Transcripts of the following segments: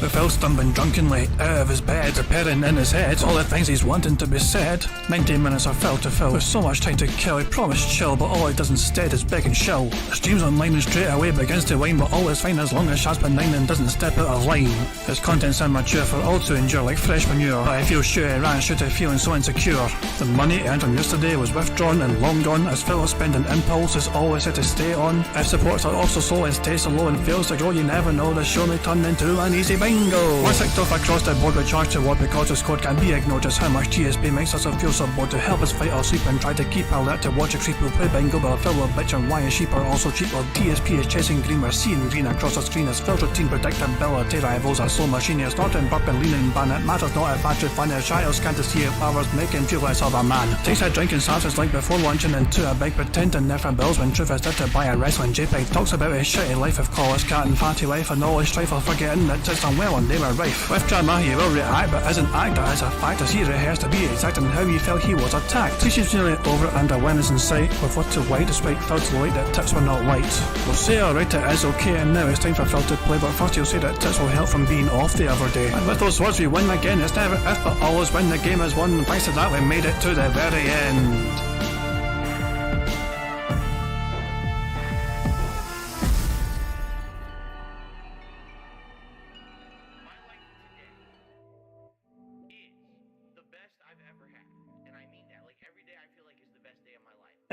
With Phil stumbling drunkenly out of his bed, preparing in his head all the things he's wanting to be said. 19 minutes of Phil to Phil, with so much time to kill. He promised chill, but all he does instead is beg and shill. Streams online and straight away begins to whine, but all is fine as long as Shaz benign and doesn't step out of line. His content's immature for all to endure like fresh manure, but I feel sure he ran shooter feeling so insecure. The money he earned from yesterday was withdrawn and long gone, as Phil's spending impulse is always set to stay on. If supports are also slow and stays so low and fails to grow, you never know, the show may turn into an easy bingo. Once ticked off across the board with charge to what because his code can be ignored, just how much DSP makes us feel so bored. To help us fight or sleep and try to keep alert to watch a creep who play bingo, but Phil will bitch and why his sheep are also cheap. While DSP is chasing green, we're seeing green across the screen as Phil's routine predictability rivals a slow machine. He's snorting, burping, leaning, ban. It matters not if battery fun is shy, can't to see if hours make him feel less of a man. Takes a drink and starts his like before lunching into a big pretending there for bills when truth is there to buy a wrestling JPEG. Talks about his shitty life of college cat and fatty wife and all his strife of forgetting that it's done well and they were rife. With drama he will react but isn't act, that is a fact as he rehearsed to be exact in how he felt he was attacked. Teaches nearly over and awareness in sight with what to white despite thirds light that tips were not white. We'll say alright it is okay and now it's time for Phil to play, but first he'll say that tips will help from being off the other day. And with those words we win again, it's never if but always when the game is won. Thanks to that we made it to the very end.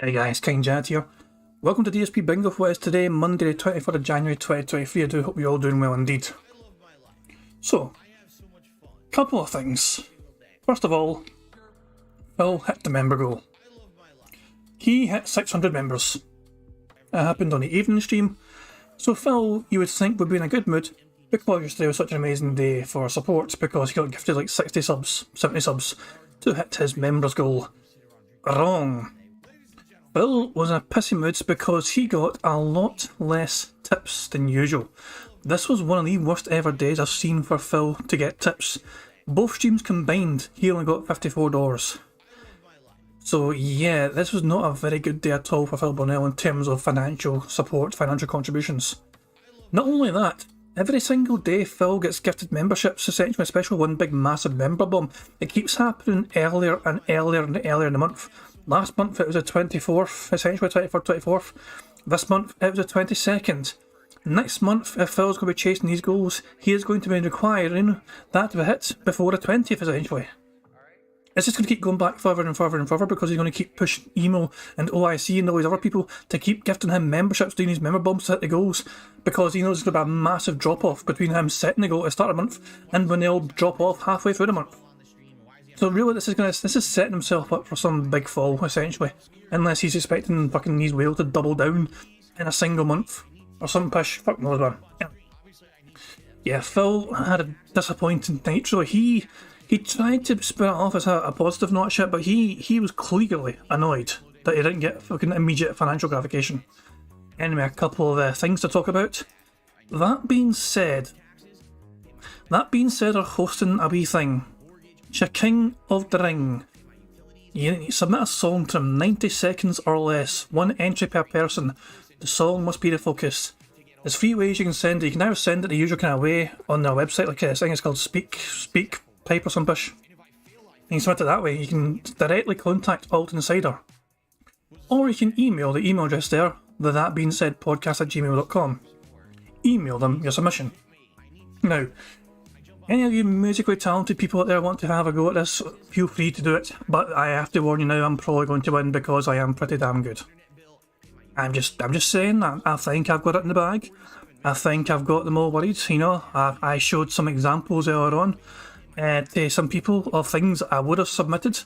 Hey guys, King Jad here. Welcome to DSP Bingo for what is today, Monday the 24th of January 2023. I do hope you're all doing well indeed. So, couple of things. First of all, Phil hit the member goal. He hit 600 members. It happened on the evening stream, so Phil, you would think, would be in a good mood because yesterday was such an amazing day for support because he got gifted like 60 subs, 70 subs to hit his members goal. Wrong. Phil was in a pissy mood because he got a lot less tips than usual. This was one of the worst ever days I've seen for Phil to get tips. Both streams combined, he only got $54. So yeah, this was not a very good day at all for Phil Bonnell in terms of financial support, financial contributions. Not only that, every single day Phil gets gifted memberships, essentially a special one big massive member bomb. It keeps happening earlier and earlier and earlier in the month. Last month it was the 24th, essentially 24th. This month it was the 22nd. Next month, if Phil's going to be chasing these goals, he is going to be requiring that to be hit before the 20th, essentially. It's just going to keep going back further and further and further because he's going to keep pushing Emo and OIC and all these other people to keep gifting him memberships, doing these member bombs to hit the goals, because he knows there's going to be a massive drop-off between him setting the goal at the start of the month and when they'll drop off halfway through the month. So really this is setting himself up for some big fall, essentially. Unless he's expecting fucking these whales to double down in a single month. Or some push, fuck knows man. Yeah, Phil had a disappointing night, so he tried to spin it off as a positive not shit, but he was clearly annoyed that he didn't get fucking immediate financial gratification. Anyway, a couple of things to talk about. That being said, are hosting a wee thing. King of the Ring. You submit a song to 90 seconds or less, one entry per person. The song must be the focus. There's 3 ways you can send it. You can either send it the usual kind of way on their website, like I think it's called Speak Pipe or some bush. You can submit it that way. You can directly contact Alt Insider. Or you can email the email address there, the thatbeingsaidpodcast@gmail.com. Email them your submission. Now, any of you musically talented people out there want to have a go at this, feel free to do it, but I have to warn you now, I'm probably going to win because I am pretty damn good. I'm just saying that. I think I've got it in the bag. I think I've got them all worried, you know. I showed some examples earlier on to some people of things I would have submitted,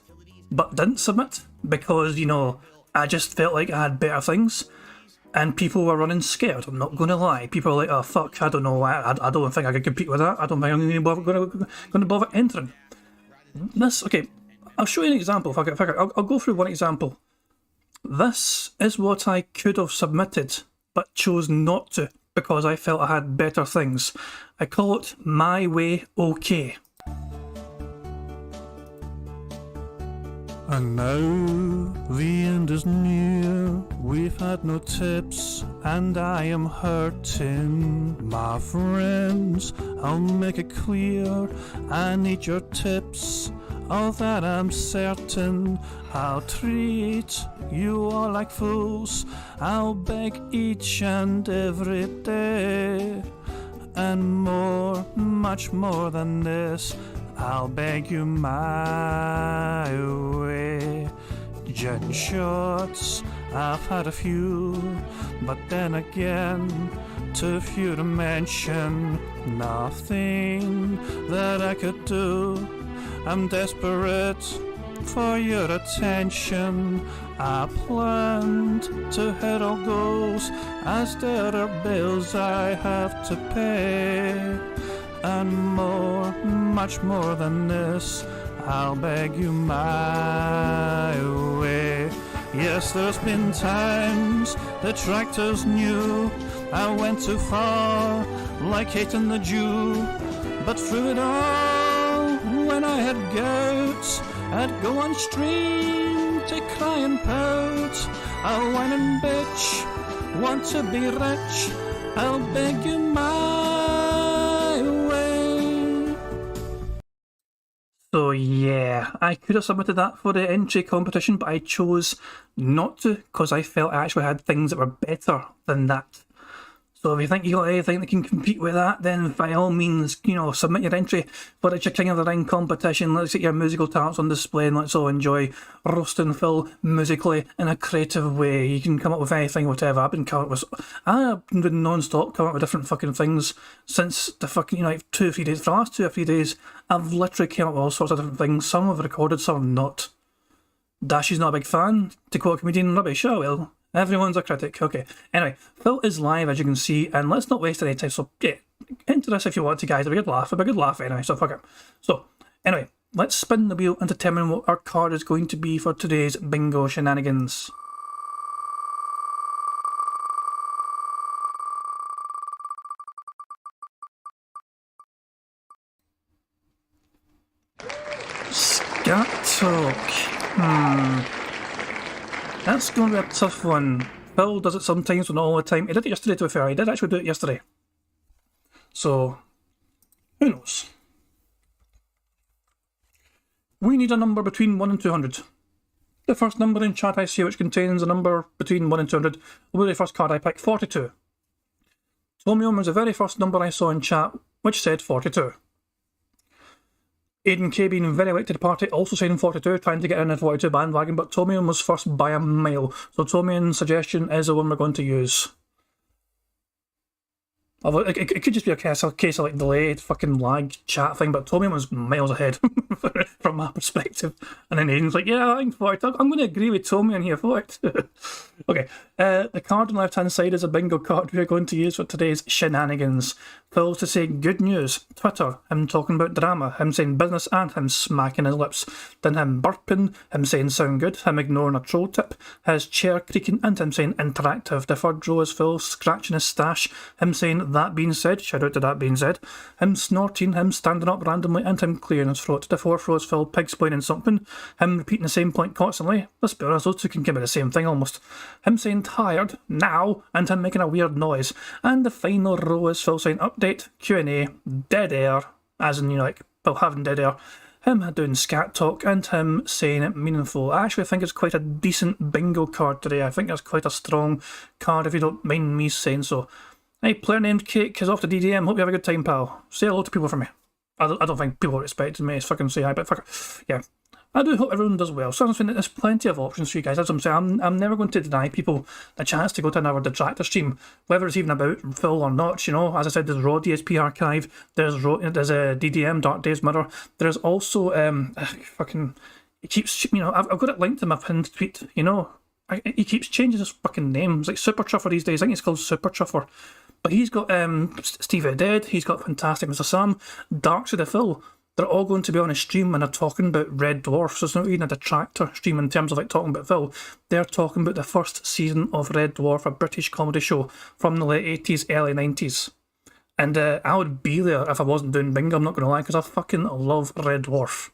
but didn't submit, because, you know, I just felt like I had better things. And people were running scared, I'm not going to lie. People were like, oh fuck, I don't know, I don't think I could compete with that. I don't think I'm going to bother entering. Okay, I'll show you an example. I'll go through one example. This is what I could have submitted, but chose not to, because I felt I had better things. I call it My Way OK. And now the end is near, We've had no tips, and I am hurting. My friends, I'll make it clear, I need your tips, of that I'm certain. I'll treat you all like fools, I'll beg each and every day. And more, much more than this, I'll beg you my way. Gin shots, I've had a few, but then again, too few to mention. Nothing that I could do, I'm desperate for your attention. I planned to hit all goals, as there are bills I have to pay. And more, much more than this, I'll beg you my way. Yes, there's been times the tractors knew I went too far, like hating the Jew. But through it all, when I had gout, I'd go on stream to cry and pout. I'll whine and bitch, want to be rich, I'll beg you my way. So yeah, I could have submitted that for the entry competition, but I chose not to because I felt I actually had things that were better than that. So if you think you got anything that can compete with that, then by all means, you know, submit your entry for the King of the Ring competition. Let's get your musical talents on display and let's all enjoy roasting Phil musically in a creative way. You can come up with anything, whatever. I've been doing non-stop, coming up with different fucking things since the fucking, you know, like 2 or 3 days. For the last 2 or 3 days, I've literally came up with all sorts of different things. Some I've recorded, some I've not. Dashy's not a big fan. To quote a comedian, rubbish, oh well. Everyone's a critic. Okay. Anyway, Phil is live, as you can see, and let's not waste any time. So, yeah, enter this if you want to, guys. It'll be a good laugh. It'll be a good laugh anyway, so fuck it. So, anyway, let's spin the wheel and determine what our card is going to be for today's bingo shenanigans. Scat Talk. That's going to be a tough one. Phil does it sometimes, but not all the time. He did it yesterday, to be fair. He did actually do it yesterday. So, who knows? We need a number between 1 and 200. The first number in chat I see which contains a number between 1 and 200 will be the first card I pick, 42. Tomium was the very first number I saw in chat which said 42. Aidan K being very late to the party, also saying 42, trying to get in the 42 bandwagon, but Tomium was first by a mile, so Tomium's suggestion is the one we're going to use. Although it could just be a case of like delayed fucking lag chat thing, but Tomium was miles ahead from my perspective. And then Aidan's like, yeah, I think 40. I'm going to agree with Tomium here for it. Okay, the card on the left hand side is a bingo card we're going to use for today's shenanigans. Phil's to say good news, Twitter, him talking about drama, him saying business and him smacking his lips, then him burping, him saying sound good, him ignoring a troll tip, his chair creaking and him saying interactive. The third row is Phil scratching his stash, him saying that being said, shout out to that being said, him snorting, him standing up randomly and him clearing his throat. The fourth row is Phil pig-splaining something, him repeating the same point constantly. Let's be honest, those two can give me the same thing almost. Him saying tired, now, and him making a weird noise. And the final row is Phil saying update, Q&A, dead air, as in, you know, like, Phil having dead air, him doing scat talk, and him saying it meaningful. I actually think it's quite a decent bingo card today. I think it's quite a strong card, if you don't mind me saying so. Hey, player named Cake is off the DDM. Hope you have a good time, pal. Say hello to people for me. I don't think people are expecting me to fucking say hi, but fuck it. Yeah. I do hope everyone does well. So I'm saying there's plenty of options for you guys. As I'm saying, I'm never going to deny people the chance to go to another detractor stream, whether it's even about Phil or not. You know, as I said, there's Raw DSP Archive, there's a DDM Dark Days Mirror. There's also fucking. It keeps, you know, I've got it linked to my pinned tweet. You know, he keeps changing his fucking name. It's like Super Truffer these days. I think it's called Super Truffer. But he's got Steve Dead. He's got Fantastic Mr. Sam, Dark Side of Phil. They're all going to be on a stream and they're talking about Red Dwarf, so it's not even a detractor stream in terms of like talking about Phil. They're talking about the first season of Red Dwarf, a British comedy show from the late 80s, early 90s. And I would be there if I wasn't doing bingo, I'm not going to lie, because I fucking love Red Dwarf.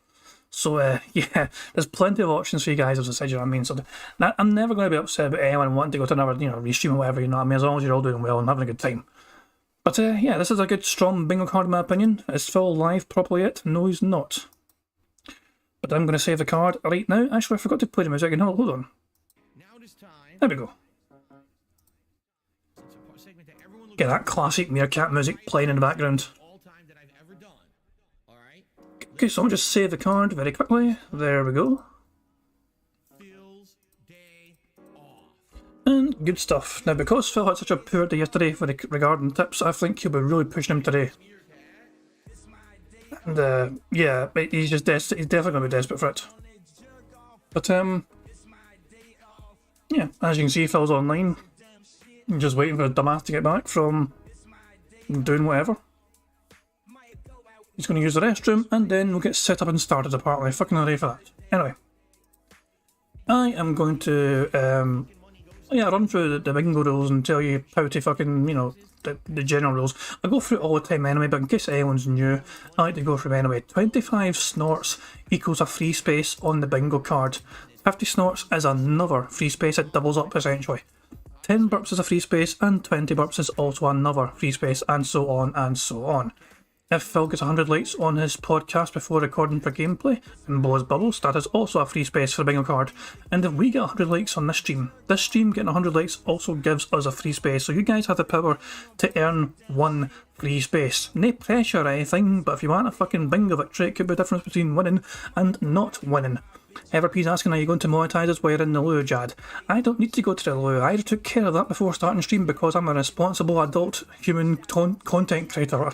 So yeah, there's plenty of options for you guys, as I said, you know what I mean? So I'm never going to be upset about anyone wanting to go to another, restream or whatever, you know what I mean? As long as you're all doing well and having a good time. But yeah, this is a good, strong bingo card in my opinion. Is Phil live properly yet? No, he's not. But I'm going to save the card right now. Actually, I forgot to play the music. Hold on. There we go. Get that classic Meerkat music playing in the background. Okay, so I'll just save the card very quickly. There we go. And good stuff. Now, because Phil had such a poor day yesterday regarding tips, I think he'll be really pushing him today. And yeah, he's definitely going to be desperate for it. But yeah, as you can see, Phil's online. I'm just waiting for a dumbass to get back from doing whatever. He's going to use the restroom, and then we'll get set up and started apparently. Fucking ready for that. Anyway, I am going to run through the bingo rules and tell you how to fucking, the general rules. I go through it all the time anyway, but in case anyone's new, I like to go through them anyway. 25 snorts equals a free space on the bingo card. 50 snorts is another free space, it doubles up essentially. 10 burps is a free space, and 20 burps is also another free space, and so on and so on. If Phil gets 100 likes on his podcast before recording for gameplay and blows bubbles, that is also a free space for the bingo card. And if we get 100 likes on this stream getting 100 likes also gives us a free space. So you guys have the power to earn one free space. No pressure or anything, but if you want a fucking bingo victory, it could be the difference between winning and not winning. Everpe's asking, are you going to monetize us while you're in the loo, Jad? I don't need to go to the loo. I took care of that before starting stream because I'm a responsible adult human content creator.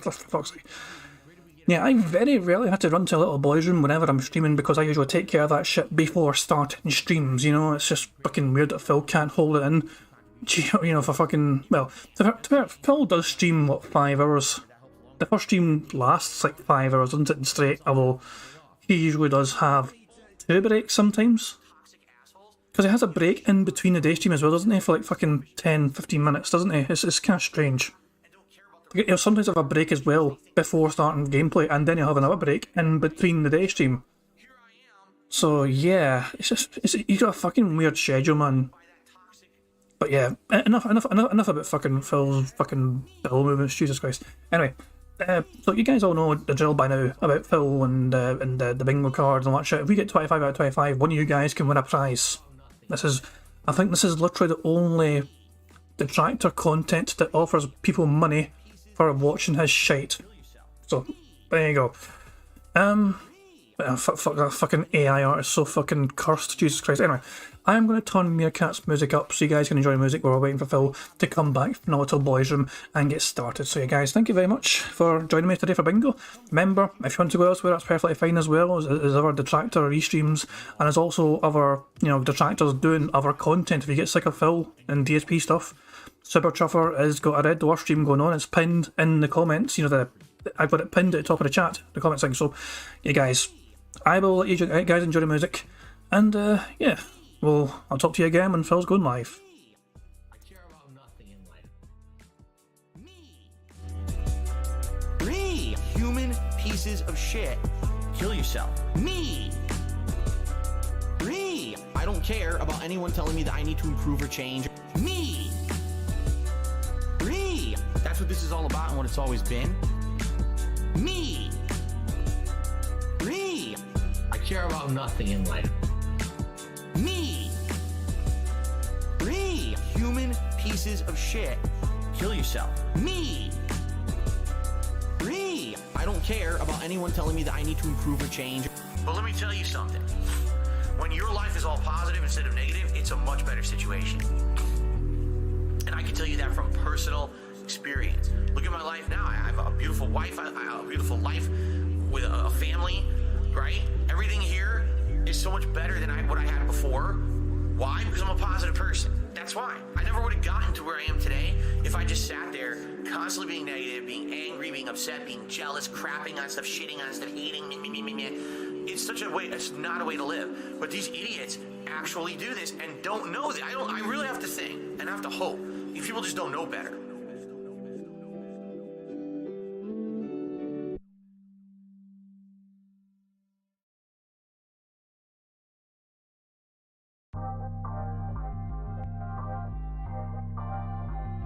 Yeah, I very rarely have to run to a little boys' room whenever I'm streaming because I usually take care of that shit before starting streams, It's just fucking weird that Phil can't hold it in, for fucking... Well, to be fair, Phil does stream, 5 hours? The first stream lasts like 5 hours, doesn't it, straight, although he usually does have 2 breaks sometimes. Because he has a break in between the day stream as well, doesn't he? For like fucking 10-15 minutes, doesn't he? It's kind of strange. He'll sometimes have a break as well before starting gameplay, and then he'll have another break in between the day stream. So yeah, he's got a fucking weird schedule, man. But yeah, enough about fucking Phil's fucking bowel movements, Jesus Christ. Anyway. So you guys all know the drill by now about Phil and the bingo cards and all that shit. If we get 25 out of 25, one of you guys can win a prize. I think this is literally the only detractor content that offers people money for watching his shite. So there you go. Fucking AI art is so fucking cursed, Jesus Christ. Anyway, I am going to turn Meerkat's music up so you guys can enjoy the music while we're waiting for Phil to come back from the little boys' room and get started. So, you guys, thank you very much for joining me today for Bingo. Remember, if you want to go elsewhere, that's perfectly fine as well. There's other detractor restreams, and there's also other, detractors doing other content. If you get sick of Phil and DSP stuff, Super Chuffer has got a Red Dwarf stream going on. It's pinned in the comments. I've got it pinned at the top of the chat, the comment section. So, you guys, I will let you guys enjoy the music, and yeah. Well, I'll talk to you again when Phil's going live. I care about nothing in life. Me! Human pieces of shit. Kill yourself. Me! I don't care about anyone telling me that I need to improve or change. Me! That's what this is all about and what it's always been. Me! I care about nothing in life. Me! Human pieces of shit. Kill yourself. Me! I don't care about anyone telling me that I need to improve or change. But let me tell you something. When your life is all positive instead of negative, it's a much better situation. And I can tell you that from personal experience. Look at my life now. I have a beautiful wife. I have a beautiful life with a family, right? Everything here is so much better than what I had before. Why? Because I'm a positive person. That's why. I never would have gotten to where I am today if I just sat there constantly being negative, being angry, being upset, being jealous, crapping on stuff, shitting on stuff, hating me. It's such a way, it's not a way to live. But these idiots actually do this and don't know that. I really have to think and I have to hope. These people just don't know better.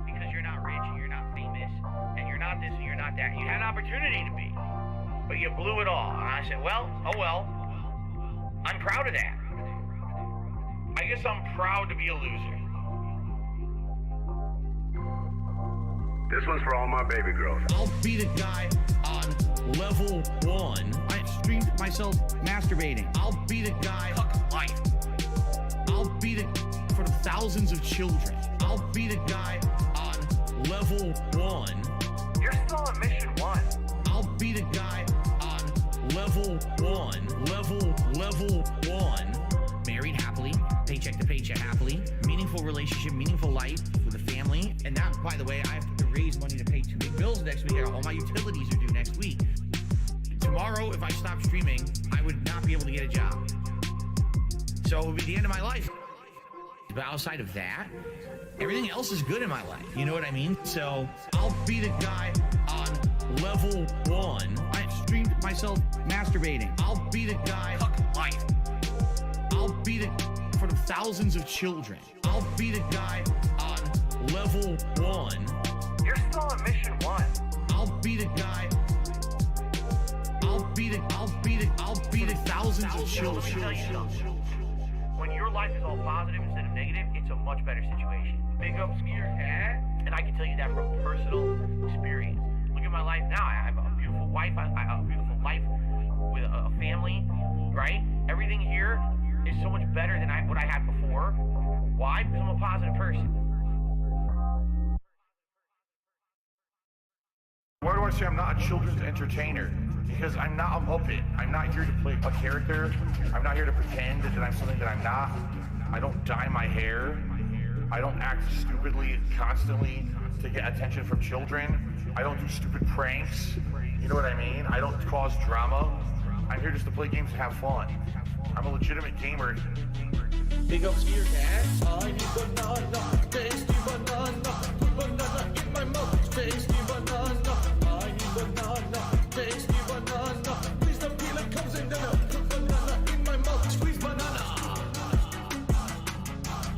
Because you're not rich and you're not famous and you're not this and you're not that. You had an opportunity to be, but you blew it all. And I said, well, oh well. I'm proud of that. I guess I'm proud to be a loser. This one's for all my baby girls. I'll be the guy on level 1. I streamed myself masturbating. I'll be the guy fuck life. I'll be the for the thousands of children. I'll be the guy on level 1. You're still on mission 1. I'll be the guy on level 1. Level 1. Married happily, paycheck to paycheck happily, meaningful relationship, meaningful life with a family. And that, by the way, I have to raise money to pay 2 big bills next week. All my utilities are due next week. Tomorrow, if I stop streaming, I would not be able to get a job. So it would be the end of my life. But outside of that, everything else is good in my life. You know what I mean? So I'll be the guy on level 1. I streamed myself masturbating. I'll be the guy fuck life. I'll be the for the thousands of children. I'll be the guy on level 1. You're still on mission 1. I'll be the guy. I'll be the thousands of children. Tell you something. When your life is all positive instead of negative, it's a much better situation. Big up skier, and I can tell you that from personal experience. Look at my life now. I have a beautiful wife. I have a beautiful life with a family, right? Everything here is so much better than what I had before. Why? Because I'm a positive person. Why do I say I'm not a children's entertainer? Because I'm not a Muppet. I'm not here to play a character. I'm not here to pretend that I'm something that I'm not. I don't dye my hair. I don't act stupidly constantly to get attention from children. I don't do stupid pranks. You know what I mean? I don't cause drama. I'm here just to play games and have fun. I'm a legitimate gamer. Big up skier cat. I need banana, tasty banana, put banana in my mouth, tasty banana. I need banana, tasty banana. Please don't peel it, comes in there. Put banana in my mouth, squeeze banana.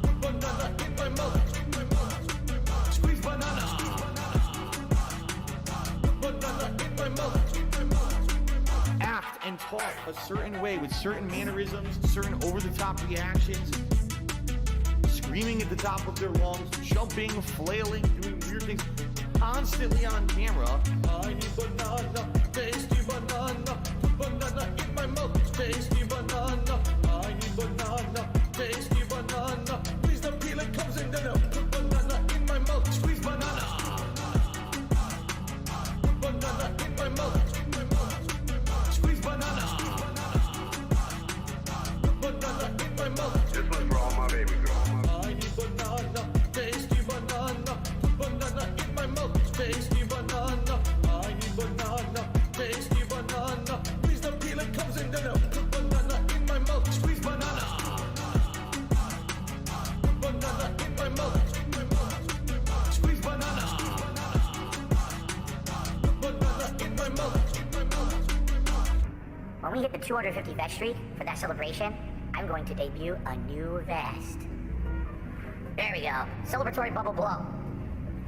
Put banana in my mouth, squeeze banana. Put banana in my mouth. Act and talk a certain way with certain mannerisms, certain over-the-top reactions, screaming at the top of their lungs, jumping, flailing, doing weird things, constantly on camera. I need banana, tasty banana, put banana in my mouth, tasty banana. I need banana, tasty banana. Please don't peel it, comes in there. Put banana in my mouth, squeeze banana. Put banana in my mouth. Squeeze banana. Banana in my mouth. This one's for all my baby girls. I need banana, tasty banana. Put banana in my mouth, tasty banana. I need banana, tasty banana. Please don't peel it, comes in there. Put banana in my mouth, squeeze banana. Put banana in my mouth. Squeeze banana. Put banana in my mouth. When we hit the 250 vest streak for that celebration, I'm going to debut a new vest. There we go. Celebratory bubble blow.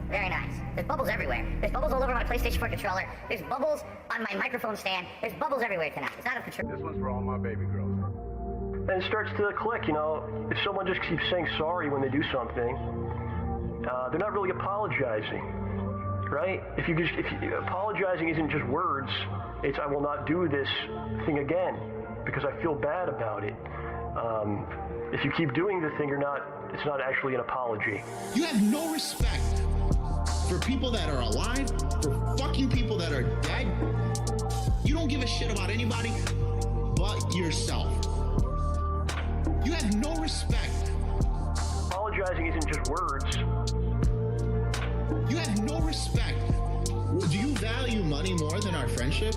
Very nice. There's bubbles everywhere. There's bubbles all over my PlayStation 4 controller. There's bubbles on my microphone stand. There's bubbles everywhere tonight. It's not a control. This one's for all my baby girls. And it starts to click, you know, if someone just keeps saying sorry when they do something, they're not really apologizing, right? If apologizing isn't just words, it's I will not do this thing again because I feel bad about it. If you keep doing the thing, it's not actually an apology. You have no respect for people that are alive, for fucking people that are dead. You don't give a shit about anybody but yourself. You have no respect. Apologizing isn't just words. You have no respect. Do you value money more than our friendship?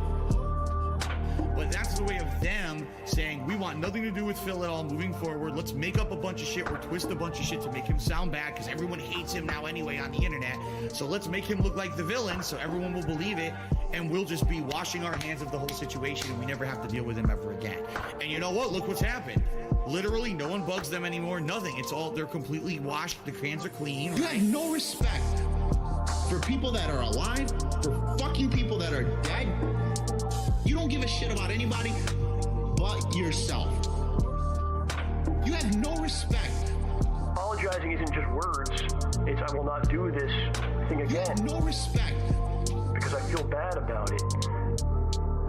But that's the way of them saying, we want nothing to do with Phil at all moving forward. Let's make up a bunch of shit or twist a bunch of shit to make him sound bad because everyone hates him now anyway on the internet. So let's make him look like the villain so everyone will believe it. and we'll just be washing our hands of the whole situation, and we never have to deal with him ever again. And you know what? Look what's happened. Literally, no one bugs them anymore. Nothing. It's all, they're completely washed. The hands are clean. You have no respect for people that are alive, for fucking people that are dead. You don't give a shit about anybody but yourself. You have no respect. Apologizing isn't just words. It's I will not do this thing You again have no respect. because I feel bad about it.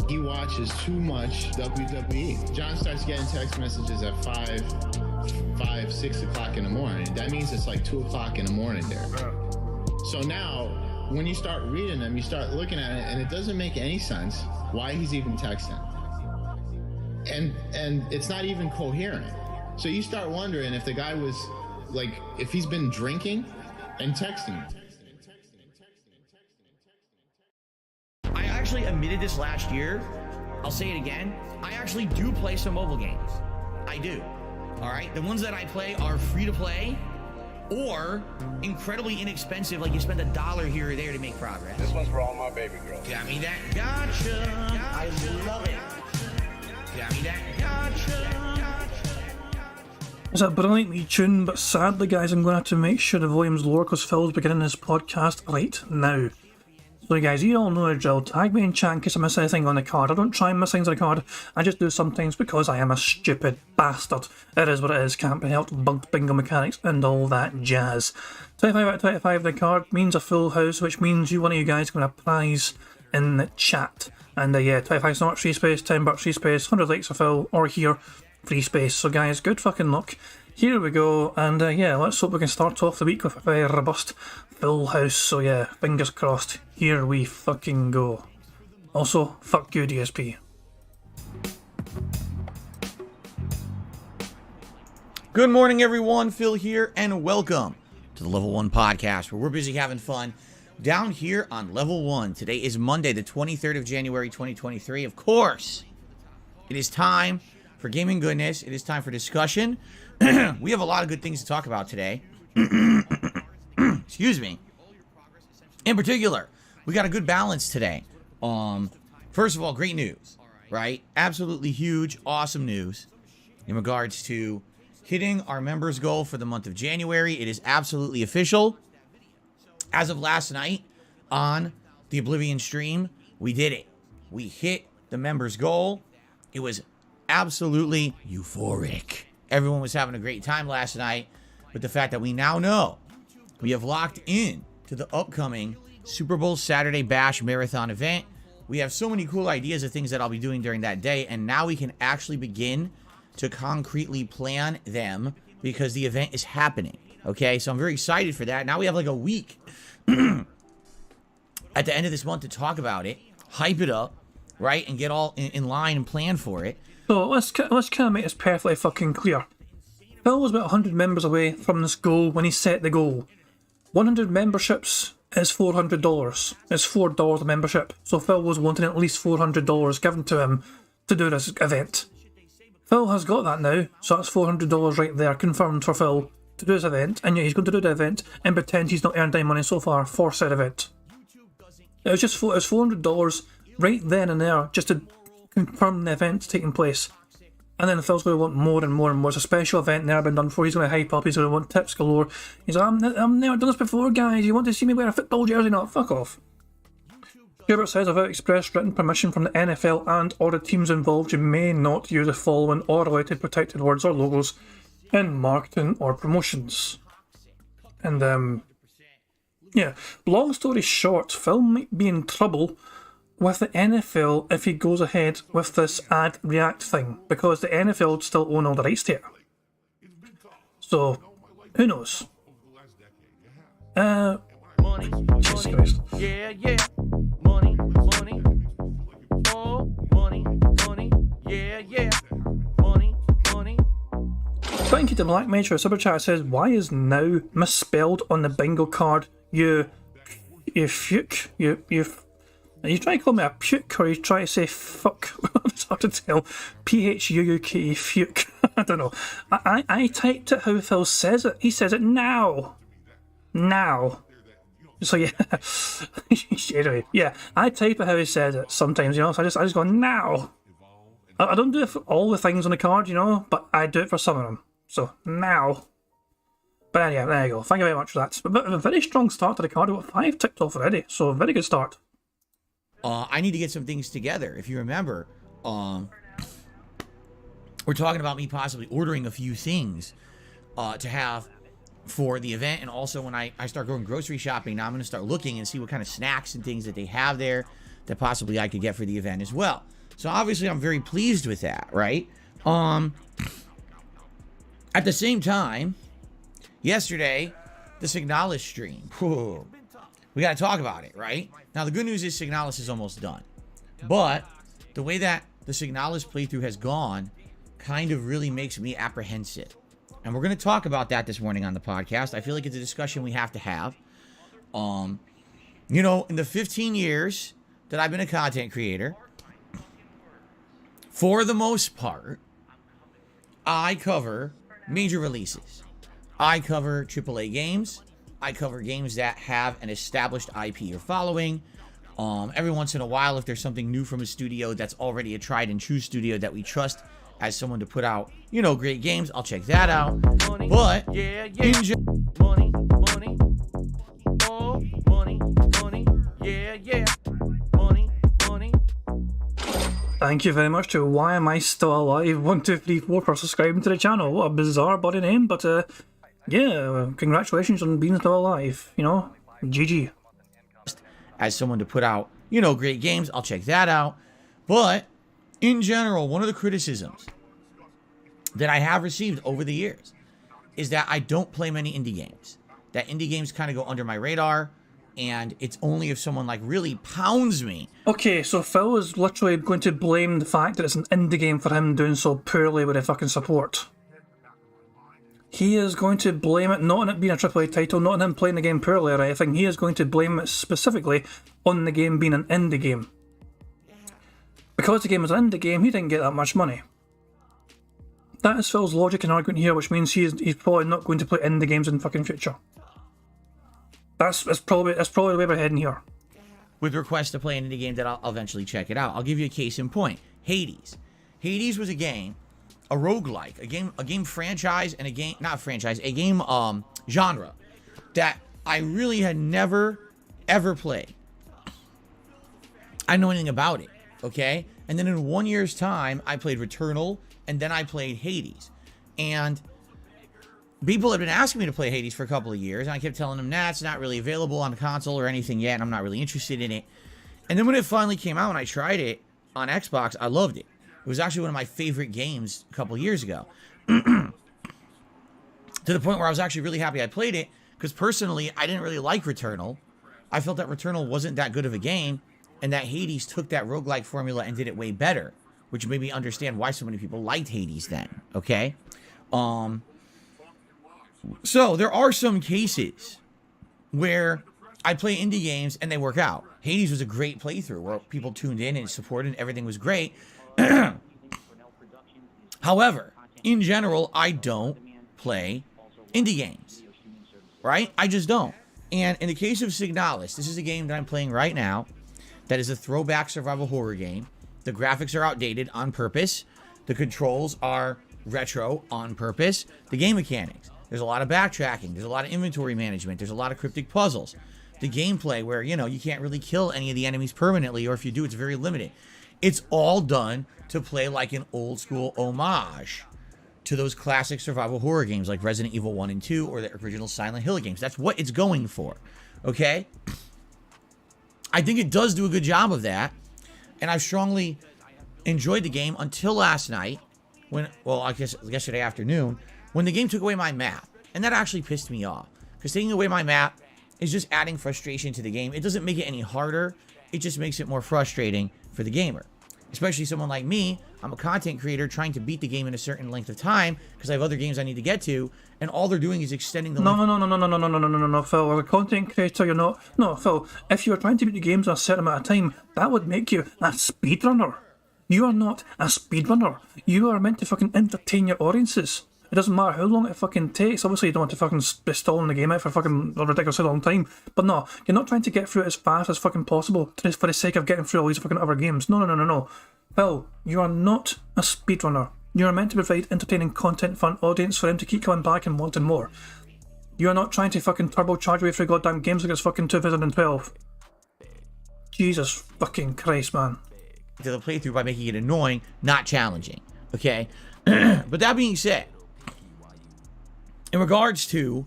He watches too much WWE. John starts getting text messages at 6 o'clock in the morning. That means it's like 2 o'clock in the morning there. So now, when you start reading them, you start looking at it, and it doesn't make any sense why he's even texting. And it's not even coherent. So you start wondering if the guy was, like, if he's been drinking and texting. I actually admitted this last year. I'll say it again. I actually do play some mobile games. I do. All right. The ones that I play are free to play or incredibly inexpensive. Like you spend $1 here or there to make progress. This one's for all my baby girls. Got me that. Gotcha. I love it. Got me that. Gotcha. It's a brilliantly tuned, but sadly, guys, I'm going to have to make sure the volume's lower because Phil's beginning his podcast right now. So, guys, you all know the drill. Tag me in chat in case I miss anything on the card. I don't try and miss things on the card. I just do sometimes because I am a stupid bastard. It is what it is. Can't be helped. Bugged bingo mechanics and all that jazz. 25 out of 25, the card means a full house, which means one of you guys going to prize in the chat. And yeah, 25 not free space, 10 bucks free space, 100 likes a fill, or here, free space. So, guys, good fucking luck. Here we go, and yeah, let's hope we can start off the week with a very robust full house. So yeah, fingers crossed. Here we fucking go. Also, fuck you, DSP. Good morning, everyone. Phil here, and welcome to the Level 1 podcast, where we're busy having fun down here on Level 1. Today is Monday, the 23rd of January, 2023. Of course, it is time for gaming goodness. It is time for discussion. We have a lot of good things to talk about today. Excuse me. In particular, we got a good balance today. First of all, great news, right? Absolutely huge, awesome news in regards to hitting our members goal for the month of January. It is absolutely official. As of last night on the Oblivion stream, we did it. We hit the members goal. It was absolutely euphoric. Everyone was having a great time last night with the fact that we now know we have locked in to the upcoming Super Bowl Saturday Bash Marathon event. We have so many cool ideas of things that I'll be doing during that day, and now we can actually begin to concretely plan them because the event is happening. Okay, so I'm very excited for that. Now we have like a week at the end of this month to talk about it, hype it up, right, and get all in line and plan for it. So let's kind of make this perfectly fucking clear. Phil was about 100 members away from this goal when he set the goal. 100 memberships is $400. It's $4 a membership. So Phil was wanting at least $400 given to him to do this event. Phil has got that now, so that's $400 right there, confirmed for Phil to do this event. And yeah, he's going to do the event and pretend he's not earned any money so far for said event. It was just $400 right then and there just to confirm the event taking place. And then Phil's going to want more and more and more. It's a special event never been done before. He's going to hype up. He's going to want tips galore. He's like, I've never done this before, guys. You want to see me wear a football jersey? No, fuck off. Hubert says, without express written permission from the NFL and or the teams involved, you may not use the following or related protected words or logos in marketing or promotions. And yeah, long story short, Phil might be in trouble with the NFL if he goes ahead with this ad react thing, because the NFL still own all the rights to it. So, who knows? Money, Jesus Christ. yeah, yeah. Money, money, oh, money, money, yeah, yeah. Money, money. Thank you to Black Major. Super Chat says, why is now misspelled on the bingo card? You fuck. You try to call me a puke, or you try to say fuck. It's hard to tell. P-H-U-U-K, fuke. I don't know. I typed it how Phil says it. He says it now. Now. So yeah, anyway, yeah, I type it how he says it sometimes, you know. So I just go now. I don't do it for all the things on the card, you know, but I do it for some of them. So now. But anyway, there you go. Thank you very much for that. But a very strong start to the card. We've got 5 ticked off already, so a very good start. I need to get some things together. If you remember, we're talking about me possibly ordering a few things to have for the event, and also when I start going grocery shopping, now I'm going to start looking and see what kind of snacks and things that they have there that possibly I could get for the event as well. So obviously I'm very pleased with that, right? At the same time, yesterday, the Signalis stream. Whew, we got to talk about it, right? Now the good news is Signalis is almost done, but the way that the Signalis playthrough has gone kind of really makes me apprehensive. And we're going to talk about that this morning on the podcast. I feel like it's a discussion we have to have. You know, in the 15 years that I've been a content creator, for the most part, I cover major releases. I cover AAA games. I cover games that have an established IP or following. Every once in a while, if there's something new from a studio that's already a tried and true studio that we trust as someone to put out, you know, great games, I'll check that out. Money, But yeah, yeah. Money, money, oh, money, money, yeah, yeah. Money, money. Thank you very much to Why Am I Still Alive 1234 for subscribing to the channel. What a bizarre body name, but yeah, congratulations on being still alive, you know, GG. as someone to put out, you know, great games, I'll check that out. But in general, one of the criticisms that I have received over the years is that I don't play many indie games. That indie games kind of go under my radar, and it's only if someone like really pounds me. Okay, so Phil is literally going to blame the fact that it's an indie game for him doing so poorly with the fucking support. He is going to blame it not on it being a AAA title, not on him playing the game poorly or anything. He is going to blame it specifically on the game being an indie game. Because the game is an indie game, he didn't get that much money. That is Phil's logic and argument here, which means he's probably not going to play indie games in fucking future. That's probably the way we're heading here. With requests to play an indie game that I'll eventually check it out. I'll give you a case in point. Hades. Hades was a game, a roguelike, a game franchise and a game, not franchise, a game genre that I really had never, ever played. I didn't know anything about it, okay? And then in 1 year's time, I played Returnal, and then I played Hades. And people have been asking me to play Hades for a couple of years, and I kept telling them, nah, it's not really available on the console or anything yet, and I'm not really interested in it. And then when it finally came out and I tried it on Xbox, I loved it. It was actually one of my favorite games a couple of years ago. To the point where I was actually really happy I played it, because personally, I didn't really like Returnal. I felt that Returnal wasn't that good of a game, and that Hades took that roguelike formula and did it way better, which made me understand why so many people liked Hades then, okay? So there are some cases where I play indie games and they work out. Hades was a great playthrough where people tuned in and supported and everything was great. However, in general, I don't play indie games, right? I just don't. And in the case of Signalis, this is a game that I'm playing right now that is a throwback survival horror game. The graphics are outdated on purpose. The controls are retro on purpose. The game mechanics, there's a lot of backtracking. There's a lot of inventory management. There's a lot of cryptic puzzles. The gameplay where, you know, you can't really kill any of the enemies permanently, or if you do, it's very limited. It's all done to play like an old school homage to those classic survival horror games like Resident Evil 1 and 2 or the original Silent Hill games. That's what it's going for, okay? I think it does do a good job of that, and I strongly enjoyed the game until last night when, well, I guess yesterday afternoon, when the game took away my map. And that actually pissed me off, because taking away my map is just adding frustration to the game. It doesn't make it any harder. It just makes it more frustrating for the gamer. Especially someone like me. I'm a content creator trying to beat the game in a certain length of time because I have other games I need to get to, and all they're doing is extending the length. No, Phil. As a content creator, you're not. No, Phil. If you're trying to beat the games in a certain amount of time, that would make you a speedrunner. You are not a speedrunner. You are meant to fucking entertain your audiences. It doesn't matter how long it fucking takes. Obviously, you don't want to fucking be stalling the game out for fucking a ridiculously long time. But no, you're not trying to get through it as fast as fucking possible just for the sake of getting through all these fucking other games. No, no, no, no, no. Phil, you are not a speedrunner. You are meant to provide entertaining content for an audience for them to keep coming back and wanting more. You are not trying to fucking turbocharge away through goddamn games like it's fucking 2012. Jesus fucking Christ, man. To the playthrough by making it annoying, not challenging. Okay? But that being said, in regards to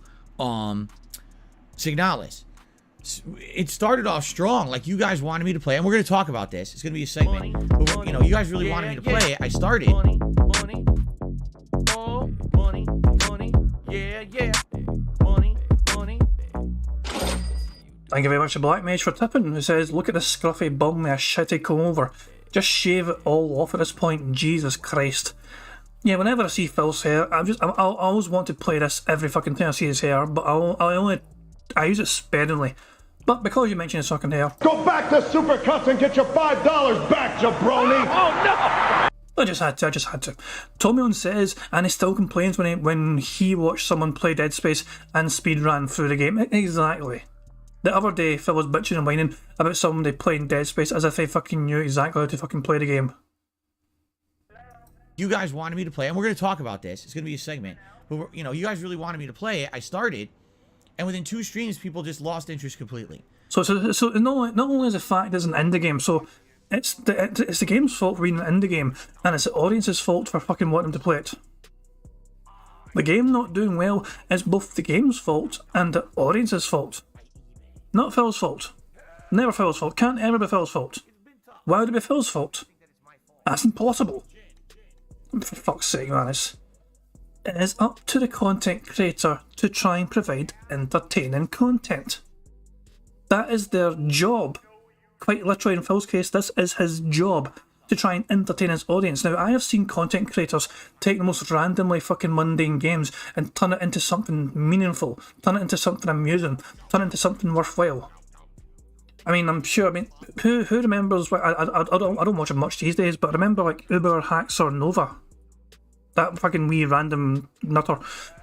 Signalis, it started off strong. Like, you guys wanted me to play, and we're going to talk about this. It's going to be a segment. But, you know, you guys really wanted me to play it. I started. Money, oh, money, yeah, yeah. Money. Thank you very much to Black Mage for tipping, who says, look at this scruffy bum with a shitty comb over. Just shave it all off at this point. Jesus Christ. Yeah, whenever I see Phil's hair, I always want to play this every fucking time I see his hair, but I use it sparingly. But because you mentioned his fucking hair, go back to Supercuts and get your $5 back, jabroni! Oh no! I just had to. Tommyon says, and he still complains when he watched someone play Dead Space and speedran through the game. Exactly. The other day, Phil was bitching and whining about somebody playing Dead Space as if they fucking knew exactly how to fucking play the game. You guys wanted me to play, and we're going to talk about this. It's going to be a segment. But, you know, you guys really wanted me to play it. I started, and within 2 streams, people just lost interest completely. So not only is the fact it's an indie game, so it's the game's fault for being an indie game, and it's the audience's fault for fucking wanting to play it. The game not doing well is both the game's fault and the audience's fault. Not Phil's fault. Never Phil's fault. Can't ever be Phil's fault. Why would it be Phil's fault? That's impossible. For fuck's sake, man, it is up to the content creator to try and provide entertaining content. That is their job. Quite literally, in Phil's case, this is his job, to try and entertain his audience. Now, I have seen content creators take the most randomly fucking mundane games and turn it into something meaningful, turn it into something amusing, turn it into something worthwhile. I mean, I'm sure, who remembers, I don't watch it much these days, but I remember, like, Uber Haxor Nova. That fucking wee random nutter.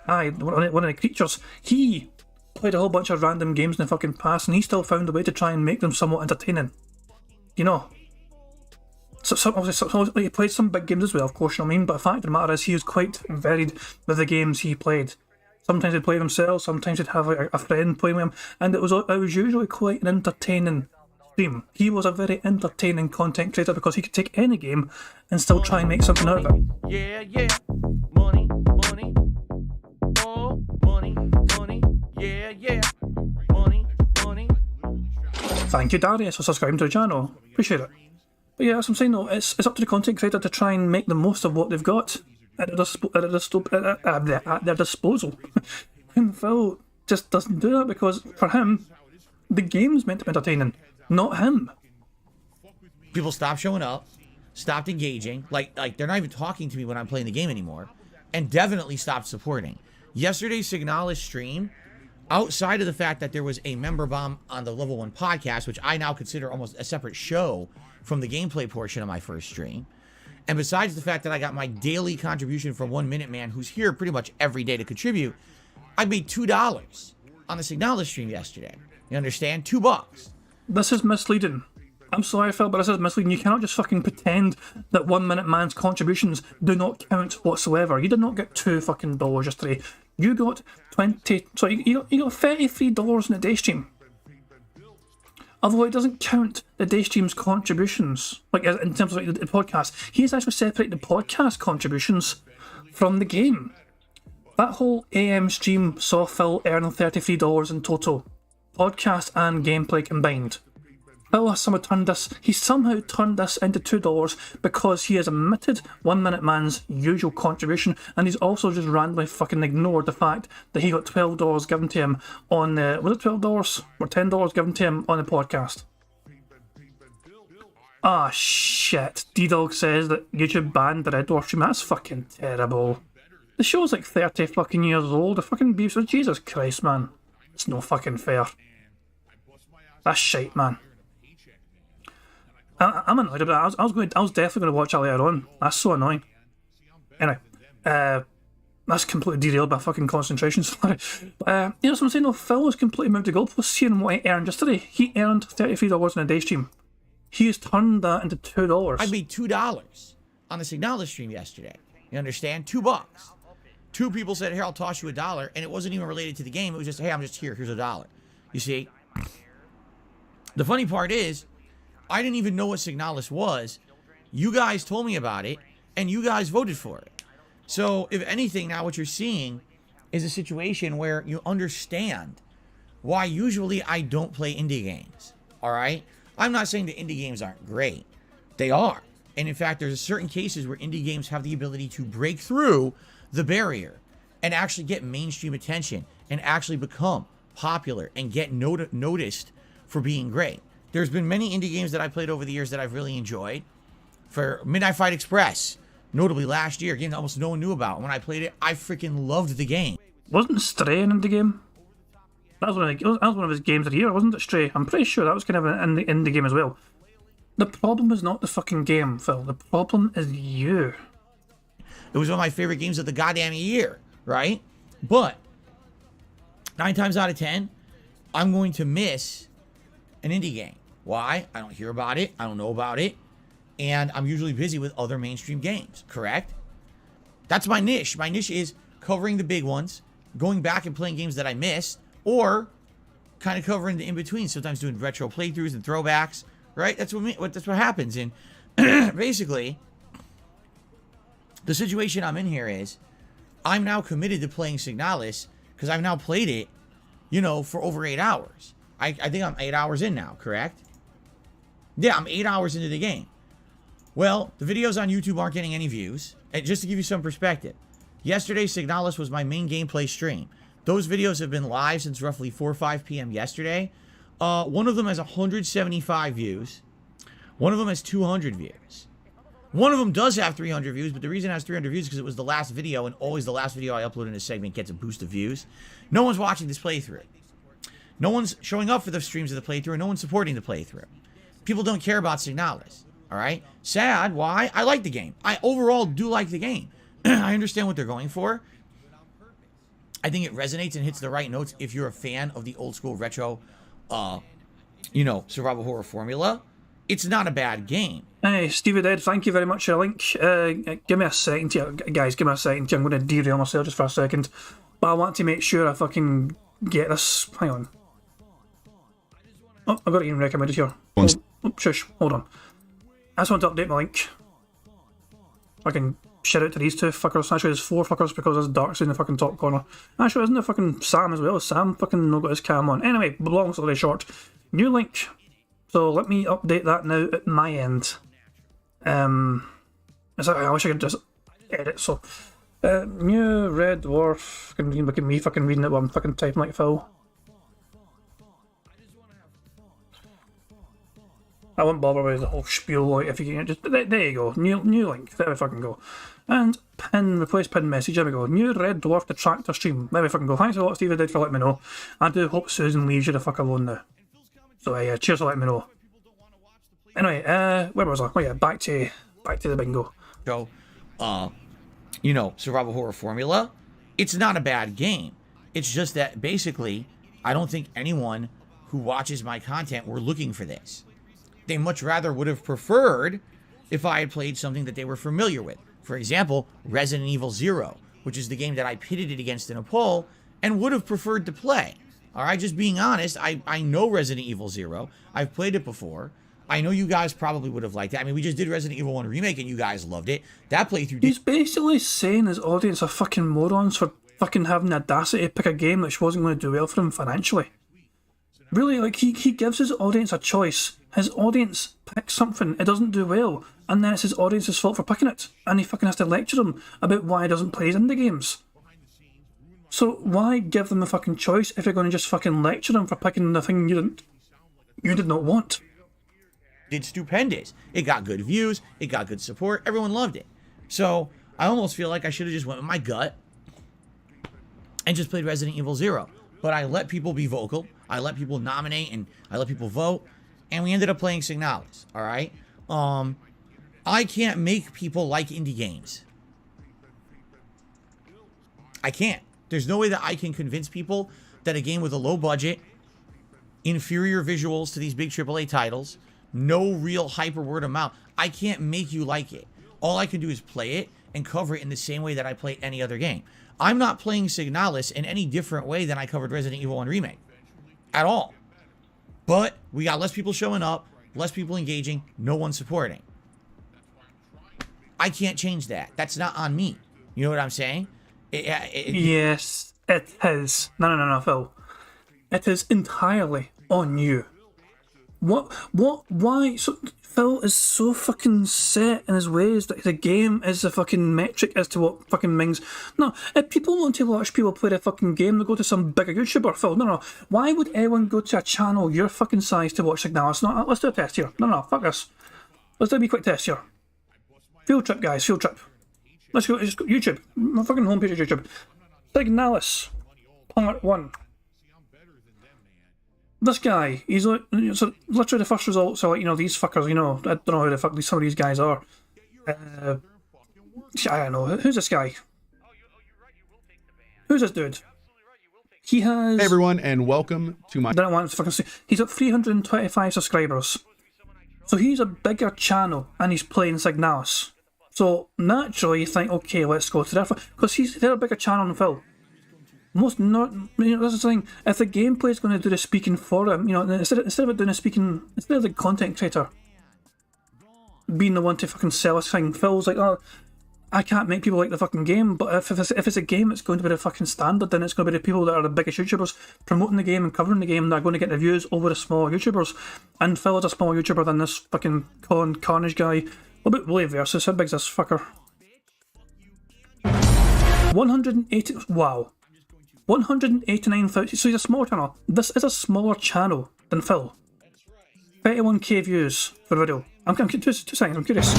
One of the creatures. He played a whole bunch of random games in the fucking past, and he still found a way to try and make them somewhat entertaining. You know? So he played some big games as well, of course, you know what I mean? But the fact of the matter is, he was quite varied with the games he played. Sometimes he'd play himself, sometimes he'd have a friend playing with him, and it was usually quite an entertaining stream. He was a very entertaining content creator because he could take any game and still try and make something out of it. Yeah, yeah. Money. Oh, money. Yeah, yeah. Money. Thank you, Darius, for subscribing to the channel. Appreciate it. But yeah, as I'm saying, though, it's up to the content creator to try and make the most of what they've got at their disposal. And Phil just doesn't do that because, for him, the game's meant to be entertaining, not him. People stopped showing up, stopped engaging, like they're not even talking to me when I'm playing the game anymore, and definitely stopped supporting. Yesterday's Signalis stream, outside of the fact that there was a member bomb on the Level 1 podcast, which I now consider almost a separate show from the gameplay portion of my first stream, and besides the fact that I got my daily contribution from 1 Minute Man, who's here pretty much every day to contribute, I made $2 on the Signalis stream yesterday. You understand? $2. This is misleading. I'm sorry, Phil, but this is misleading. You cannot just fucking pretend that 1 Minute Man's contributions do not count whatsoever. You did not get $2 fucking dollars yesterday. You got you got $33 in a day stream. Although it doesn't count the day stream's contributions, like in terms of the podcast. He's actually separated the podcast contributions from the game. That whole AM stream saw Phil earning $33 in total, podcast and gameplay combined. Phil has somehow turned this into $2 because he has omitted 1 Minute Man's usual contribution, and he's also just randomly fucking ignored the fact that he got $12 given to him on the, was it $12 or $10 given to him on the podcast? Ah shit, D-Dog says that YouTube banned the Red Dwarf stream. That's fucking terrible. The show's like 30 fucking years old. The fucking beefs with Jesus Christ, man. It's no fucking fair. That's shite, man. I'm annoyed about it. I was definitely going to watch that later on. That's so annoying. Anyway, that's completely derailed my fucking concentration. Sorry. But, you know what I'm saying? No, Phil has completely moved the goalposts here and what he earned yesterday. He earned $33 in a day stream. He has turned that into $2. I made $2 on the Signalis stream yesterday. You understand? $2. Two people said, here, I'll toss you $1, and it wasn't even related to the game. It was just, hey, I'm just here. Here's $1. You see? The funny part is, I didn't even know what Signalis was. You guys told me about it, and you guys voted for it. So, if anything, now what you're seeing is a situation where you understand why usually I don't play indie games. All right? I'm not saying that indie games aren't great. They are. And in fact, there's certain cases where indie games have the ability to break through the barrier and actually get mainstream attention and actually become popular and get noticed for being great. There's been many indie games that I played over the years that I've really enjoyed. For Midnight Fight Express, notably last year, a game that almost no one knew about. When I played it, I freaking loved the game. Wasn't Stray an indie game? That was one of his games of the year, wasn't it, Stray? I'm pretty sure that was kind of an indie game as well. The problem is not the fucking game, Phil. The problem is you. It was one of my favorite games of the goddamn year, right? But 9 times out of 10, I'm going to miss an indie game. Why? I don't hear about it. I don't know about it. And I'm usually busy with other mainstream games, correct? That's my niche. My niche is covering the big ones, going back and playing games that I missed, or kind of covering the in-between, sometimes doing retro playthroughs and throwbacks, right? That's what happens. And basically, the situation I'm in here is I'm now committed to playing Signalis because I've now played it, you know, for over 8 hours. I think I'm 8 hours in now, correct? Yeah, I'm 8 hours into the game. Well, the videos on YouTube aren't getting any views. And just to give you some perspective, yesterday Signalis was my main gameplay stream. Those videos have been live since roughly 4 or 5 p.m. yesterday. One of them has 175 views. One of them has 200 views. One of them does have 300 views, but the reason it has 300 views is because it was the last video, and always the last video I upload in this segment gets a boost of views. No one's watching this playthrough. No one's showing up for the streams of the playthrough, and no one's supporting the playthrough. People don't care about Signalis, all right? Sad. Why? I like the game. I overall do like the game. I understand what they're going for. I think it resonates and hits the right notes if you're a fan of the old school retro, you know, survival horror formula. It's not a bad game. Hey, Stevie Dead, thank you very much for the link. Give me a second here. Guys, give me a second here. I'm going to derail myself just for a second. But I want to make sure I fucking get this. Hang on. Oh, I've got it even recommended here. Oh, shush, hold on. I just want to update my link. I can shout out to these two fuckers. Actually, there's 4 fuckers because there's Dark's in the fucking top corner. Actually, isn't there fucking Sam as well? Sam fucking not got his cam on. Anyway, long story short. New link. So let me update that now at my end. I wish I could just edit. So, new Red Dwarf. Look at me fucking reading it while I'm fucking typing like Phil. I won't bother with the whole spiel. Like, if you can just there you go. New link. There we fucking go. And replace pin message. There we go. New Red Dwarf Detractor stream. There we fucking go. Thanks a lot, Stevie Dead, for letting me know. I do hope Susan leaves you the fuck alone now. So yeah, cheers for letting me know. Anyway, where was I? Oh yeah, back to the bingo. So, you know, survival horror formula. It's not a bad game. It's just that basically, I don't think anyone who watches my content were looking for this. They much rather would have preferred if I had played something that they were familiar with. For example, Resident Evil 0, which is the game that I pitted it against in a poll and would have preferred to play. All right, just being honest, I know Resident Evil 0. I've played it before. I know you guys probably would have liked it. I mean, we just did Resident Evil 1 Remake and you guys loved it. That playthrough... He's basically saying his audience are fucking morons for fucking having the audacity to pick a game which wasn't going to do well for him financially. Really, like, he gives his audience a choice. His audience picks something, it doesn't do well, and then it's his audience's fault for picking it. And he fucking has to lecture them about why he doesn't play his indie games. So why give them a fucking choice if you're going to just fucking lecture them for picking the thing you did not want? Did stupendous. It got good views, it got good support, everyone loved it. So I almost feel like I should have just went with my gut and just played Resident Evil 0. But I let people be vocal, I let people nominate, and I let people vote, and we ended up playing Signalis, alright? I can't make people like indie games. I can't. There's no way that I can convince people that a game with a low budget, inferior visuals to these big AAA titles, no real hyper word of mouth, I can't make you like it. All I can do is play it and cover it in the same way that I play any other game. I'm not playing Signalis in any different way than I covered Resident Evil 1 Remake. At all. But we got less people showing up, less people engaging, no one supporting. I can't change that. That's not on me. You know what I'm saying? Yes, it is. No, Phil. It is entirely on you. Why? So Phil is so fucking set in his ways that the game is a fucking metric as to what fucking Ming's. No, if people want to watch people play the fucking game, they'll go to some bigger YouTuber, Phil. No. Why would anyone go to a channel your fucking size to watch Signalis? No, let's do a test here. No, fuck this. Let's do a wee quick test here. Field trip, guys, field trip. Let's go, just go YouTube. My fucking homepage is YouTube. Signalis. Part 1. This guy, he's like, so literally the first results are like, these fuckers, I don't know who the fuck some of these guys are. I don't know, who's this guy? Who's this dude? He has... Hey everyone, and welcome to my... I don't want to fucking say... He's got 325 subscribers. So he's a bigger channel, and he's playing Signalis. So naturally you think, okay, let's go to that, because they're a bigger channel than Phil. Most not, this is the thing. If the gameplay is going to do the speaking for him, instead of it doing the speaking, instead of the content creator being the one to fucking sell us thing, Phil's like, oh, I can't make people like the fucking game. But if it's a game, it's going to be the fucking standard. Then it's going to be the people that are the biggest YouTubers promoting the game and covering the game that are going to get the views over the smaller YouTubers. And Phil is a smaller YouTuber than this fucking Carnage guy. What about Willie versus? How big's this fucker? 180. Wow. 189,000. So he's a small channel. This is a smaller channel than Phil. 31k views for the video. I'm two seconds. I'm curious.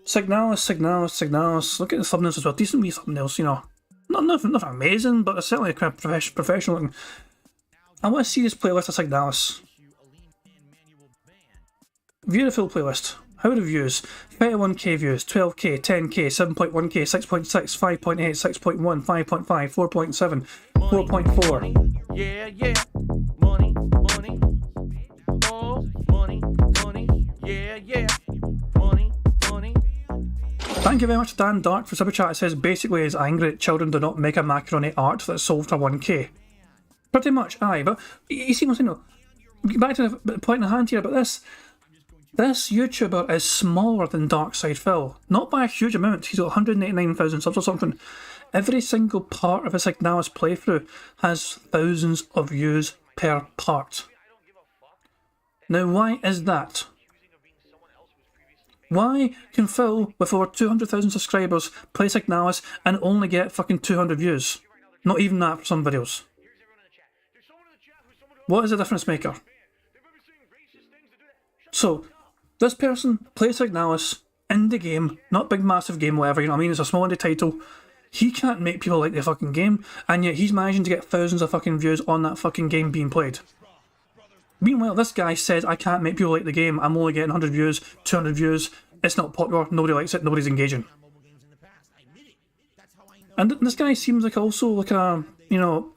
Signalis. Look at the thumbnails as well. Decent wee thumbnails. Nothing amazing, but it's certainly kind of professional looking. I want to see this playlist of Signalis. View the full playlist. How are the views? 31k views, 12k, 10k, 7.1k, 6.6, 5.8, 6.1, 5.5, 4.7, 4.4. Yeah. Money. Oh, money. Yeah. Money. Thank you very much, Dan Dark, for Super Chat. It says basically is angry that children do not make a macaroni art that's sold for 1k. Pretty much, aye, but you see what I'm saying? Back to the point in hand here about this. This YouTuber is smaller than Darkside Phil. Not by a huge amount. He's got 189,000 subs or something. Every single part of a Signalis playthrough has thousands of views per part. Now, why is that? Why can Phil, with over 200,000 subscribers, play Signalis and only get fucking 200 views? Not even that for some videos. What is the difference maker? So, this person plays Signalis in the game, not big massive game, whatever, it's a small indie title. He can't make people like the fucking game, and yet he's managing to get thousands of fucking views on that fucking game being played. Meanwhile, this guy says, I can't make people like the game, I'm only getting 100 views, 200 views, it's not popular, nobody likes it, nobody's engaging. And this guy seems like also like a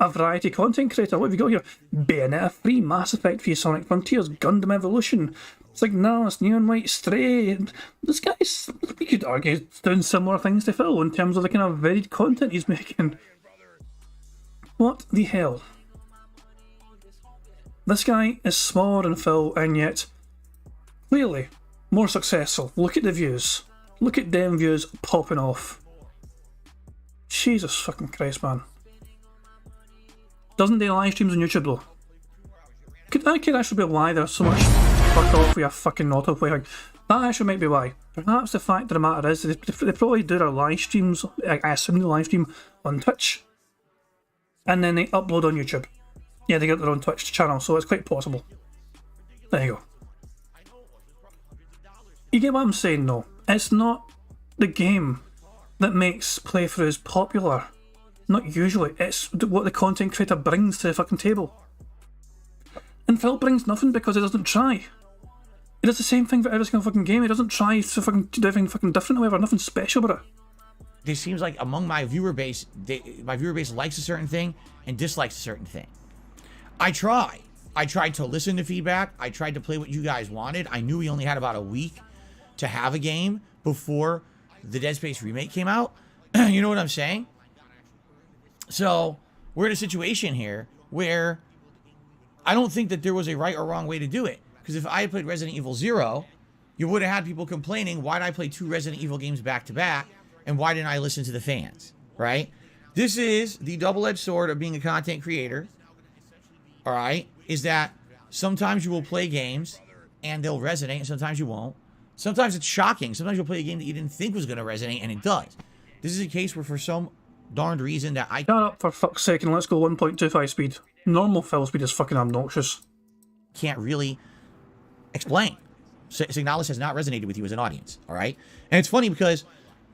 variety content creator. What have you got here? Bayonetta 3, Mass Effect 3, Sonic Frontiers, Gundam Evolution, Signalis, Neon White, Stray. This guy's, we could argue, he's doing similar things to Phil in terms of the kind of varied content he's making. What the hell? This guy is smaller than Phil and yet clearly more successful. Look at the views. Look at them views popping off. Jesus fucking Christ, man. Doesn't do live streams on YouTube though. That could actually be why there's so much fuck off with a fucking autoplay thing. That actually might be why. Perhaps the fact of the matter is they probably do their live streams, I assume they live stream on Twitch, and then they upload on YouTube. Yeah, they get their own Twitch channel, so it's quite possible. There you go. You get what I'm saying though? It's not the game that makes playthroughs popular. Not usually. It's what the content creator brings to the fucking table. And Phil brings nothing because he doesn't try. He does the same thing for every single fucking game. He doesn't try to fucking do anything fucking different or whatever, nothing special about it. It seems like among my viewer base, my viewer base likes a certain thing and dislikes a certain thing. I tried to listen to feedback. I tried to play what you guys wanted. I knew we only had about a week to have a game before the Dead Space remake came out. You know what I'm saying? So we're in a situation here where I don't think that there was a right or wrong way to do it. Because if I had played Resident Evil 0, you would have had people complaining, why did I play 2 Resident Evil games back to back? And why didn't I listen to the fans? Right? This is the double-edged sword of being a content creator. All right? Is that sometimes you will play games and they'll resonate, and sometimes you won't. Sometimes it's shocking. Sometimes you'll play a game that you didn't think was going to resonate, and it does. This is a case where for some darned reason that I... Shut up for fuck's sake and let's go 1.25 speed. Normal fill speed is fucking obnoxious. Can't really explain. Signalis has not resonated with you as an audience, all right? And it's funny because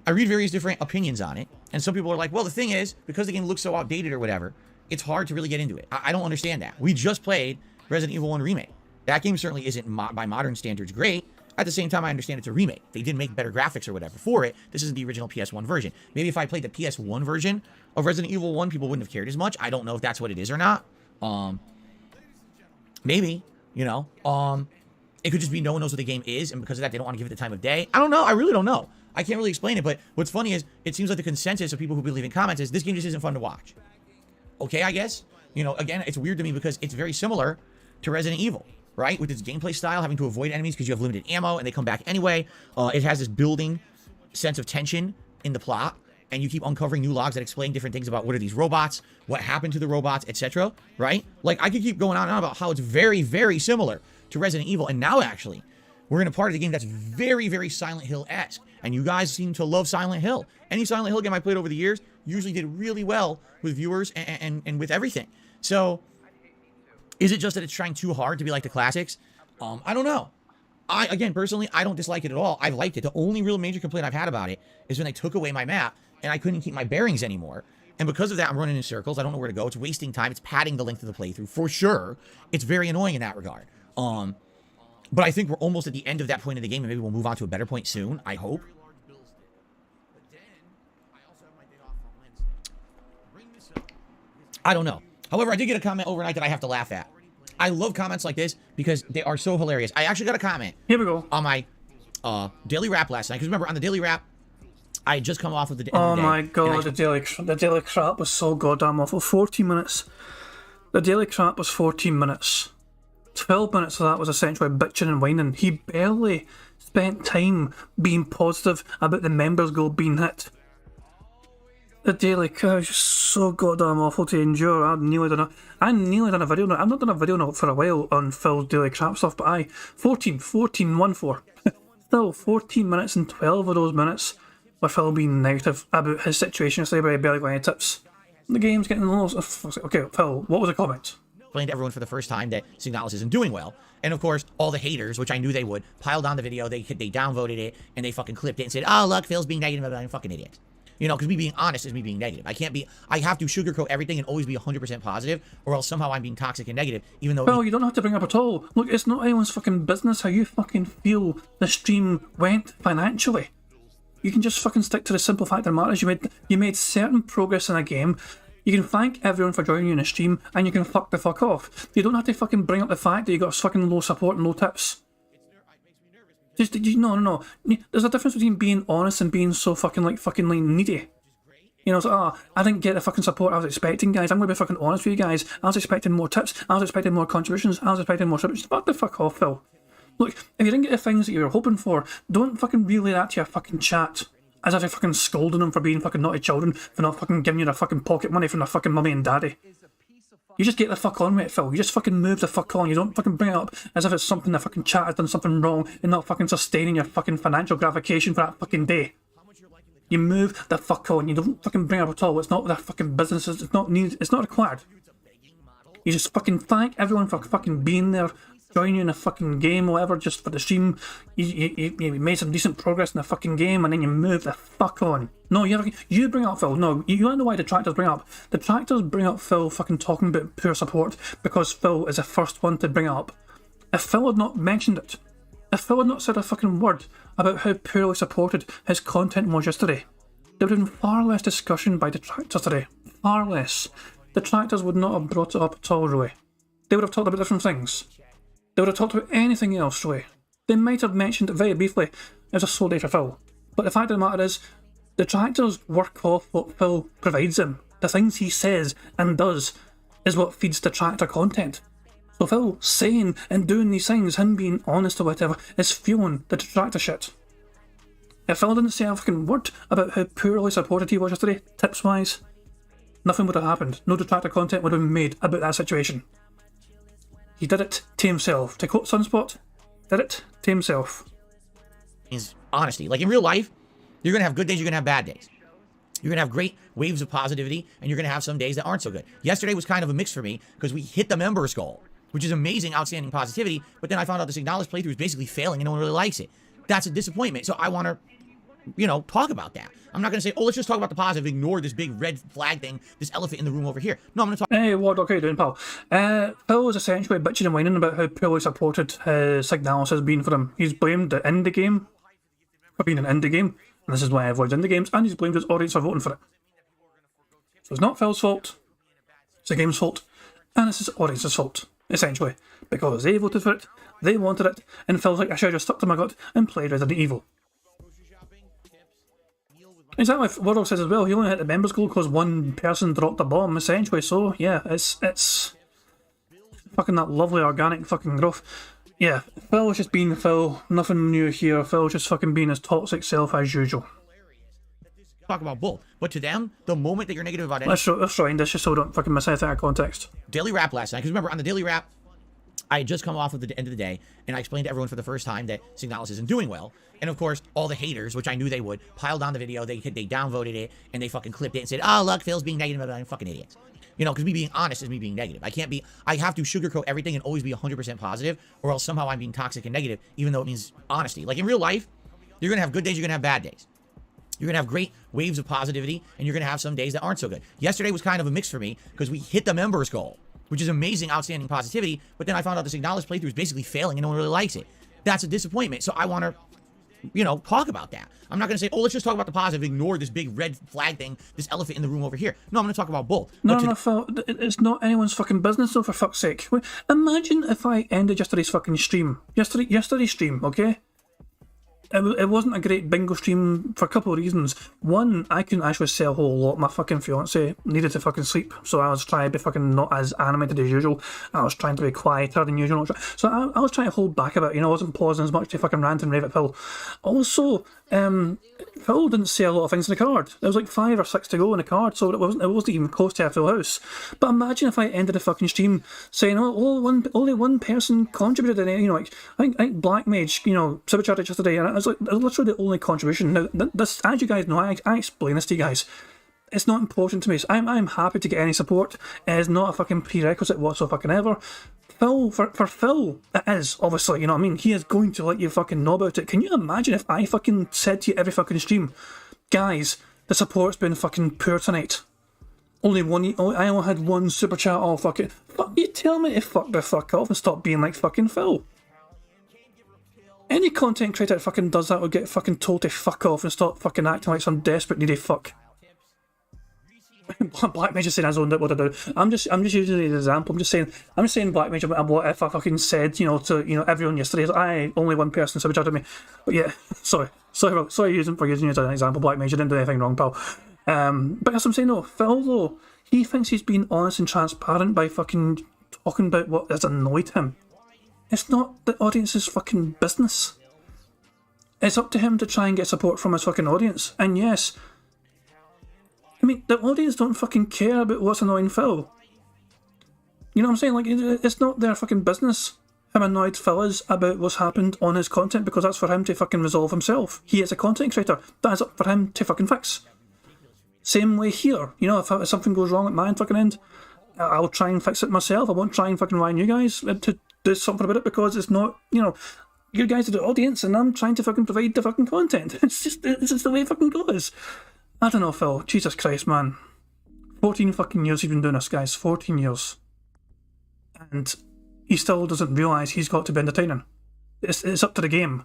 I read various different opinions on it, and some people are like, well, the thing is, because the game looks so outdated or whatever, it's hard to really get into it. I don't understand that. We just played Resident Evil 1 Remake. That game certainly isn't, by modern standards, great. At the same time, I understand it's a remake. They did make better graphics or whatever for it. This isn't the original PS1 version. Maybe if I played the PS1 version of Resident Evil 1, people wouldn't have cared as much. I don't know if that's what it is or not. Maybe, you know. It could just be no one knows what the game is, and because of that, they don't want to give it the time of day. I don't know. I really don't know. I can't really explain it, but what's funny is it seems like the consensus of people who be leaving comments is this game just isn't fun to watch. Okay, I guess. You know, again, it's weird to me because it's very similar to Resident Evil, right? With its gameplay style, having to avoid enemies because you have limited ammo and they come back anyway. It has this building sense of tension in the plot, and you keep uncovering new logs that explain different things about what are these robots, what happened to the robots, etc., right? Like, I could keep going on and on about how it's very, very similar to Resident Evil, and now, actually, we're in a part of the game that's very, very Silent Hill-esque, and you guys seem to love Silent Hill. Any Silent Hill game I played over the years usually did really well with viewers and with everything. So, is it just that it's trying too hard to be like the classics? I don't know. Again, personally, I don't dislike it at all. I liked it. The only real major complaint I've had about it is when they took away my map, and I couldn't keep my bearings anymore. And because of that, I'm running in circles. I don't know where to go. It's wasting time. It's padding the length of the playthrough, for sure. It's very annoying in that regard. But I think we're almost at the end of that point in the game, and maybe we'll move on to a better point soon, I hope. I don't know. However, I did get a comment overnight that I have to laugh at. I love comments like this because they are so hilarious. I actually got a comment. Here we go. On my daily wrap last night. Because remember, on the daily wrap, I had just come off of the Oh my god, the daily crap was so goddamn awful. 14 minutes. The daily crap was 14 minutes. 12 minutes of that was essentially bitching and whining. He barely spent time being positive about the members goal being hit. The daily crap is just so goddamn awful to endure. I nearly done a video on it. I've not done a video on it for a while on Phil's daily crap stuff, but 14, 1-4. Still, 14 minutes and 12 of those minutes were Phil being negative about his situation, so he barely got any tips. The game's getting low. Okay, Phil, what was the comment? Explained to everyone for the first time that Signalis isn't doing well. And of course, all the haters, which I knew they would, piled on the video, they downvoted it, and they fucking clipped it and said, oh, look, Phil's being negative about it, fucking idiots. You know, because me being honest is me being negative. I have to sugarcoat everything and always be 100% positive, or else somehow I'm being toxic and negative, even though... Well, you don't have to bring up at all. Look, it's not anyone's fucking business how you fucking feel the stream went financially. You can just fucking stick to the simple fact that matters. You made certain progress in a game. You can thank everyone for joining you in a stream, and you can fuck the fuck off. You don't have to fucking bring up the fact that you got fucking low support and low tips. Just, no. There's a difference between being honest and being so fucking needy. You know, so, I didn't get the fucking support I was expecting, guys. I'm going to be fucking honest with you guys. I was expecting more tips. I was expecting more contributions. I was expecting more submissions. Fuck the fuck off, Phil. Look, if you didn't get the things that you were hoping for, don't fucking relay that to your fucking chat. As if you're fucking scolding them for being fucking naughty children, for not fucking giving you their fucking pocket money from their fucking mummy and daddy. You just get the fuck on with it, Phil. You just fucking move the fuck on. You don't fucking bring it up as if it's something the fucking chat has done something wrong and not fucking sustaining your fucking financial gratification for that fucking day. You move the fuck on. You don't fucking bring it up at all. It's not their fucking business. It's not needed. It's not required. You just fucking thank everyone for fucking being there, joining you in a fucking game or whatever, just for the stream. You made some decent progress in the fucking game, and then you move the fuck on. No, you bring up Phil. No, you don't know why detractors bring up. Detractors bring up Phil fucking talking about poor support because Phil is the first one to bring it up. If Phil had not mentioned it, if Phil had not said a fucking word about how poorly supported his content was yesterday, there would have been far less discussion by detractors today. Far less. Detractors would not have brought it up at all, really. They would have talked about different things. They would have talked about anything else, really. They might have mentioned it very briefly as a slow day for Phil. But the fact of the matter is, detractors work off what Phil provides them. The things he says and does is what feeds detractor content. So Phil saying and doing these things, him being honest or whatever, is fueling the detractor shit. If Phil didn't say a fucking word about how poorly supported he was yesterday, tips-wise, nothing would have happened. No detractor content would have been made about that situation. He did it to himself. To quote Sunspot, did it to himself. Is honesty. Like in real life, you're going to have good days, you're going to have bad days. You're going to have great waves of positivity, and you're going to have some days that aren't so good. Yesterday was kind of a mix for me because we hit the members goal, which is amazing, outstanding positivity, but then I found out this acknowledged playthrough is basically failing and no one really likes it. That's a disappointment. So I want to, talk about that. I'm not going to say, oh, let's just talk about the positive, ignore this big red flag thing, this elephant in the room over here. No, I'm going to talk. Hey, what, okay, doing, pal? Phil was essentially bitching and whining about how poorly supported Signalis has been for him. He's blamed the indie game for being an indie game, and this is why he avoids indie games, and he's blamed his audience for voting for it. So it's not Phil's fault, it's the game's fault, and it's his audience's fault, essentially, because they voted for it, they wanted it, and Phil's like, I should have just stuck to my gut and played Resident Evil. Exactly what World says as well, he only hit the members goal because one person dropped a bomb, essentially, so yeah, it's fucking that lovely organic fucking growth. Yeah, Phil was just being Phil, nothing new here, Phil just fucking being his toxic self as usual. Talk about both, but to them, the moment that you're negative about anything... Let's rewind this just so we don't fucking miss anything out of context. Daily Wrap last night, because remember, on the Daily Wrap, I had just come off of the end of the day, and I explained to everyone for the first time that Signalis isn't doing well. And of course, all the haters, which I knew they would, piled on the video, they downvoted it, and they fucking clipped it and said, oh, look, Phil's being negative about it. I'm fucking idiots. Because me being honest is me being negative. I have to sugarcoat everything and always be 100% positive, or else somehow I'm being toxic and negative, even though it means honesty. Like in real life, you're going to have good days, you're going to have bad days. You're going to have great waves of positivity, and you're going to have some days that aren't so good. Yesterday was kind of a mix for me because we hit the members goal, which is amazing, outstanding positivity, but then I found out this acknowledged playthrough is basically failing and no one really likes it. That's a disappointment. So I want to, talk about that. I'm not going to say, oh, let's just talk about the positive, ignore this big red flag thing, this elephant in the room over here. No, I'm going to talk about both. No, Phil, it's not anyone's fucking business, though, for fuck's sake. Imagine if I ended yesterday's fucking stream. Yesterday's stream, okay? It wasn't a great bingo stream for a couple of reasons. One, I couldn't actually say a whole lot. My fucking fiance needed to fucking sleep, so I was trying to be fucking not as animated as usual. I was trying to be quieter than usual. So I was trying to hold back a bit, I wasn't pausing as much to fucking rant and rave at Phil. Also, Phil didn't say a lot of things in the card. There was like 5 or 6 to go in the card, so it wasn't even close to a full house. But imagine if I ended the fucking stream saying, only one person contributed, and I think Black Mage, supercharged yesterday, and it was like literally the only contribution. Now, this, as you guys know, I explain this to you guys. It's not important to me. I'm happy to get any support. It is not a fucking prerequisite whatsoever. Phil, for Phil, it is, obviously, he is going to let you fucking know about it. Can you imagine if I fucking said to you every fucking stream, guys, the support's been fucking poor tonight. I only had one super chat, all fucking... Fuck, you tell me to fuck the fuck off and stop being like fucking Phil. Any content creator that fucking does that will get fucking told to fuck off and stop fucking acting like some desperate needy fuck. Black Mage is saying I zoned out what I do. I'm just using it as an example. I'm just saying Black Mage, what if I fucking said, to everyone yesterday, only one person supercharged me. But yeah, sorry for using it as an example, Black Mage, I didn't do anything wrong, pal. But as I'm saying, though, Phil, though, he thinks he's being honest and transparent by fucking talking about what has annoyed him. It's not the audience's fucking business. It's up to him to try and get support from his fucking audience. And yes, the audience don't fucking care about what's annoying Phil. You know what I'm saying? Like, it's not their fucking business how annoyed Phil is about what's happened on his content, because that's for him to fucking resolve himself. He is a content creator. That is up for him to fucking fix. Same way here. If something goes wrong at my fucking end, I'll try and fix it myself. I won't try and fucking rely on you guys to do something about it, because it's not, you guys are the audience and I'm trying to fucking provide the fucking content. It's just the way it fucking goes. I don't know, Phil. Jesus Christ, man. 14 fucking years he's been doing this, guys. 14 years. And he still doesn't realise he's got to be entertaining. It's up to the game.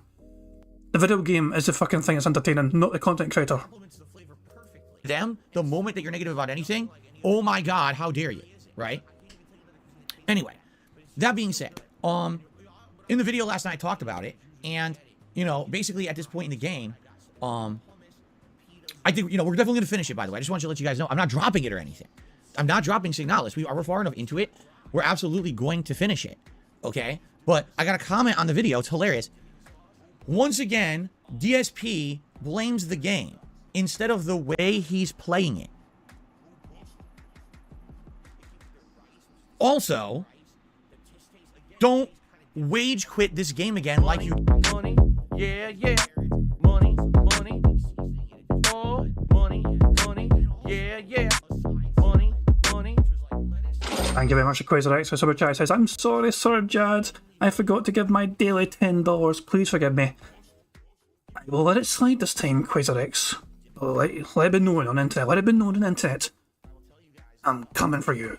The video game is the fucking thing that's entertaining, not the content creator. them the moment that you're negative about anything, oh my God, how dare you, right? Anyway, that being said, in the video last night I talked about it, and, you know, basically at this point in the game, I think, you know, we're definitely going to finish it, by the way. I just want you to let you guys know, I'm not dropping it or anything. I'm not dropping Signalis. We're far enough into it. We're absolutely going to finish it, okay? But I got a comment on the video. It's hilarious. Once again, DSP blames the game instead of the way he's playing it. Also, don't wage quit this game again like you... Money, yeah, yeah. Money, money. Oh, money, money. Yeah, yeah. Money, money. Thank you very much to QuasarX for Super Chat. Says, I'm sorry, Sir Jad. I forgot to give my daily $10. Please forgive me. I will let it slide this time, QuasarX. Let it be known on internet. Let it be known on internet. I'm coming for you.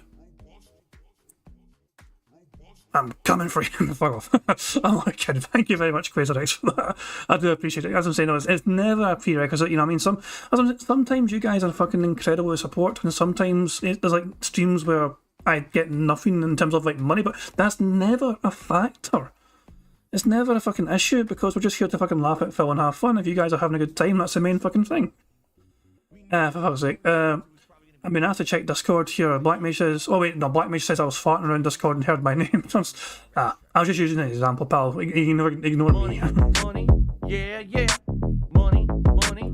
I'm coming for you. Fuck off. I'm only kidding. Thank you very much, QuasarX, for that. I do appreciate it. As I'm saying, it's never a prerequisite, you know what I mean? Sometimes you guys are fucking incredible with support, and sometimes there's like streams where I get nothing in terms of like money, but that's never a factor. It's never a fucking issue, because we're just here to fucking laugh at Phil and have fun. If you guys are having a good time, that's the main fucking thing. For fuck's sake. I mean, I have to check Discord here. Blackmage says... Oh wait, no, Blackmage says I was farting around Discord and heard my name. I was just using an example, pal. Ignore me. Money, yeah, yeah. Money, money.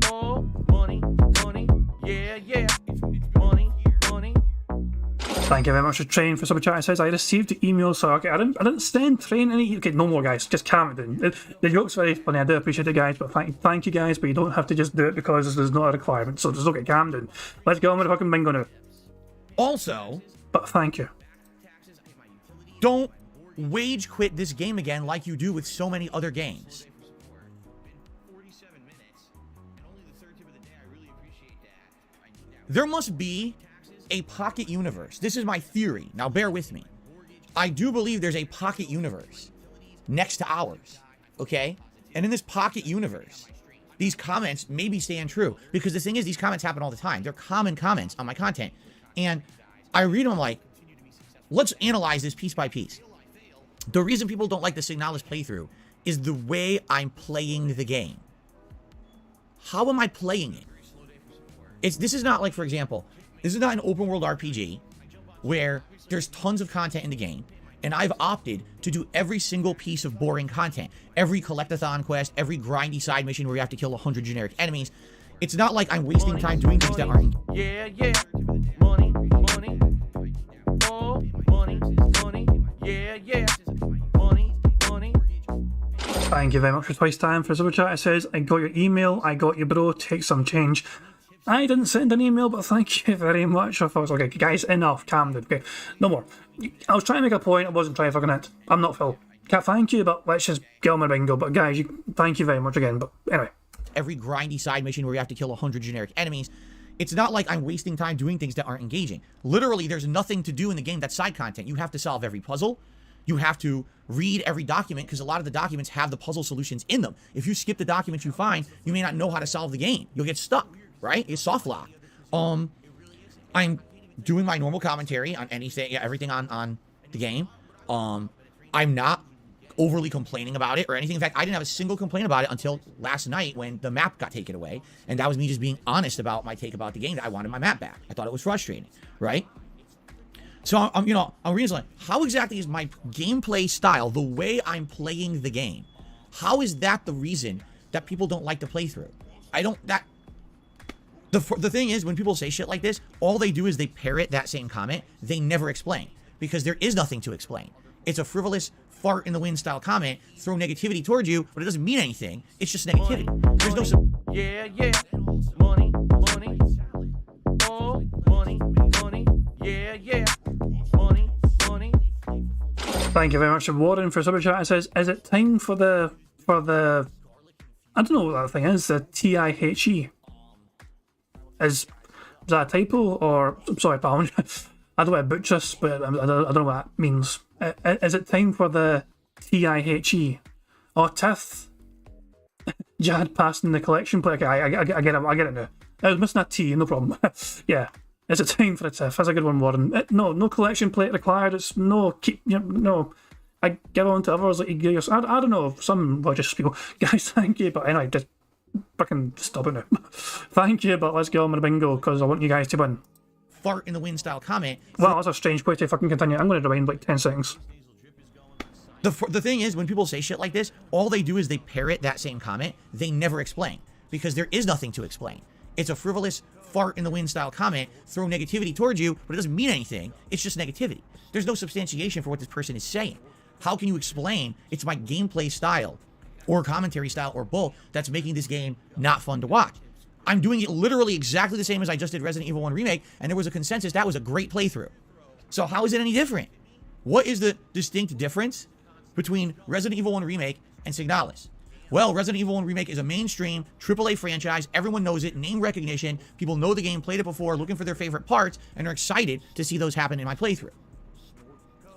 Oh, money, money. Yeah, yeah. Money, money. Thank you very much for Train for Super Chat. It says, I received the email, so okay, I didn't send Train any... Okay, no more, guys. Just calm it down. The joke's very funny. I do appreciate it, guys, but thank you, guys, but you don't have to just do it because there's not a requirement. So just okay, calm down. Let's go on with the fucking bingo now. Also... But thank you. Don't wage quit this game again like you do with so many other games. There must be a pocket universe. This is my theory. Now bear with me. I do believe there's a pocket universe next to ours, okay? And in this pocket universe, these comments maybe stand true, because the thing is, these comments happen all the time. They're common comments on my content. And I read them like, let's analyze this piece by piece. The reason people don't like the Signalis playthrough is the way I'm playing the game. How am I playing it? This is not like, for example, this is not an open world RPG where there's tons of content in the game, and I've opted to do every single piece of boring content. Every collectathon quest, every grindy side mission where you have to kill 100 generic enemies. It's not like I'm wasting time doing things that aren't... Yeah, yeah. Money, money. Oh, money, money. Yeah, yeah. Money, money. Thank you very much for Twice Time for Super Chat. It says, I got your email, I got you, bro, take some change. I didn't send an email, but thank you very much. I thought, okay, guys, enough, calm down, okay? No more. I was trying to make a point, I wasn't trying to fucking hit. I'm not Phil. Can't thank you, but let's just get on my bingo. But guys, thank you very much again, but anyway. Every grindy side mission where you have to kill 100 generic enemies. It's not like I'm wasting time doing things that aren't engaging. Literally, there's nothing to do in the game that's side content. You have to solve every puzzle. You have to read every document, because a lot of the documents have the puzzle solutions in them. If you skip the documents you find, you may not know how to solve the game. You'll get stuck, right? It's soft lock. I'm doing my normal commentary on anything, everything on the game. I'm not overly complaining about it or anything. In fact, I didn't have a single complaint about it until last night when the map got taken away. And that was me just being honest about my take about the game, that I wanted my map back. I thought it was frustrating, right? So I'm reasoning, how exactly is my gameplay style, the way I'm playing the game, how is that the reason that people don't like the playthrough? The thing is, when people say shit like this, all they do is they parrot that same comment. They never explain, because there is nothing to explain. It's a frivolous fart in the wind style comment, throw negativity towards you, but it doesn't mean anything. It's just negativity. There's no... Yeah, yeah. Money, money. Oh, money, money. Yeah, yeah. Money, money. Thank you very much, Warren, for Super Chat. It says, is it time for the I don't know what that thing is, the TIHE. Is that a typo, or... I'm sorry, pal. I don't want to butcher this, but I don't know what that means. Is it time for the TIHE? Oh, Tith. Jad passing the collection plate. Okay, I get it now. I was missing that T, no problem. Yeah. Is it time for a tiff? That's a good one, Warren. No collection plate required. It's no no. I give on to others like you give I don't know, some religious people. Guys, thank you, but anyway, just fucking stop it now. Thank you, but let's get on with the bingo because I want you guys to win. Fart in the wind style comment. Well, that's a strange way to fucking continue. I'm going to rewind like 10 seconds. The thing is, when people say shit like this, all they do is they parrot that same comment. They never explain because there is nothing to explain. It's a frivolous fart in the wind style comment, throw negativity towards you, but it doesn't mean anything. It's just negativity. There's no substantiation for what this person is saying. How can you explain it's my gameplay style or commentary style or both that's making this game not fun to watch? I'm doing it literally exactly the same as I just did Resident Evil 1 Remake, and there was a consensus that was a great playthrough. So how is it any different? What is the distinct difference between Resident Evil 1 Remake and Signalis? Well, Resident Evil 1 Remake is a mainstream AAA franchise. Everyone knows it, name recognition. People know the game, played it before, looking for their favorite parts, and are excited to see those happen in my playthrough.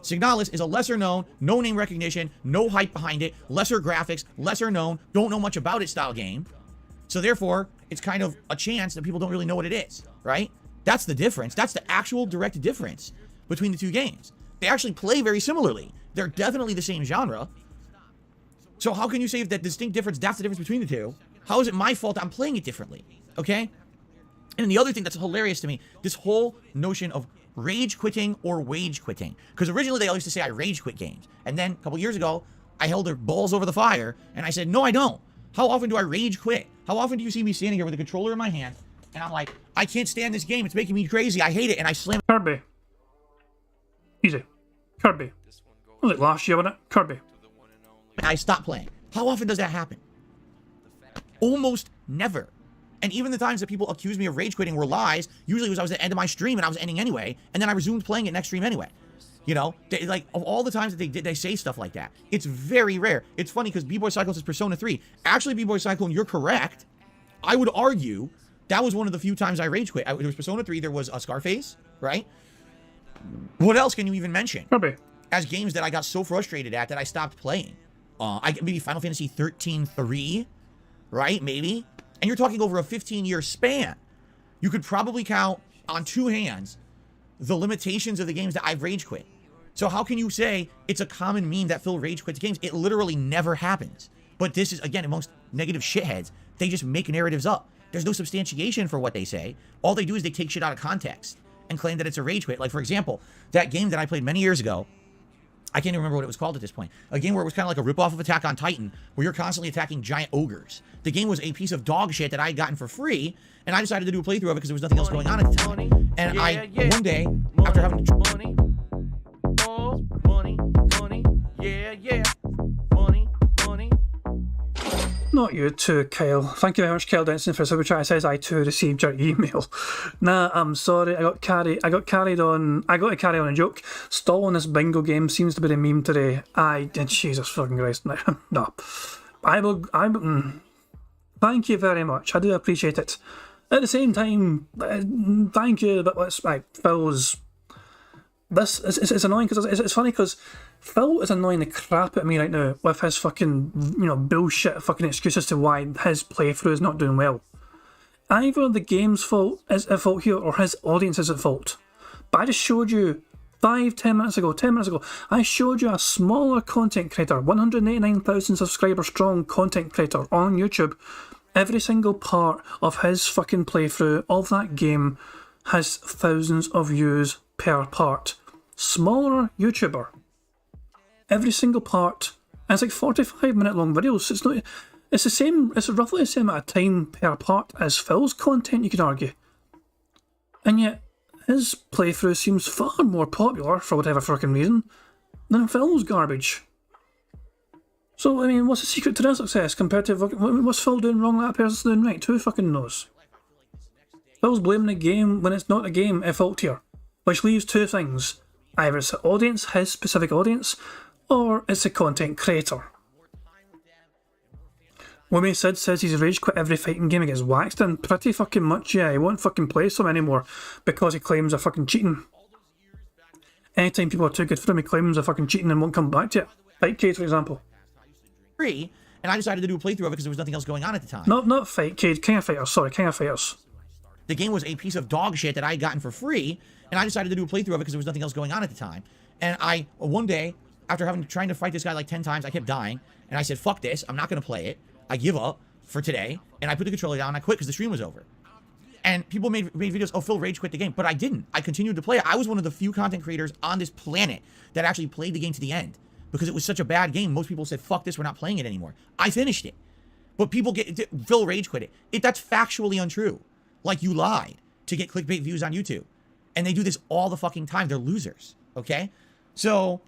Signalis is a lesser known, no name recognition, no hype behind it, lesser graphics, lesser known, don't know much about it style game. So therefore, it's kind of a chance that people don't really know what it is, right? That's the difference. That's the actual direct difference between the two games. They actually play very similarly. They're definitely the same genre. So how can you say if that distinct difference, that's the difference between the two? How is it my fault I'm playing it differently? Okay? And the other thing that's hilarious to me, this whole notion of rage quitting or wage quitting. Because originally they all used to say I rage quit games. And then a couple years ago, I held their balls over the fire and I said, no, I don't. How often do I rage quit? How often do you see me standing here with a controller in my hand and I'm like, I can't stand this game. It's making me crazy. I hate it. And I slam it. Kirby. Easy. Kirby. Was it last year, wasn't it? Kirby. I stop playing. How often does that happen? Almost never. And even the times that people accuse me of rage quitting were lies, usually it was I was at the end of my stream and I was ending anyway, and then I resumed playing it next stream anyway. You know, like, of all the times that they say stuff like that, it's very rare. It's funny because B-Boy Cyclone says Persona 3. Actually, B-Boy Cyclone, you're correct. I would argue that was one of the few times I rage quit. There was Persona 3, there was a Scarface, right? What else can you even mention? Kirby. As games that I got so frustrated at that I stopped playing. Maybe Final Fantasy 13-3, right? Maybe. And you're talking over a 15-year span. You could probably count on two hands the limitations of the games that I've rage quit. So how can you say it's a common meme that Phil rage quits games? It literally never happens. But this is, again, amongst negative shitheads, they just make narratives up. There's no substantiation for what they say. All they do is they take shit out of context and claim that it's a rage quit. Like, for example, that game that I played many years ago, I can't even remember what it was called at this point. A game where it was kind of like a ripoff of Attack on Titan, where you're constantly attacking giant ogres. The game was a piece of dog shit that I had gotten for free, and I decided to do a playthrough of it because there was nothing else going on at the time. And one day, after having money, Not you too, Kyle. Thank you very much, Kyle Denson, for super chat. It says I too received your email. Nah, I'm sorry. I got to carry on a joke. Stalling this bingo game seems to be the meme today. Jesus fucking Christ. No. Thank you very much. I do appreciate it. At the same time, thank you, but Phil's... This is annoying because it's funny because Phil is annoying the crap at me right now with his fucking, bullshit fucking excuses to why his playthrough is not doing well. Either the game's fault is at fault here or his audience is at fault. But I just showed you 10 minutes ago, I showed you a smaller content creator, 189,000 subscriber strong content creator on YouTube. Every single part of his fucking playthrough of that game has thousands of views per part. Smaller YouTuber. Every single part. And it's like 45-minute long videos. It's roughly the same amount of time per part as Phil's content, you could argue. And yet, his playthrough seems far more popular, for whatever fucking reason, than Phil's garbage. So, I mean, what's the secret to their success compared to what's Phil doing wrong that person's doing right? Who fucking knows? Phil's blaming the game when it's not a game at fault here. Which leaves two things. Either it's the audience, his specific audience, or it's the content creator. Women Sid says he's rage quit every fighting game he gets waxed in. Pretty fucking much, yeah. He won't fucking play some anymore because he claims they're fucking cheating. Anytime people are too good for him, he claims they're fucking cheating and won't come back to it. Fight Cade, for example. And I decided to do a playthrough of it because there was nothing else going on at the time. Not Fight Cade, King of Fighters. Sorry, King of Fighters. The game was a piece of dog shit that I had gotten for free, and I decided to do a playthrough of it because there was nothing else going on at the time. And one day, after trying to fight this guy like 10 times, I kept dying, and I said, fuck this, I'm not going to play it. I give up for today, and I put the controller down, and I quit because the stream was over. And people made videos, oh, Phil rage quit the game, but I didn't. I continued to play it. I was one of the few content creators on this planet that actually played the game to the end because it was such a bad game. Most people said, fuck this, we're not playing it anymore. I finished it. But people Phil rage quit it. That's factually untrue. Like, you lied to get clickbait views on YouTube. And they do this all the fucking time. They're losers, okay? So,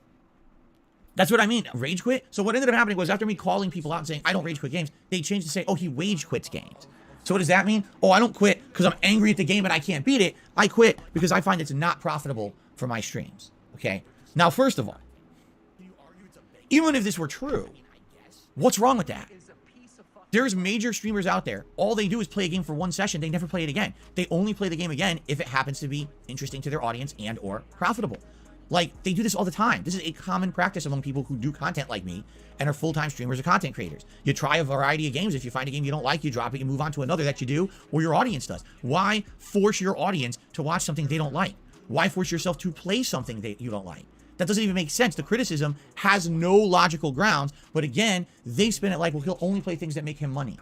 that's what I mean, rage quit. So what ended up happening was after me calling people out and saying, I don't rage quit games, they changed to say, oh, he wage quits games. So what does that mean? Oh, I don't quit because I'm angry at the game and I can't beat it. I quit because I find it's not profitable for my streams, okay? Now, first of all, even if this were true, what's wrong with that? There's major streamers out there. All they do is play a game for one session. They never play it again. They only play the game again if it happens to be interesting to their audience and or profitable. Like, they do this all the time. This is a common practice among people who do content like me and are full-time streamers or content creators. You try a variety of games. If you find a game you don't like, you drop it, you move on to another that you do, or your audience does. Why force your audience to watch something they don't like? Why force yourself to play something that you don't like? That doesn't even make sense. The criticism has no logical grounds, but again, they spin it like, well, he'll only play things that make him money.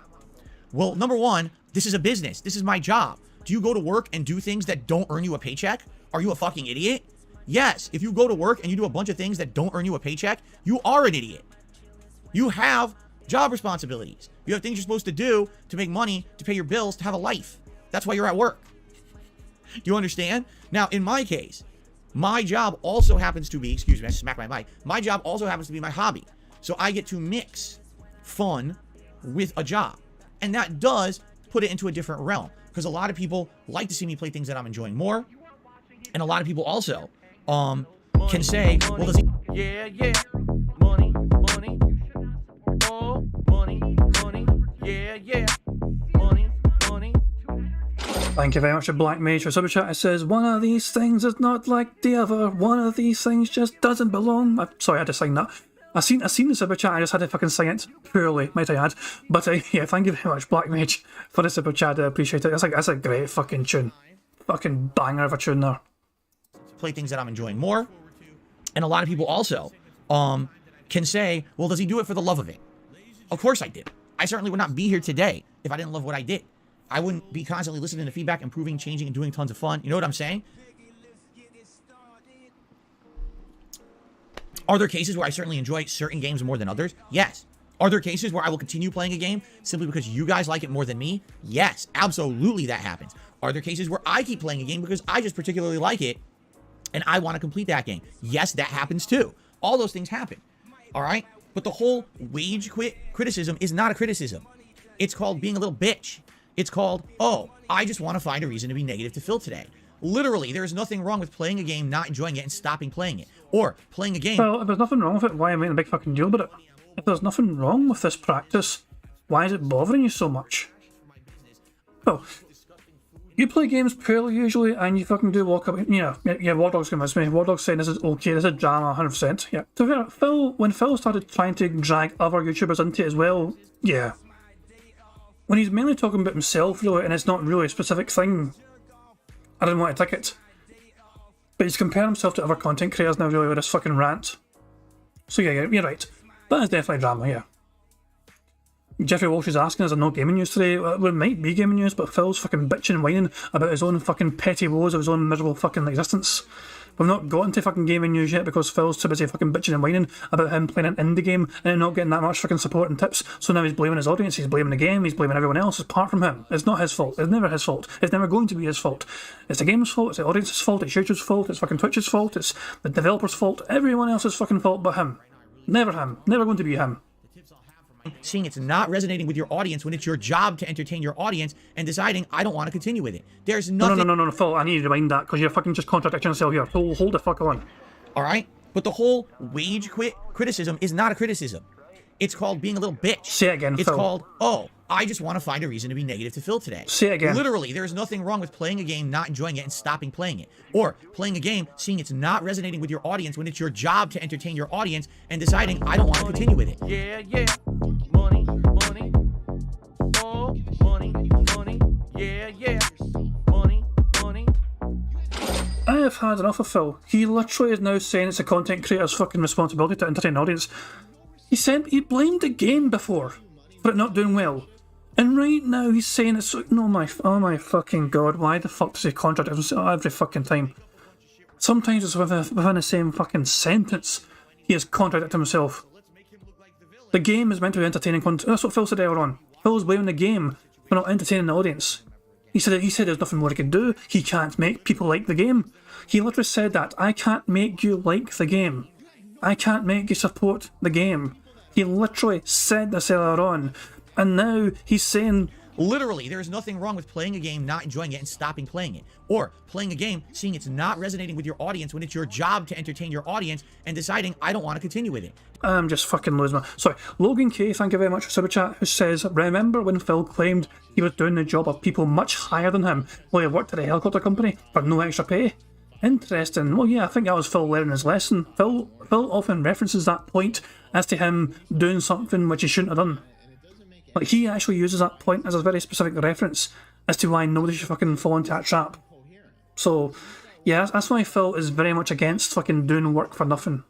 Well, number one, this is a business. This is my job. Do you go to work and do things that don't earn you a paycheck? Are you a fucking idiot? Yes, if you go to work and you do a bunch of things that don't earn you a paycheck, you are an idiot. You have job responsibilities. You have things you're supposed to do to make money, to pay your bills, to have a life. That's why you're at work. Do you understand? Now, in my case, my job also happens to be, excuse me, I smacked my mic. My job also happens to be my hobby. So I get to mix fun with a job. And that does put it into a different realm. Because a lot of people like to see me play things that I'm enjoying more. And a lot of people also can say, well, does he... Yeah, yeah. Money, money. Oh, money, money. Yeah, yeah. Money, money. Thank you very much to Black Mage for Super Chat. It says, one of these things is not like the other. One of these things just doesn't belong. Sorry, I had to sing that. I seen the Super Chat, I just had to fucking sing it poorly, might I add. But yeah, thank you very much, Black Mage, for the Super Chat. I appreciate it. That's a great fucking tune. Fucking banger of a tune there. Play things that I'm enjoying more. And a lot of people also can say, well, does he do it for the love of it? Of course I did. I certainly would not be here today if I didn't love what I did. I wouldn't be constantly listening to feedback, improving, changing, and doing tons of fun. You know what I'm saying? Are there cases where I certainly enjoy certain games more than others? Yes. Are there cases where I will continue playing a game simply because you guys like it more than me? Yes, absolutely that happens. Are there cases where I keep playing a game because I just particularly like it and I want to complete that game? Yes, that happens too. All those things happen. All right? But the whole wage quit criticism is not a criticism. It's called being a little bitch. It's called, oh, I just want to find a reason to be negative to Phil today. Literally, there is nothing wrong with playing a game, not enjoying it, and stopping playing it. Or playing a game... Well, if there's nothing wrong with it, why am I making a big fucking deal about it? If there's nothing wrong with this practice, why is it bothering you so much? Well, you play games purely usually, and you fucking do walk up... Yeah, War Dog's convinced me. War Dog's saying this is okay, this is drama, 100%. Yeah. So when Phil started trying to drag other YouTubers into it as well, yeah. When he's mainly talking about himself, really, and it's not really a specific thing, I didn't want to tick it. But he's comparing himself to other content creators now, really, with this fucking rant. So yeah, you're right. That is definitely drama, yeah. Jeffrey Walsh is asking, is there no gaming news today? Well, it might be gaming news, but Phil's fucking bitching and whining about his own fucking petty woes of his own miserable fucking existence. We've not gotten to fucking gaming news yet because Phil's too busy fucking bitching and whining about him playing an indie game and not getting that much fucking support and tips. So now he's blaming his audience, he's blaming the game, he's blaming everyone else apart from him. It's not his fault. It's never his fault. It's never going to be his fault. It's the game's fault, it's the audience's fault, it's YouTube's fault, it's fucking Twitch's fault, it's the developer's fault, everyone else's fucking fault but him. Never him. Never going to be him. Seeing it's not resonating with your audience when it's your job to entertain your audience and deciding I don't want to continue with it. There's nothing... No, Phil, I need you to rewind that because you're fucking just contradicting yourself here. Hold the fuck on. Alright? But the whole wage quit criticism is not a criticism. It's called being a little bitch. Say it again, It's Phil. called, oh, I just want to find a reason to be negative to Phil today. Say it again. Literally, there's nothing wrong with playing a game, not enjoying it, and stopping playing it. Or playing a game, seeing it's not resonating with your audience when it's your job to entertain your audience and deciding I don't want to continue with it. Yeah, yeah. Money, money. Oh, money, money. Yeah, yeah. have had enough of Phil. He literally is now saying it's a content creator's fucking responsibility to entertain an audience. He blamed the game before for it not doing well. And right now he's saying it's oh my fucking god, why the fuck does he contradict himself every fucking time? Sometimes it's within the same fucking sentence he has contradicted himself. The game is meant to be entertaining content. That's what Phil said earlier on. Phil's blaming the game for not entertaining the audience. He said there's nothing more he can do. He can't make people like the game. He literally said that. I can't make you like the game. I can't make you support the game. He literally said this earlier on. And now he's saying... Literally, there is nothing wrong with playing a game, not enjoying it, and stopping playing it. Or playing a game, seeing it's not resonating with your audience when it's your job to entertain your audience, and deciding, I don't want to continue with it. I'm just fucking losing my... Sorry, Logan K, thank you very much for Super Chat, who says, remember when Phil claimed he was doing the job of people much higher than him while he worked at a helicopter company for no extra pay? Interesting. Well, yeah, I think that was Phil learning his lesson. Phil often references that point as to him doing something which he shouldn't have done. Like, he actually uses that point as a very specific reference as to why nobody should fucking fall into that trap. So, yeah, that's why Phil is very much against fucking doing work for nothing.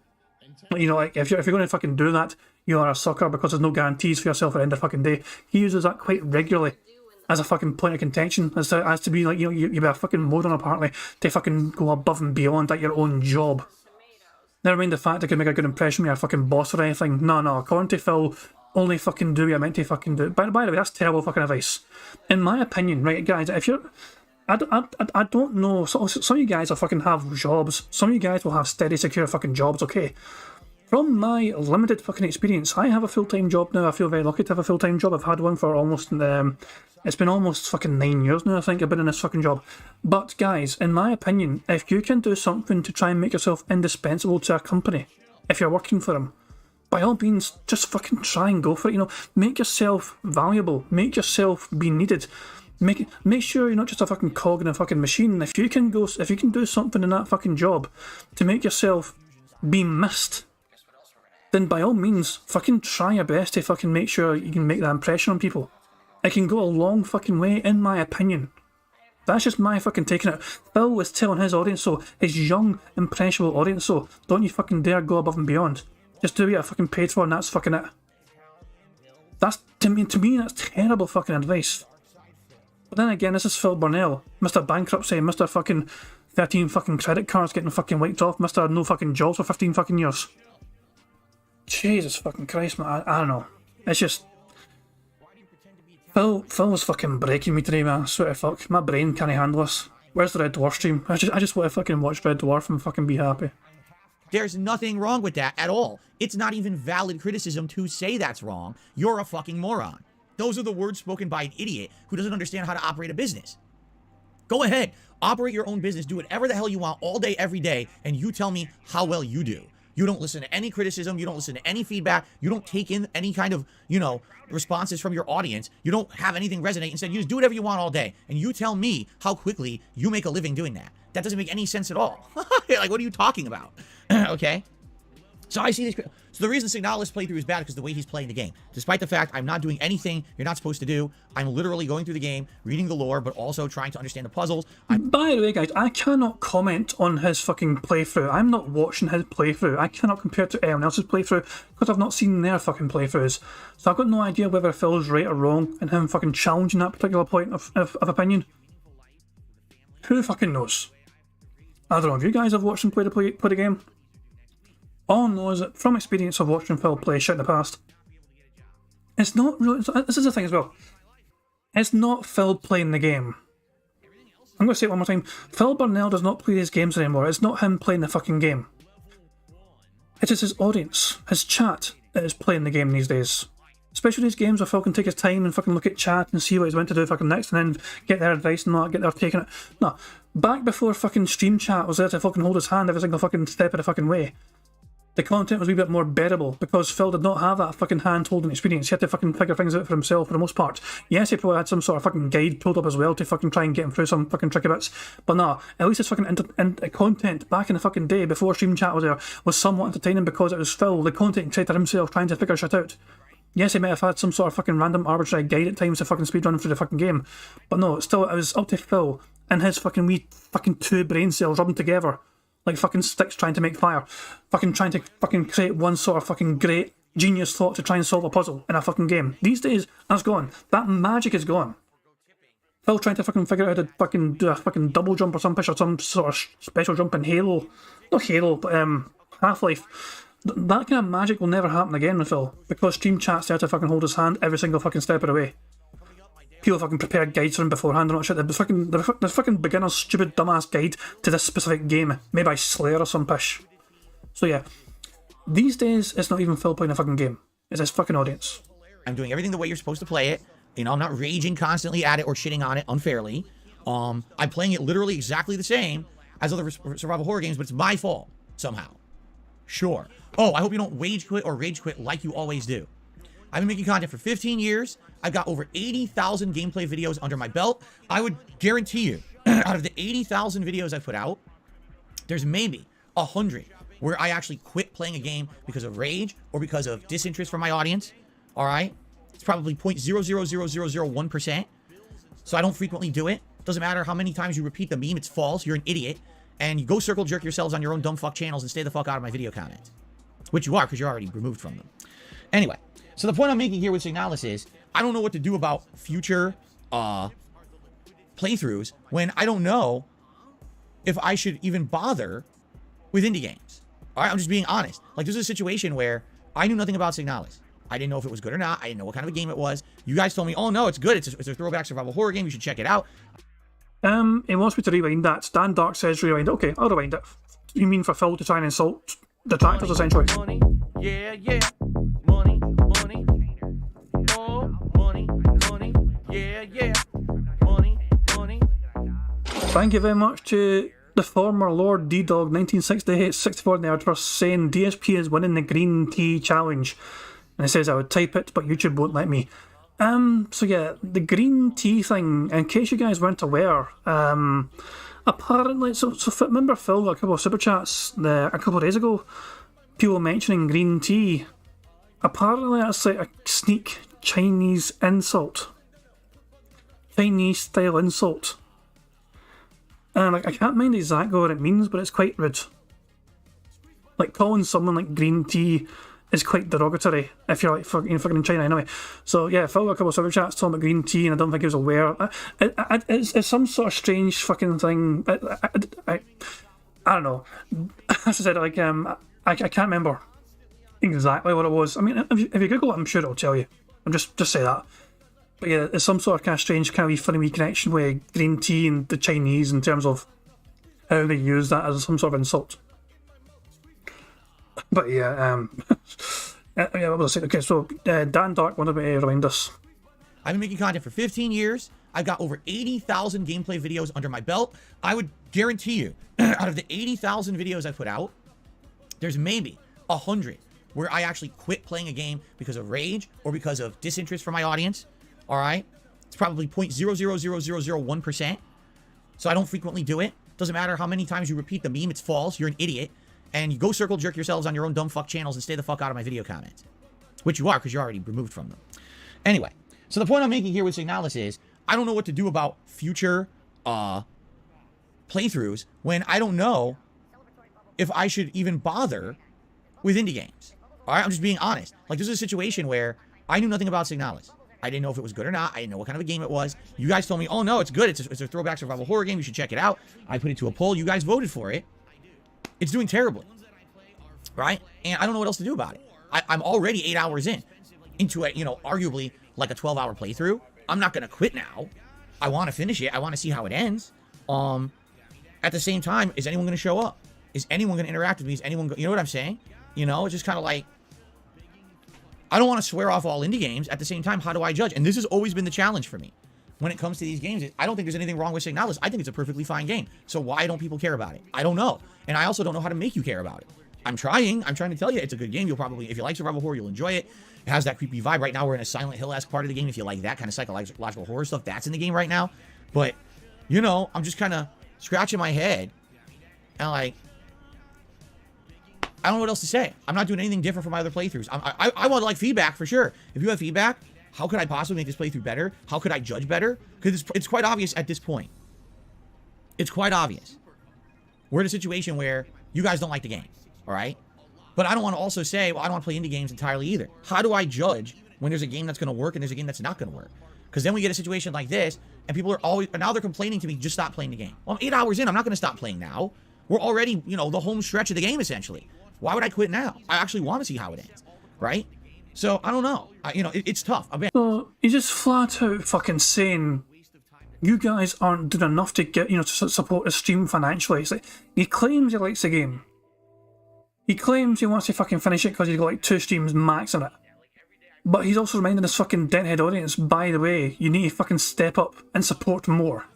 You know, like, if you're going to fucking do that, you are a sucker because there's no guarantees for yourself at the end of the fucking day. He uses that quite regularly as a fucking point of contention, as to be like, you know, you be a fucking moron apparently to fucking go above and beyond at your own job. Never mind the fact it could make a good impression with your fucking boss or anything. No, according to Phil, only fucking do what you're meant to fucking do. By the way, that's terrible fucking advice. In my opinion, right, guys, if you're... I don't know, some of you guys will fucking have jobs. Some of you guys will have steady, secure fucking jobs, okay? From my limited fucking experience, I have a full-time job now. I feel very lucky to have a full-time job. I've had one for almost... it's been almost fucking 9 years now, I think, I've been in this fucking job. But, guys, in my opinion, if you can do something to try and make yourself indispensable to a company, if you're working for them, by all means, just fucking try and go for it, you know. Make yourself valuable. Make yourself be needed. Make sure you're not just a fucking cog in a fucking machine. If you can do something in that fucking job to make yourself be missed, then by all means, fucking try your best to fucking make sure you can make that impression on people. It can go a long fucking way, in my opinion. That's just my fucking taking it. Phil was telling his audience so, his young, impressionable audience so, don't you fucking dare go above and beyond. Just do what you're fucking paid for and that's fucking it. That's, to me, that's terrible fucking advice. But then again, this is Phil Burnell, Mr. Bankruptcy, Mr. fucking 13 fucking credit cards getting fucking wiped off, Mr. no fucking jobs for 15 fucking years. Jesus fucking Christ, man, I don't know. It's just... Phil was fucking breaking me today, man, I swear to fuck. My brain can't handle this. Where's the Red Dwarf stream? I just want to fucking watch Red Dwarf and fucking be happy. There's nothing wrong with that at all. It's not even valid criticism to say that's wrong. You're a fucking moron. Those are the words spoken by an idiot who doesn't understand how to operate a business. Go ahead, operate your own business, do whatever the hell you want all day, every day, and you tell me how well you do. You don't listen to any criticism, you don't listen to any feedback, you don't take in any kind of, you know, responses from your audience, you don't have anything resonate. Instead, you just do whatever you want all day, and you tell me how quickly you make a living doing that. That doesn't make any sense at all. Like, what are you talking about? Okay? So I see this. So the reason Signalis playthrough is bad is because the way he's playing the game. Despite the fact I'm not doing anything you're not supposed to do, I'm literally going through the game, reading the lore, but also trying to understand the puzzles. By the way, guys, I cannot comment on his fucking playthrough. I'm not watching his playthrough. I cannot compare it to anyone else's playthrough because I've not seen their fucking playthroughs. So I've got no idea whether Phil's right or wrong in him fucking challenging that particular point of opinion. Who fucking knows? I don't know if you guys have watched him play the game. All I know is that from experience of watching Phil play shit in the past, it's not really... This is the thing as well. It's not Phil playing the game. I'm going to say it one more time. Phil Burnell does not play his games anymore. It's not him playing the fucking game. It is his audience, his chat, that is playing the game these days. Especially these games where Phil can take his time and fucking look at chat and see what he's meant to do fucking next and then get their advice and all that, get their take on it. No. Back before fucking stream chat was there to fucking hold his hand every single fucking step of the fucking way, the content was a wee bit more bearable because Phil did not have that fucking hand-holding experience. He had to fucking figure things out for himself for the most part. Yes, he probably had some sort of fucking guide pulled up as well to fucking try and get him through some fucking tricky bits. But nah, at least his fucking content back in the fucking day before stream chat was there was somewhat entertaining because it was Phil, the content creator himself, trying to figure shit out. Yes, he might have had some sort of fucking random arbitrary guide at times to fucking speedrun through the fucking game. But no, still, it was up to Phil and his fucking wee fucking 2 brain cells rubbing together like fucking sticks trying to make fire. Fucking trying to fucking create one sort of fucking great genius thought to try and solve a puzzle in a fucking game. These days, that's gone. That magic is gone. Phil trying to fucking figure out how to fucking do a fucking double jump or some push or some sort of special jump in Halo. Not Halo, but Half-Life. That kind of magic will never happen again with Phil, because Stream Chat's there to fucking hold his hand every single fucking step of the way. People fucking prepared guides for him beforehand and all that shit. The fucking beginner's stupid dumbass guide to this specific game, made by Slayer or some pish. So yeah, these days it's not even Phil playing a fucking game, it's his fucking audience. I'm doing everything the way you're supposed to play it. You know, I'm not raging constantly at it or shitting on it unfairly. I'm playing it literally exactly the same as other survival horror games, but it's my fault somehow. Sure. Oh, I hope you don't wage quit or rage quit like you always do. I've been making content for 15 years. I've got over 80,000 gameplay videos under my belt. I would guarantee you, out of the 80,000 videos I put out, there's maybe 100 where I actually quit playing a game because of rage or because of disinterest from my audience. All right? It's probably 0.000001%. So I don't frequently do it. Doesn't matter how many times you repeat the meme, it's false, you're an idiot. And you go circle jerk yourselves on your own dumb fuck channels and stay the fuck out of my video comments. Which you are, because you're already removed from them. Anyway, so the point I'm making here with Signalis is, I don't know what to do about future playthroughs when I don't know if I should even bother with indie games. All right, I'm just being honest. Like, there's a situation where I knew nothing about Signalis. I didn't know if it was good or not. I didn't know what kind of a game it was. You guys told me, oh no, it's good. It's a throwback survival horror game. You should check it out. He wants me to rewind that. Dan Dark says rewind it. Okay, I'll rewind it. You mean for Phil to try and insult detractors, essentially? Money, yeah, yeah. Money, money. Oh, money, money. Yeah, yeah. Money, money. Thank you very much to the former Lord D-Dog 1968-64 nerd for saying DSP is winning the green tea challenge. And it says I would type it, but YouTube won't let me. So yeah, the green tea thing, in case you guys weren't aware, apparently, so remember Phil got a couple of super chats a couple of days ago, people mentioning green tea. Apparently that's like a sneak Chinese insult. Chinese style insult. And like, I can't mind exactly what it means, but it's quite rude. Like, calling someone like green tea is quite derogatory if you're like fucking in China anyway. So yeah, Phil got a couple of super chats talking about green tea, and I don't think he was aware. It's some sort of strange fucking thing. I don't know. As I said, like I can't remember exactly what it was. I mean, if you Google it, I'm sure it'll tell you. I'm just say that. But yeah, it's some sort of kind of strange, kind of wee funny wee connection with green tea and the Chinese in terms of how they use that as some sort of insult. But yeah, yeah, what was I saying? Okay, so Dan Dark wanted me to remind us. I've been making content for 15 years. I've got over 80,000 gameplay videos under my belt. I would guarantee you, out of the 80,000 videos I put out, there's maybe 100 where I actually quit playing a game because of rage or because of disinterest from my audience. All right? It's probably 0.000001%. So I don't frequently do it. Doesn't matter how many times you repeat the meme, it's false, you're an idiot. And you go circle jerk yourselves on your own dumb fuck channels and stay the fuck out of my video comments. Which you are, because you're already removed from them. Anyway, so the point I'm making here with Signalis is, I don't know what to do about future playthroughs when I don't know if I should even bother with indie games. All right, I'm just being honest. Like, there's a situation where I knew nothing about Signalis. I didn't know if it was good or not. I didn't know what kind of a game it was. You guys told me, oh no, it's good. It's a throwback survival horror game. You should check it out. I put it to a poll. You guys voted for it. It's doing terribly, right? And I don't know what else to do about it. I'm already 8 hours into a, arguably like a 12-hour playthrough. I'm not going to quit now. I want to finish it. I want to see how it ends. At the same time, is anyone going to show up? Is anyone going to interact with me? Is anyone, you know what I'm saying? It's just kind of like, I don't want to swear off all indie games. At the same time, how do I judge? And this has always been the challenge for me. When it comes to these games, I don't think there's anything wrong with Signalis. I think it's a perfectly fine game. So why don't people care about it? I don't know. And I also don't know how to make you care about it. I'm trying to tell you it's a good game. You'll probably, if you like survival horror, you'll enjoy it. It has that creepy vibe. Right now, we're in a Silent Hill-esque part of the game. If you like that kind of psychological horror stuff, that's in the game right now. But, I'm just kind of scratching my head. And like, I don't know what else to say. I'm not doing anything different from my other playthroughs. I want like feedback for sure. If you have feedback, how could I possibly make this playthrough better? How could I judge better? Because it's quite obvious at this point. It's quite obvious. We're in a situation where you guys don't like the game, all right? But I don't want to also say, well, I don't want to play indie games entirely either. How do I judge when there's a game that's going to work and there's a game that's not going to work? Because then we get a situation like this, and people are always, and now they're complaining to me, just stop playing the game. Well, I'm 8 hours in. I'm not going to stop playing now. We're already, you know, the home stretch of the game, essentially. Why would I quit now? I actually want to see how it ends, right? So, I don't know. It's tough. So, he's just flat out fucking saying, you guys aren't doing enough to get, you know, to support the stream financially. It's like, he claims he likes the game. He claims he wants to fucking finish it because he's got like 2 streams max on it. But he's also reminding this fucking deadhead audience, by the way, you need to fucking step up and support more.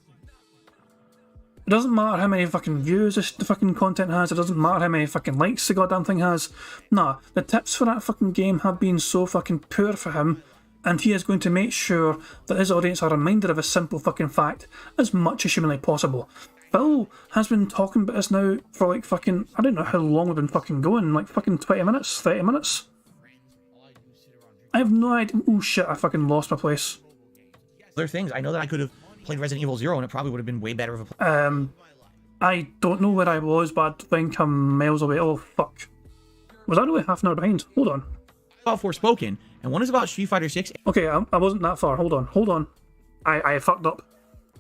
It doesn't matter how many fucking views the fucking content has, it doesn't matter how many fucking likes the goddamn thing has. Nah, the tips for that fucking game have been so fucking poor for him, and he is going to make sure that his audience are reminded of a simple fucking fact as much as humanly possible. Phil has been talking about this now for like fucking, I don't know how long we've been fucking going, like fucking 20 minutes, 30 minutes? I have no idea. Oh shit, I fucking lost my place. Other things, I know that I could have played Resident Evil 0 and it probably would have been way better of a I don't know where I was, but I think I'm miles away. Oh fuck. Was I only half an hour behind? Hold on. About Forspoken, and one is about Street Fighter 6. Okay, I wasn't that far. Hold on. I fucked up.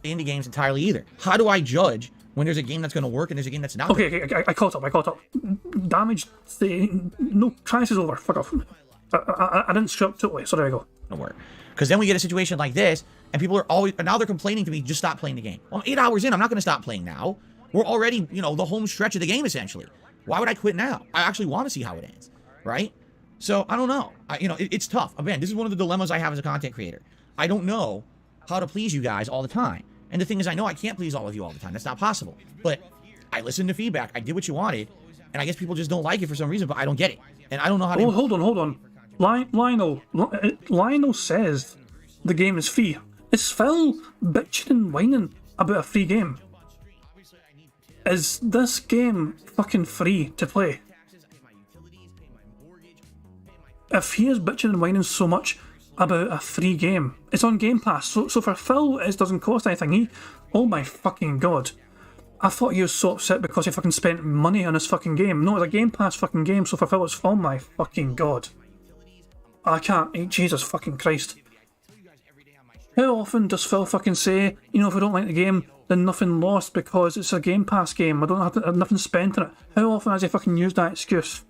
Indie games entirely either. How do I judge when there's a game that's going to work and there's a game that's not? Okay, I caught up. Damage, no, crisis is over. Fuck off. I didn't screw up totally, so there we go. Work. Because then we get a situation like this, and people are always, and now they're complaining to me, just stop playing the game. Well, I'm 8 hours in. I'm not going to stop playing now. We're already, you know, the home stretch of the game, essentially. Why would I quit now? I actually want to see how it ends, right? So, I don't know. It's tough. Again, this is one of the dilemmas I have as a content creator. I don't know how to please you guys all the time. And the thing is, I know I can't please all of you all the time. That's not possible. But I listened to feedback. I did what you wanted. And I guess people just don't like it for some reason, but I don't get it. And I don't know how to... Oh, hold on. Lionel says the game is free. Is Phil bitching and whining about a free game? Is this game fucking free to play? If he is bitching and whining so much about a free game, it's on Game Pass, so for Phil it doesn't cost anything. Oh my fucking god. I thought he was so upset because he fucking spent money on his fucking game. No, it's a Game Pass fucking game, so for Phil it's, oh my fucking god. I can't, Jesus fucking Christ. How often does Phil fucking say, you know, if I don't like the game, then nothing lost because it's a Game Pass game, I don't have nothing spent on it. How often has he fucking used that excuse?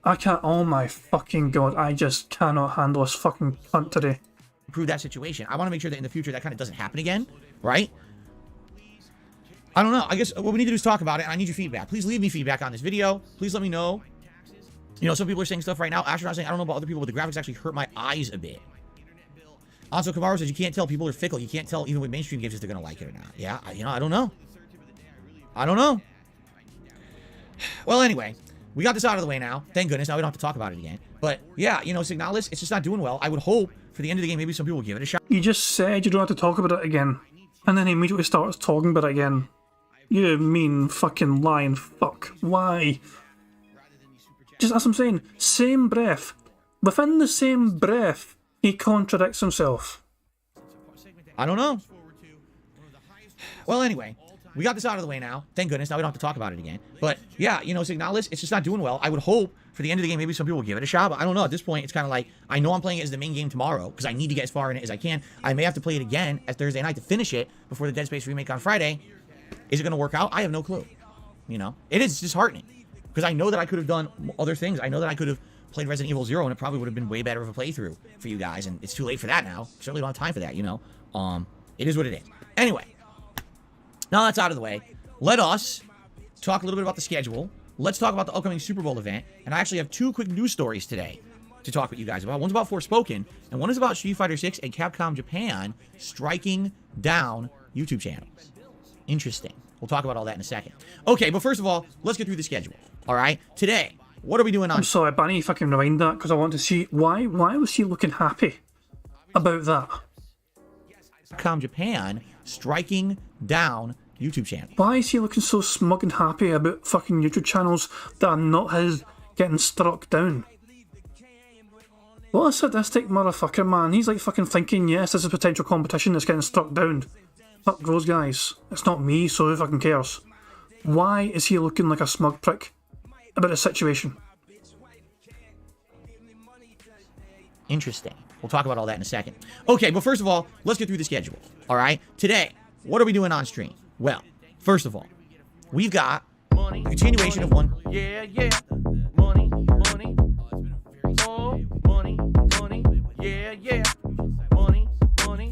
I can't, oh my fucking god, I just cannot handle this fucking cunt today. Improve that situation. I want to make sure that in the future that kind of doesn't happen again, right? I don't know. I guess what we need to do is talk about it, and I need your feedback. Please leave me feedback on this video. Please let me know. You know, some people are saying stuff right now. Astronaut's saying, I don't know about other people, but the graphics actually hurt my eyes a bit. Also, Kamaru says, you can't tell. People are fickle. You can't tell even with mainstream games if they're going to like it or not. Yeah, I don't know. I don't know. Well, anyway, we got this out of the way now. Thank goodness. Now we don't have to talk about it again. But, yeah, you know, Signalis, it's just not doing well. I would hope for the end of the game, maybe some people will give it a shot. You just said you don't have to talk about it again. And then he immediately starts talking about it again. You mean fucking lying fuck. Why? Just as I'm saying, same breath. Within the same breath, he contradicts himself. I don't know. Well, anyway, we got this out of the way now. Thank goodness. Now we don't have to talk about it again. But, yeah, you know, Signalis, it's just not doing well. I would hope for the end of the game, maybe some people will give it a shot. But I don't know. At this point, it's kind of like, I know I'm playing it as the main game tomorrow because I need to get as far in it as I can. I may have to play it again as Thursday night to finish it before the Dead Space remake on Friday. Is it going to work out? I have no clue. You know, it is disheartening because I know that I could have done other things. I know that I could have played Resident Evil 0 and it probably would have been way better of a playthrough for you guys. And it's too late for that now. Certainly don't have time for that, you know. It is what it is. Anyway, now that's out of the way. Let us talk a little bit about the schedule. Let's talk about the upcoming Super Bowl event. And I actually have 2 quick news stories today to talk with you guys about. One's about Forspoken, and one is about Street Fighter 6 and Capcom Japan striking down YouTube channels. Interesting. We'll talk about all that in a second. Okay, but first of all, let's get through the schedule. All right? Today, what are we doing on... I'm sorry, but I need to fucking rewind that because I want to see... Why was he looking happy about that? Capcom Japan striking down YouTube channel. Why is he looking so smug and happy about fucking YouTube channels that are not his getting struck down? What a sadistic motherfucker, man. He's like fucking thinking, yes, this is potential competition that's getting struck down. Fuck those guys. It's not me, so who fucking cares? Why is he looking like a smug prick about the situation? Interesting. We'll talk about all that in a second. Okay, but first of all, let's get through the schedule. All right? Today, what are we doing on stream? Well, first of all, we've got a continuation of one. Yeah, yeah. Money, money. Oh, money, money. Yeah, yeah. Money, money.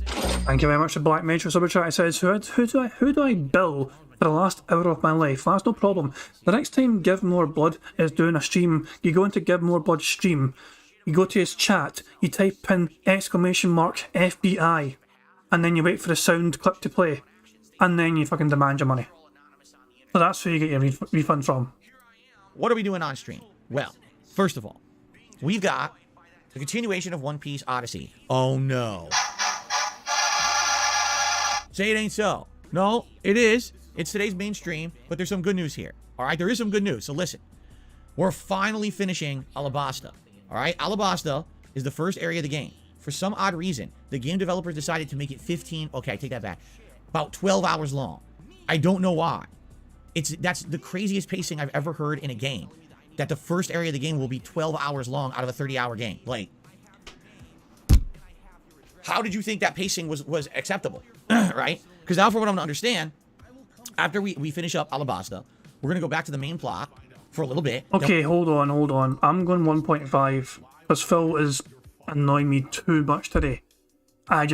Thank you very much to Black Mage for Super Chat. It says, who do I bill for the last hour of my life? That's no problem. The next time Give More Blood is doing a stream, you go into Give More Blood stream, you go to his chat, you type in !FBI, and then you wait for the sound clip to play, and then you fucking demand your money. So that's where you get your refund from. What are we doing on stream? Well, first of all, we've got the continuation of One Piece Odyssey. Oh no. Say it ain't so. No, it is. It's today's main stream, but there's some good news here. All right, there is some good news. So listen, we're finally finishing Alabasta. All right, Alabasta is the first area of the game. For some odd reason, the game developers decided to make it 15, okay, I take that back, about 12 hours long. I don't know why. That's the craziest pacing I've ever heard in a game. That the first area of the game will be 12 hours long out of a 30-hour game. Like, how did you think that pacing was acceptable? Right? Because now from what I'm to understand, after we finish up Alabasta, we're going to go back to the main plot for a little bit. Okay, hold on. I'm going 1.5 because Phil is annoying me too much today. I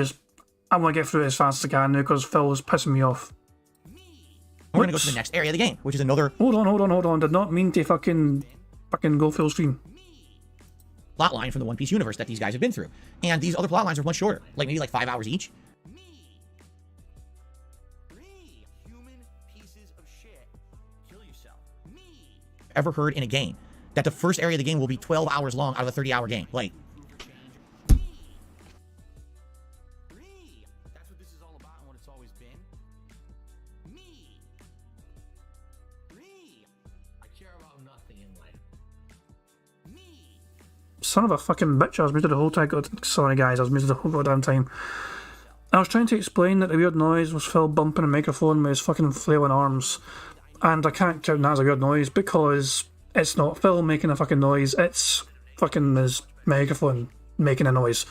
want to get through it as fast as I can now because Phil is pissing me off. We're going to go to the next area of the game, which is another... Hold on. Did not mean to fucking go full stream. Plotline from the One Piece universe that these guys have been through. And these other plotlines are much shorter. Like maybe like 5 hours each. Ever heard in a game that the first area of the game will be 12 hours long out of a 30-hour game. Like, that's what this is all about and what it's always been. Me. I care about nothing in life. Me. Son of a fucking bitch, I was muted the whole time. Sorry guys, I was muted the whole goddamn time. I was trying to explain that the weird noise was Phil bumping a microphone with his fucking flailing arms. And I can't count that as a weird noise because it's not Phil making a fucking noise, it's fucking his microphone making a noise.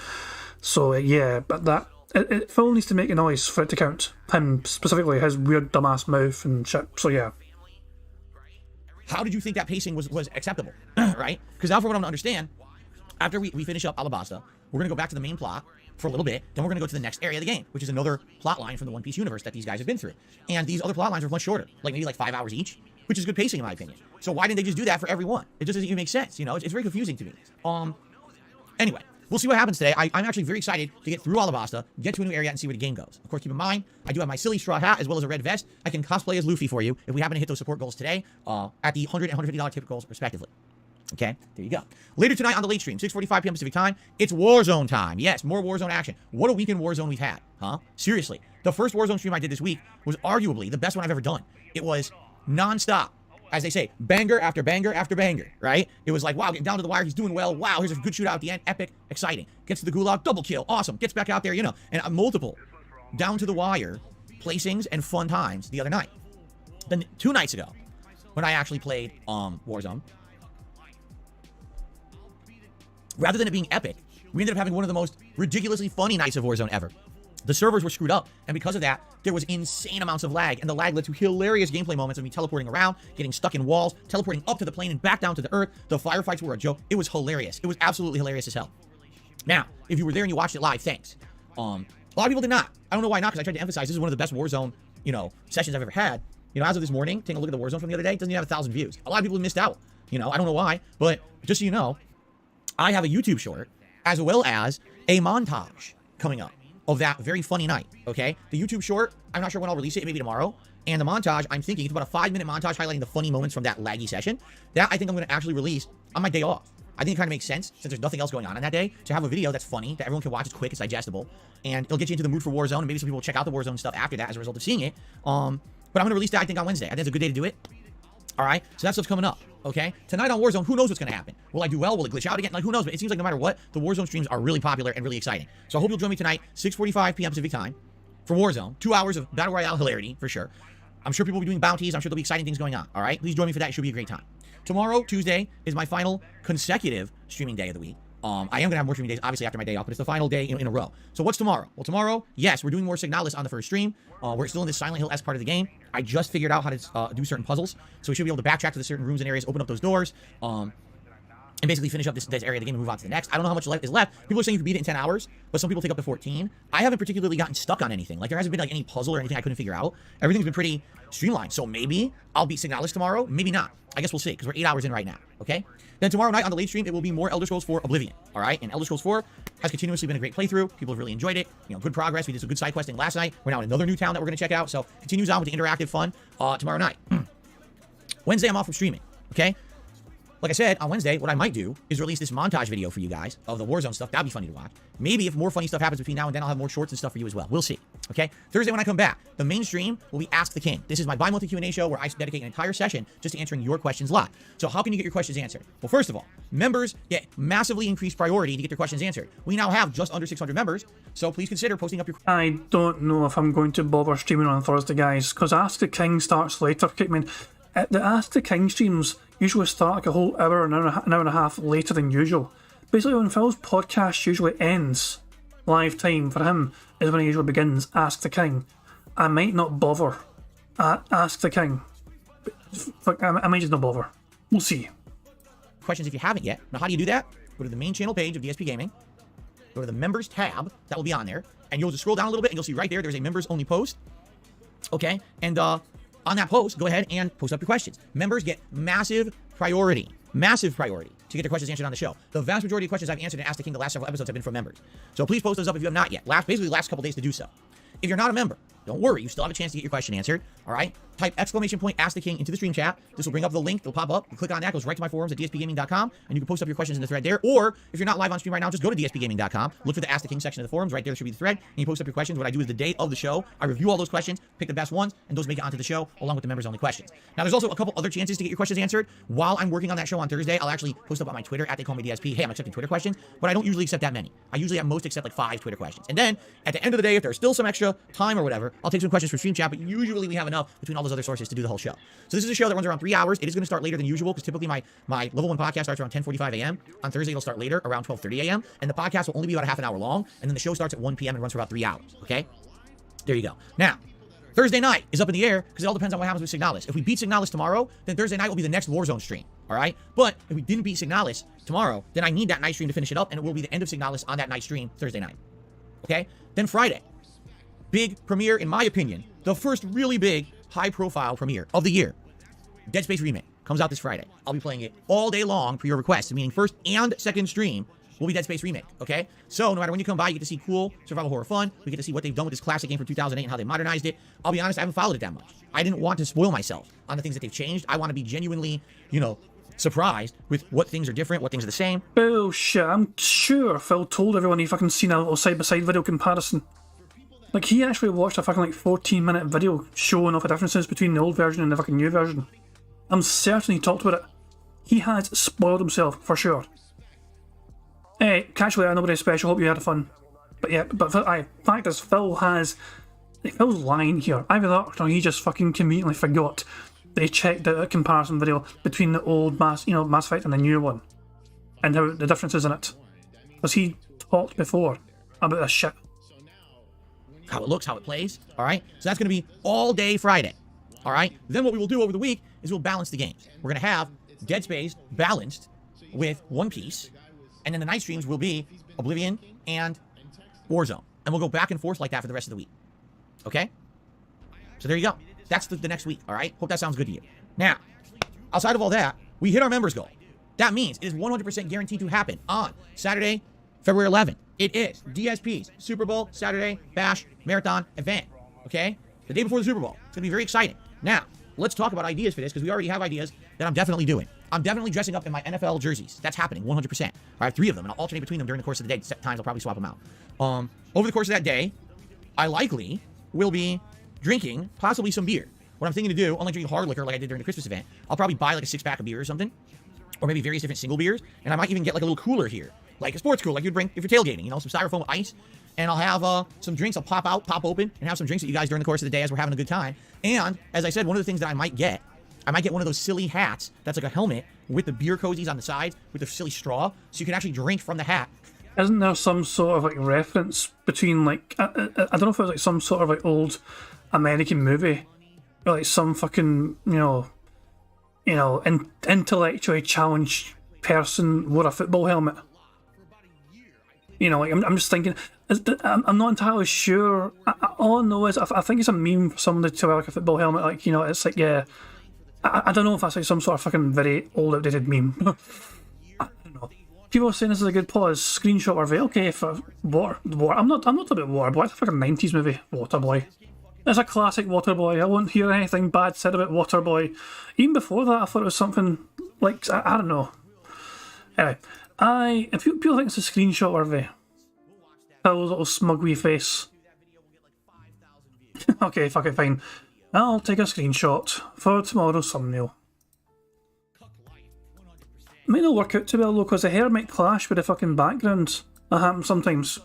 So yeah, but Phil needs to make a noise for it to count. Him specifically, his weird dumbass mouth and shit. So yeah. How did you think that pacing was acceptable? Right? Because now from what I'm to understand, after we finish up Alabasta, we're going to go back to the main plot for a little bit, then we're going to go to the next area of the game, which is another plot line from the One Piece universe that these guys have been through. And these other plot lines are much shorter, like maybe like 5 hours each, which is good pacing in my opinion. So why didn't they just do that for every one? It just doesn't even make sense, you know? It's very confusing to me. Anyway, we'll see what happens today. I'm actually very excited to get through Alabasta, get to a new area, and see where the game goes. Of course, keep in mind, I do have my silly straw hat as well as a red vest. I can cosplay as Luffy for you if we happen to hit those support goals today at the $100 and $150 tip goals, respectively. Okay, there you go. Later tonight on the late stream, 6:45 p.m. Pacific time, it's Warzone time. Yes, more Warzone action. What a week in Warzone we've had, huh? Seriously. The first Warzone stream I did this week was arguably the best one I've ever done. It was non-stop. As they say, banger after banger after banger, right? It was like, wow, getting down to the wire, he's doing well. Wow, here's a good shootout at the end. Epic, exciting. Gets to the gulag, double kill, awesome. Gets back out there, you know. And multiple down to the wire placings and fun times the other night. Then 2 nights ago, when I actually played Warzone, rather than it being epic, we ended up having one of the most ridiculously funny nights of Warzone ever. The servers were screwed up, and because of that, there was insane amounts of lag, and the lag led to hilarious gameplay moments of me teleporting around, getting stuck in walls, teleporting up to the plane and back down to the earth. The firefights were a joke. It was hilarious. It was absolutely hilarious as hell. Now, if you were there and you watched it live, thanks. A lot of people did not. I don't know why not, because I tried to emphasize this is one of the best Warzone, you know, sessions I've ever had. You know, as of this morning, taking a look at the Warzone from the other day, it doesn't even have 1,000 views. A lot of people have missed out. You know, I don't know why, but just so you know, I have a YouTube short, as well as a montage coming up of that very funny night, okay? The YouTube short, I'm not sure when I'll release it, maybe tomorrow. And the montage, I'm thinking it's about a 5-minute montage highlighting the funny moments from that laggy session. That I think I'm going to actually release on my day off. I think it kind of makes sense, since there's nothing else going on that day, to have a video that's funny, that everyone can watch, it's quick, it's digestible, and it'll get you into the mood for Warzone, and maybe some people will check out the Warzone stuff after that as a result of seeing it. But I'm going to release that, I think, on Wednesday. I think it's a good day to do it. All right, so that stuff's coming up, okay? Tonight on Warzone, who knows what's going to happen? Will I do well? Will it glitch out again? Like, who knows? But it seems like no matter what, the Warzone streams are really popular and really exciting. So I hope you'll join me tonight, 6:45 p.m. Pacific time, for Warzone. 2 hours of Battle Royale hilarity, for sure. I'm sure people will be doing bounties. I'm sure there'll be exciting things going on, all right? Please join me for that. It should be a great time. Tomorrow, Tuesday, is my final consecutive streaming day of the week. I am going to have more streaming days, obviously, after my day off, but it's the final day in a row. So what's tomorrow? Well, tomorrow, yes, we're doing more Signalis on the first stream. We're still in this Silent Hill-esque part of the game. I just figured out how to do certain puzzles, so we should be able to backtrack to the certain rooms and areas, open up those doors, and basically finish up this area of the game and move on to the next. I don't know how much is left. People are saying you can beat it in 10 hours, but some people take up to 14. I haven't particularly gotten stuck on anything. Like, there hasn't been, like, any puzzle or anything I couldn't figure out. Everything's been pretty streamlined. So maybe I'll beat Signalis tomorrow. Maybe not. I guess we'll see, because we're 8 hours in right now, okay? Then tomorrow night on the late stream, it will be more Elder Scrolls 4 Oblivion, all right? And Elder Scrolls 4 has continuously been a great playthrough. People have really enjoyed it. You know, good progress. We did some good side questing last night. We're now in another new town that we're going to check out. So continues on with the interactive fun tomorrow night. Wednesday, I'm off from streaming, okay? Like I said, on Wednesday, what I might do is release this montage video for you guys of the Warzone stuff. That'd be funny to watch. Maybe if more funny stuff happens between now and then, I'll have more shorts and stuff for you as well. We'll see. Okay? Thursday when I come back, the main stream will be Ask the King. This is my bi-monthly Q&A show where I dedicate an entire session just to answering your questions live. So how can you get your questions answered? Well, first of all, members get massively increased priority to get their questions answered. We now have just under 600 members, so please consider posting up your... I don't know if I'm going to bother streaming on Thursday, guys, because Ask the King starts later. I mean, the Ask the King streams usually start like a whole hour, an hour and a half later than usual. Basically, when Phil's podcast usually ends, live time for him is when he usually begins Ask the King. I might not bother at Ask the King. I might just not bother. We'll see. Questions if you haven't yet. Now, how do you do that? Go to the main channel page of DSP Gaming. Go to the members tab. That will be on there. And you'll just scroll down a little bit and you'll see right there's a members only post. Okay? And, on that post, go ahead and post up your questions. Members get massive priority to get their questions answered on the show. The vast majority of questions I've answered and Asked the King the last several episodes have been from members. So please post those up if you have not yet. Basically the last couple days to do so. If you're not a member, don't worry. You still have a chance to get your question answered. All right? Type ! Ask the King into the stream chat. This will bring up the link. It'll pop up. You click on that. Goes right to my forums at dspgaming.com. And you can post up your questions in the thread there. Or if you're not live on stream right now, just go to dspgaming.com. Look for the Ask the King section of the forums. Right there should be the thread. And you post up your questions. What I do is the day of the show, I review all those questions, pick the best ones, and those make it onto the show along with the members only questions. Now, there's also a couple other chances to get your questions answered. While I'm working on that show on Thursday, I'll actually post up on my Twitter at @theycallmeDSP. Hey, I'm accepting Twitter questions, but I don't usually accept that many. I usually at most accept like 5 Twitter questions. And then at the end of the day, if there's still some extra time or whatever, I'll take some questions from stream chat, but usually we have enough between all those other sources to do the whole show. So this is a show that runs around 3 hours. It is going to start later than usual because typically my level 1 podcast starts around 10:45 a.m. On Thursday, it'll start later, around 12:30 a.m. And the podcast will only be about a half an hour long. And then the show starts at 1 p.m. and runs for about 3 hours. Okay? There you go. Now, Thursday night is up in the air because it all depends on what happens with Signalis. If we beat Signalis tomorrow, then Thursday night will be the next Warzone stream. All right? But if we didn't beat Signalis tomorrow, then I need that night stream to finish it up, and it will be the end of Signalis on that night stream Thursday night. Okay? Then Friday. Big premiere, in my opinion. The first really big, high-profile premiere of the year. Dead Space Remake comes out this Friday. I'll be playing it all day long for your requests, meaning first and second stream will be Dead Space Remake, okay? So no matter when you come by, you get to see cool survival horror fun. We get to see what they've done with this classic game from 2008 and how they modernized it. I'll be honest, I haven't followed it that much. I didn't want to spoil myself on the things that they've changed. I want to be genuinely, surprised with what things are different, what things are the same. Bullshit. I'm sure Phil told everyone he fucking seen a little side-by-side video comparison. Like, he actually watched a fucking 14-minute video showing off the differences between the old version and the fucking new version. I'm certain he talked about it. He has spoiled himself, for sure. Hey, Casually, I know very special, hope you had fun. But yeah, fact is, Phil's lying here. Either that or he just fucking conveniently forgot that he checked out a comparison video between the old Mass Effect and the new one. And how the differences in it. Because he talked before about this shit. How it looks, how it plays, all right? So that's going to be all day Friday, all right? Then what we will do over the week is we'll balance the games. We're going to have Dead Space balanced with One Piece, and then the night streams will be Oblivion and Warzone. And we'll go back and forth like that for the rest of the week, okay? So there you go. That's the next week, all right? Hope that sounds good to you. Now, outside of all that, we hit our members goal. That means it is 100% guaranteed to happen on Saturday, February 11th. It is DSP's Super Bowl Saturday Bash Marathon event, okay? The day before the Super Bowl. It's going to be very exciting. Now, let's talk about ideas for this because we already have ideas that I'm definitely doing. I'm definitely dressing up in my NFL jerseys. That's happening, 100%. I have 3 of them, and I'll alternate between them during the course of the day. Set times, I'll probably swap them out. Over the course of that day, I likely will be drinking possibly some beer. What I'm thinking to do, unlike drinking hard liquor like I did during the Christmas event, I'll probably buy like a 6-pack of beer or something, or maybe various different single beers, and I might even get like a little cooler here, like a sports cooler, like you'd bring if you're tailgating, you know, some styrofoam with ice, and I'll have some drinks. I'll pop open, and have some drinks with you guys during the course of the day as we're having a good time. And as I said, one of the things that I might get one of those silly hats that's like a helmet with the beer cozies on the sides with the silly straw, so you can actually drink from the hat. Isn't there some sort of like reference between like I don't know if it was like some sort of like old American movie, or like some fucking intellectually challenged person wore a football helmet. You know, like I'm just thinking. I'm not entirely sure. All I know is I think it's a meme for someone to wear like a football helmet. Like, you know, it's like, yeah. I don't know if that's like some sort of fucking very old outdated meme. I don't know. People are saying this is a good pause. Screenshot or video. Okay, for water. I'm not about Waterboy. It's a fucking 90s movie. Waterboy. It's a classic Waterboy. I won't hear anything bad said about Waterboy. Even before that, I thought it was something like I don't know. Anyway, if people think it's a screenshot worthy, Phil's little smug wee face. Okay, fuck it, fine. I'll take a screenshot for tomorrow's thumbnail. It might not work out too well though, because the hair might clash with the fucking background. That happens sometimes.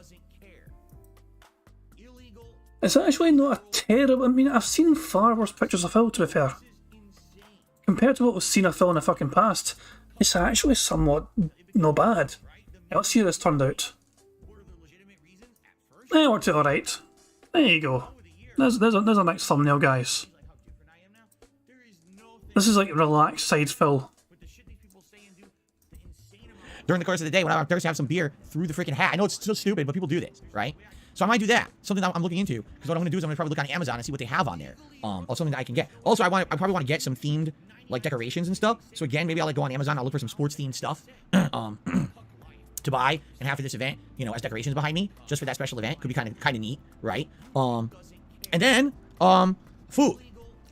It's actually not a terrible. I mean, I've seen far worse pictures of Phil, to be fair. Compared to what we've seen of Phil in the fucking past, it's actually somewhat not bad. Let's see how this turned out. It worked out alright. There you go. There's a next thumbnail, guys. This is like relaxed side Phil. During the course of the day, when I'm thirsty, I have some beer through the freaking hat. I know it's so stupid, but people do this, right? So I might do that. Something that I'm looking into, because what I'm going to do is I'm going to probably look on Amazon and see what they have on there. Or something that I can get. Also, I probably want to get some themed like decorations and stuff. So again, maybe I'll like go on Amazon. I'll look for some sports themed stuff to buy and have for this event. You know, as decorations behind me, just for that special event. Could be kind of neat, right? And then, food.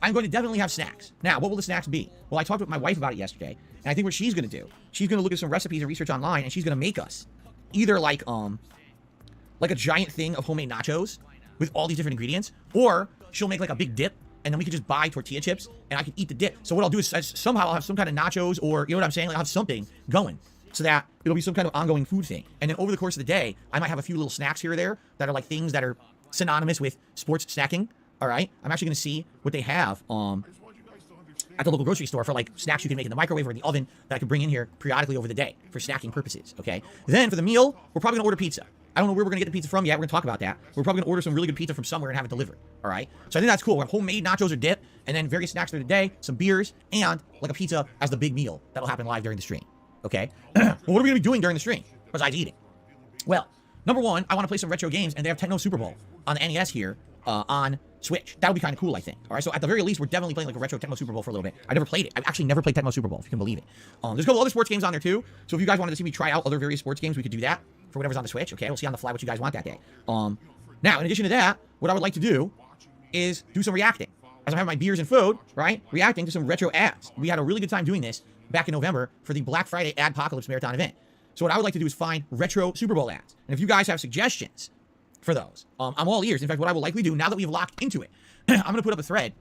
I'm going to definitely have snacks. Now, what will the snacks be? Well, I talked with my wife about it yesterday, and I think what she's going to do, she's going to look at some recipes and research online, and she's going to make us either like a giant thing of homemade nachos with all these different ingredients, or she'll make like a big dip, and then we could just buy tortilla chips, and I can eat the dip. So what I'll do is somehow I'll have some kind of nachos, or, you know what I'm saying? Like, I'll have something going, so that it'll be some kind of ongoing food thing. And then over the course of the day, I might have a few little snacks here or there that are like things that are synonymous with sports snacking. All right, I'm actually going to see what they have at the local grocery store for like snacks you can make in the microwave or in the oven that I could bring in here periodically over the day for snacking purposes. Okay, then for the meal, we're probably going to order pizza. I don't know where we're going to get the pizza from yet. We're going to talk about that. We're probably going to order some really good pizza from somewhere and have it delivered. All right, so I think that's cool. We're homemade nachos or dip, and then various snacks for the day, some beers, and like a pizza as the big meal that'll happen live during the stream. Okay, well, what are we going to be doing during the stream besides eating? Well, number one, I want to play some retro games, and they have Techno Super Bowl on the NES here on Switch. That would be kind of cool, I think. All right, so at the very least, we're definitely playing like a retro Tecmo Super Bowl for a little bit. I never played it. I've actually never played Tecmo Super Bowl, if you can believe it. There's a couple other sports games on there too. So if you guys wanted to see me try out other various sports games, we could do that for whatever's on the Switch. Okay, we'll see on the fly what you guys want that day. Now, in addition to that, what I would like to do is do some reacting. As I'm having my beers and food, right? Reacting to some retro ads. We had a really good time doing this back in November for the Black Friday Adpocalypse Marathon event. So what I would like to do is find retro Super Bowl ads. And if you guys have suggestions for those, I'm all ears. In fact, what I will likely do now that we've locked into it, I'm going to put up a thread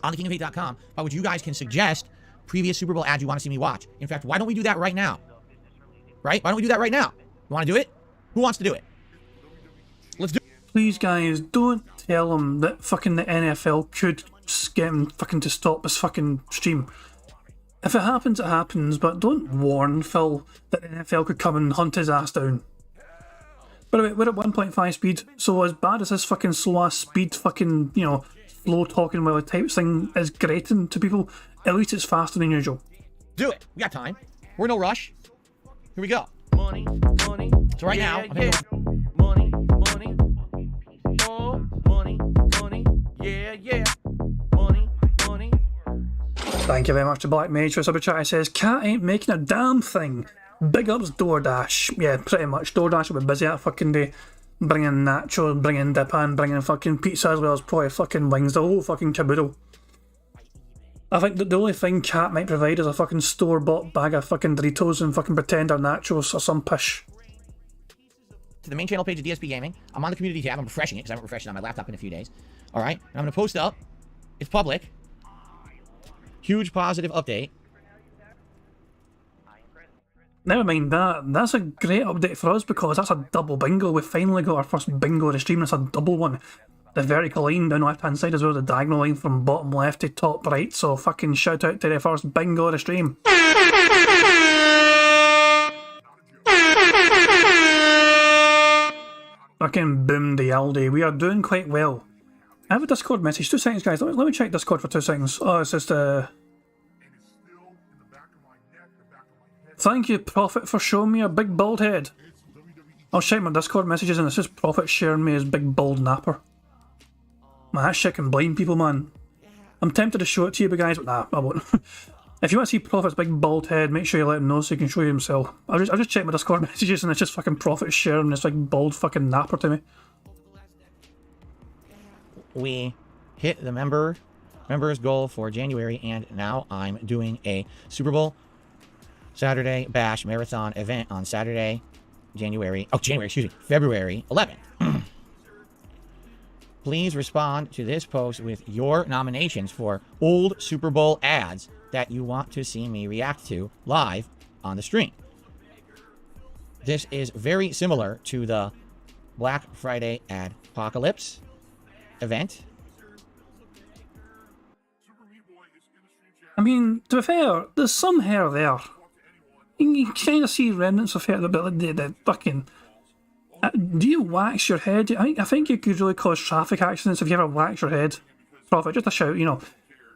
on thekingofhate.com by which you guys can suggest previous Super Bowl ads you want to see me watch. In fact, why don't we do that right now? Right? Why don't we do that right now? You want to do it? Who wants to do it? Let's do it. Please, guys, don't tell them that fucking the NFL could get him fucking to stop this fucking stream. If it happens, it happens, but don't warn Phil that the NFL could come and hunt his ass down. By the way, we're at 1.5 speed, so as bad as this fucking slow-ass speed fucking, you know, slow talking while it types thing is grating to people, at least it's faster than usual. Do it. We got time. We're in no rush. Here we go. Money, money. So right now, yeah. Money, money. Oh, money, money. Yeah. Money, money. Thank you very much to Black Mage for Super Chat. It says, Cat ain't making a damn thing. Big ups DoorDash. Yeah, pretty much. DoorDash will be busy that fucking day. Bringing nachos, bringing dip and bringing fucking pizza as well as probably fucking wings. The whole fucking caboodle. I think that the only thing Cat might provide is a fucking store-bought bag of fucking Doritos and fucking pretend they're nachos or some pish. To the main channel page of DSP Gaming. I'm on the community tab. I'm refreshing it because I haven't refreshed it on my laptop in a few days. All right, and I'm going to post up. It's public. Huge positive update. Never mind that. That's a great update for us because that's a double bingo. We finally got our first bingo of the stream. That's a double one. The vertical line down the left hand side as well as the diagonal line from bottom left to top right. So fucking shout out to the first bingo of the stream. Fucking boom the Aldi. We are doing quite well. I have a Discord message. 2 seconds, guys. Let me check Discord for 2 seconds. Oh, it's just Thank you, Prophet, for showing me a big bald head. I'll check my Discord messages and it's just Prophet sharing me his big bald napper. Man, that shit can blind people, man. I'm tempted to show it to you, but guys, but nah, I won't. If you want to see Prophet's big bald head, make sure you let him know so he can show you himself. I'll just check my Discord messages and it's just fucking Prophet sharing this big bald fucking napper to me. We hit the members goal for January, and now I'm doing a Super Bowl Saturday Bash Marathon event on Saturday, February 11th. Please respond to this post with your nominations for old Super Bowl ads that you want to see me react to live on the stream. This is very similar to the Black Friday ad apocalypse event. I mean, to be fair, there's some hair there. You can kind of see remnants of hair, but the fucking... do you wax your head? I think you could really cause traffic accidents if you ever wax your head. Prophet, just a shout, you know.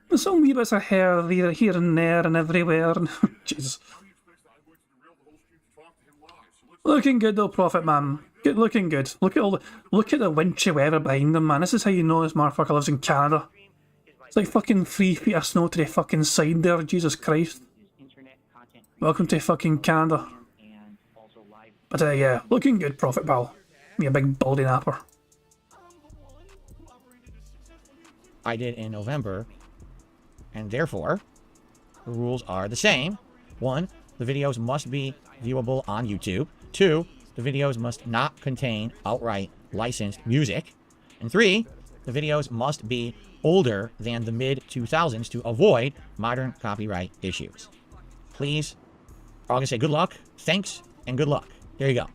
There's some wee bits of hair here and there and everywhere. And Jesus. Looking good though, Prophet, man. Looking good. Look at the wintry weather behind them, man. This is how you know this motherfucker lives in Canada. It's like fucking 3 feet of snow to the fucking side there, Jesus Christ. Welcome to fucking Canada. But yeah, looking good, Prophet pal. Me a big baldy napper. I did in November, and therefore, the rules are the same. 1, the videos must be viewable on YouTube. 2, the videos must not contain outright licensed music. And 3, the videos must be older than the mid-2000s to avoid modern copyright issues. Please, I'm going to say good luck, thanks, and good luck. There you go.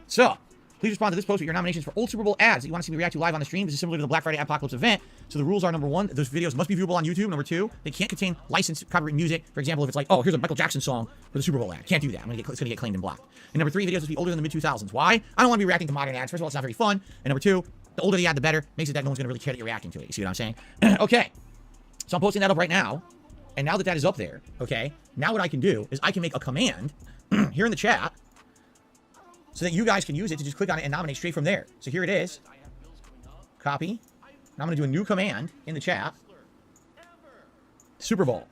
So, please respond to this post with your nominations for old Super Bowl ads that you want to see me react to live on the stream. This is similar to the Black Friday Apocalypse event. So the rules are, number 1, those videos must be viewable on YouTube. Number 2, they can't contain licensed copyright music. For example, if it's like, oh, here's a Michael Jackson song for the Super Bowl ad. Can't do that. It's going to get claimed and blocked. And number 3, videos must be older than the mid-2000s. Why? I don't want to be reacting to modern ads. First of all, it's not very fun. And number 2, the older the ad, the better. Makes it that no one's going to really care that you're reacting to it. You see what I'm saying? Okay. So I'm posting that up right now. And now that that is up there, okay, now what I can do is I can make a command here in the chat so that you guys can use it to just click on it and nominate straight from there. So here it is. Copy. Now I'm going to do a new command in the chat. Super Bowl.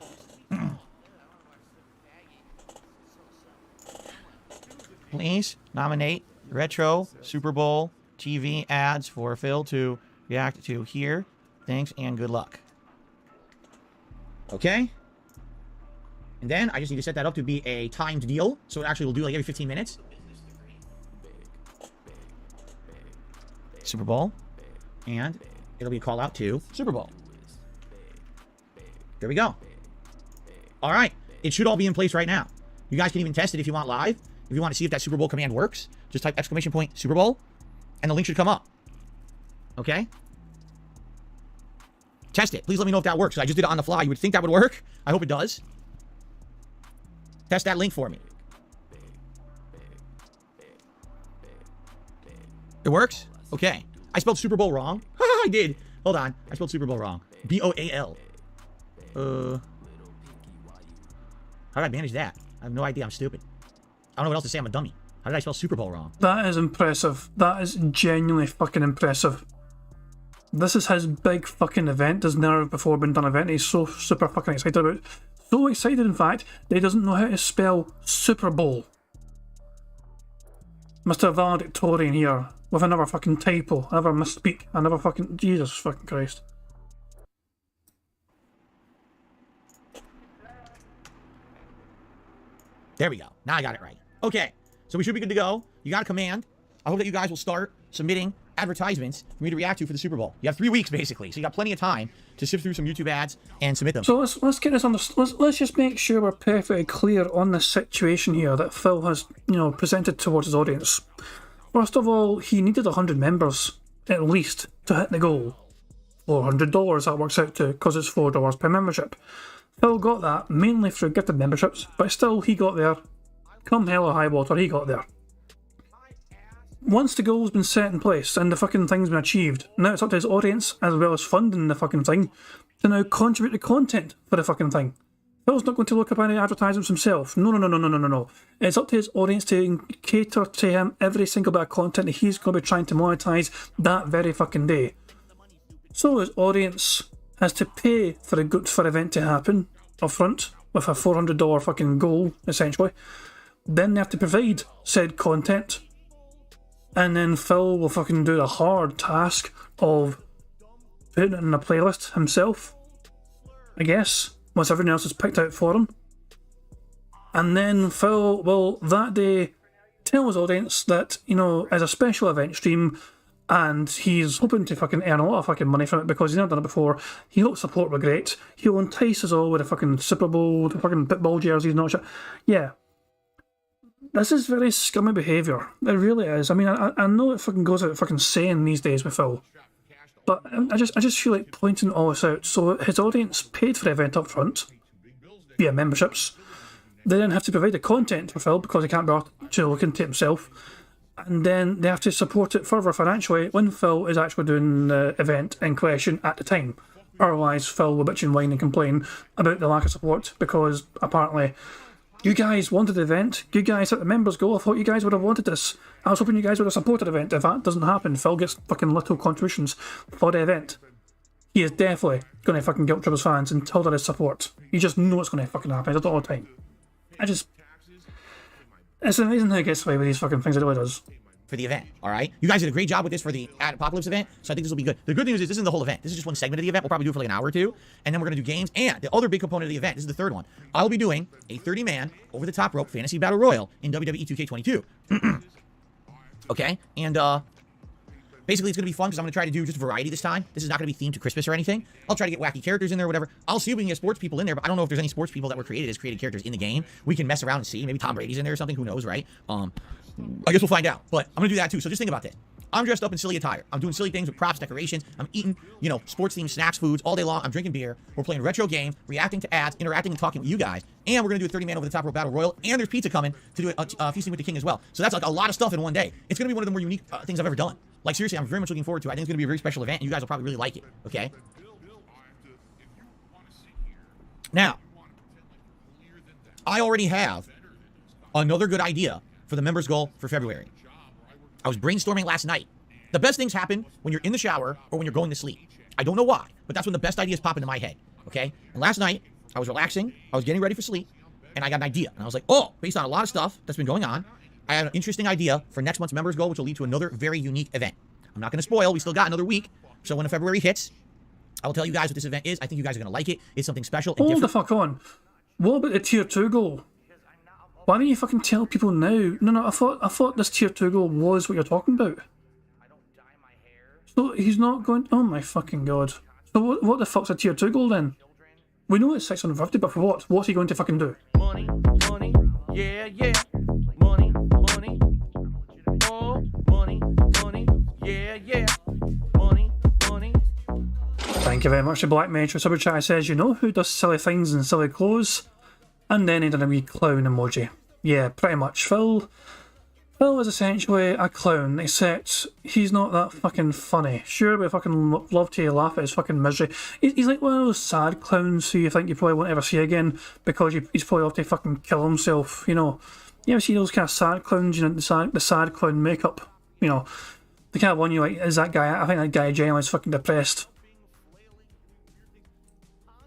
Please nominate retro Super Bowl TV ads for Phil to react to here. Thanks and good luck. Okay. And then I just need to set that up to be a timed deal. So it actually will do like every 15 minutes. Super Bowl. And it'll be a call out to Super Bowl. There we go. All right. It should all be in place right now. You guys can even test it if you want live. If you want to see if that Super Bowl command works, just type !! Super Bowl, and the link should come up. Okay? Test it. Please let me know if that works. I just did it on the fly. You would think that would work. I hope it does. Test that link for me. It works? Okay. I spelled Super Bowl wrong. I did. Hold on. I spelled Super Bowl wrong. B-O-A-L. How did I manage that? I have no idea. I'm stupid. I don't know what else to say. I'm a dummy. How did I spell Super Bowl wrong? That is impressive. That is genuinely fucking impressive. This is his big fucking event. There's never before been done event. He's so super fucking excited about it. So excited, in fact, that he doesn't know how to spell Super Bowl. Mr. Valedictorian here with another fucking typo, another misspeak, another fucking... Jesus fucking Christ. There we go. Now I got it right. Okay, so we should be good to go. You got a command. I hope that you guys will start submitting advertisements for me to react to for the Super Bowl. You have 3 weeks, basically, so you got plenty of time to sift through some YouTube ads and submit them. So let's get this on the... Let's just make sure we're perfectly clear on the situation here that Phil has, you know, presented towards his audience. First of all, he needed 100 members, at least, to hit the goal. $400 that works out to, because it's $4 per membership. Phil got that mainly through gifted memberships, but still, he got there. Come hell or high water, he got there. Once the goal's been set in place and the fucking thing's been achieved, now it's up to his audience, as well as funding the fucking thing, to now contribute the content for the fucking thing. Phil's not going to look up any advertisements himself. No. It's up to his audience to cater to him every single bit of content that he's going to be trying to monetize that very fucking day. So his audience has to pay for the event to happen up front with a $400 fucking goal, essentially. Then they have to provide said content. And then Phil will fucking do the hard task of putting it in a playlist himself, I guess, once everyone else is picked out for him. And then Phil will that day tell his audience that, you know, as a special event stream, and he's hoping to fucking earn a lot of fucking money from it because he's never done it before. He hopes support were great. He'll entice us all with a fucking Super Bowl, the fucking pitbull jerseys and all shit. Yeah. This is very scummy behaviour. It really is. I mean, I know it fucking goes out fucking saying these days with Phil, but I just feel like pointing all this out. So his audience paid for the event up front via memberships. They then have to provide the content for Phil because he can't be asked to look into it himself, and then they have to support it further financially when Phil is actually doing the event in question at the time. Otherwise, Phil will bitch and whine and complain about the lack of support because apparently, you guys wanted the event. You guys hit the members goal. I thought you guys would have wanted this. I was hoping you guys would have supported the event. If that doesn't happen, Phil gets fucking little contributions for the event. He is definitely going to fucking guilt trip his fans and tell them his support. You just know it's going to fucking happen. He does it all the time. It's amazing how he gets away with these fucking things. It really does. For the event, all right? You guys did a great job with this for the Ad Apocalypse event, so I think this will be good. The good news is this isn't the whole event. This is just one segment of the event. We'll probably do it for like an hour or two, and then we're going to do games. And the other big component of the event, this is the third one. I'll be doing a 30-man over-the-top rope fantasy battle royal in WWE 2K22. Okay? And basically it's going to be fun because I'm going to try to do just variety this time. This is not going to be themed to Christmas or anything. I'll try to get wacky characters in there or whatever. I'll see if we can get sports people in there, but I don't know if there's any sports people that were created as created characters in the game. We can mess around and see. Maybe Tom Brady's in there or something. Who knows, right? I guess we'll find out, but I'm going to do that too, so just think about that. I'm dressed up in silly attire. I'm doing silly things with props, decorations. I'm eating, you know, sports-themed snacks, foods all day long. I'm drinking beer. We're playing a retro game, reacting to ads, interacting and talking with you guys, and we're going to do a 30-man over-the-top rope battle royal, and there's pizza coming to do a Feasting with the King as well. So that's like a lot of stuff in one day. It's going to be one of the more unique things I've ever done. Like, seriously, I'm very much looking forward to it. I think it's going to be a very special event, and you guys will probably really like it, okay? Now, I already have another good idea for the members goal for February. I was brainstorming last night. The best things happen when you're in the shower or when you're going to sleep. I don't know why, but that's when the best ideas pop into my head, okay? And last night, I was relaxing, I was getting ready for sleep, and I got an idea. And I was like, oh, based on a lot of stuff that's been going on, I have an interesting idea for next month's members goal, which will lead to another very unique event. I'm not going to spoil, we still got another week, so when February hits, I will tell you guys what this event is. I think you guys are going to like it. It's something special and different. Hold the fuck on. What about the Tier 2 goal? Why don't you fucking tell people now? No, I thought this Tier 2 goal was what you're talking about. So he's not going... Oh my fucking god. So what the fuck's a Tier 2 goal then? We know it's 650, but for what? What's he going to fucking do? Money, money, yeah, yeah. Money, money, oh, money, money, yeah, yeah. Money, money. Thank you very much to Black Mage for Super Chat. Says, you know who does silly things in silly clothes? And then he did a wee clown emoji. Yeah, pretty much. Phil is essentially a clown, except he's not that fucking funny. Sure, we fucking love to laugh at his fucking misery. He's like one of those sad clowns who you think you probably won't ever see again because he's probably off to fucking kill himself, you know. You ever see those kind of sad clowns, you know, the sad clown makeup? You know, the kind of one you like, is that guy, I think that guy generally is fucking depressed.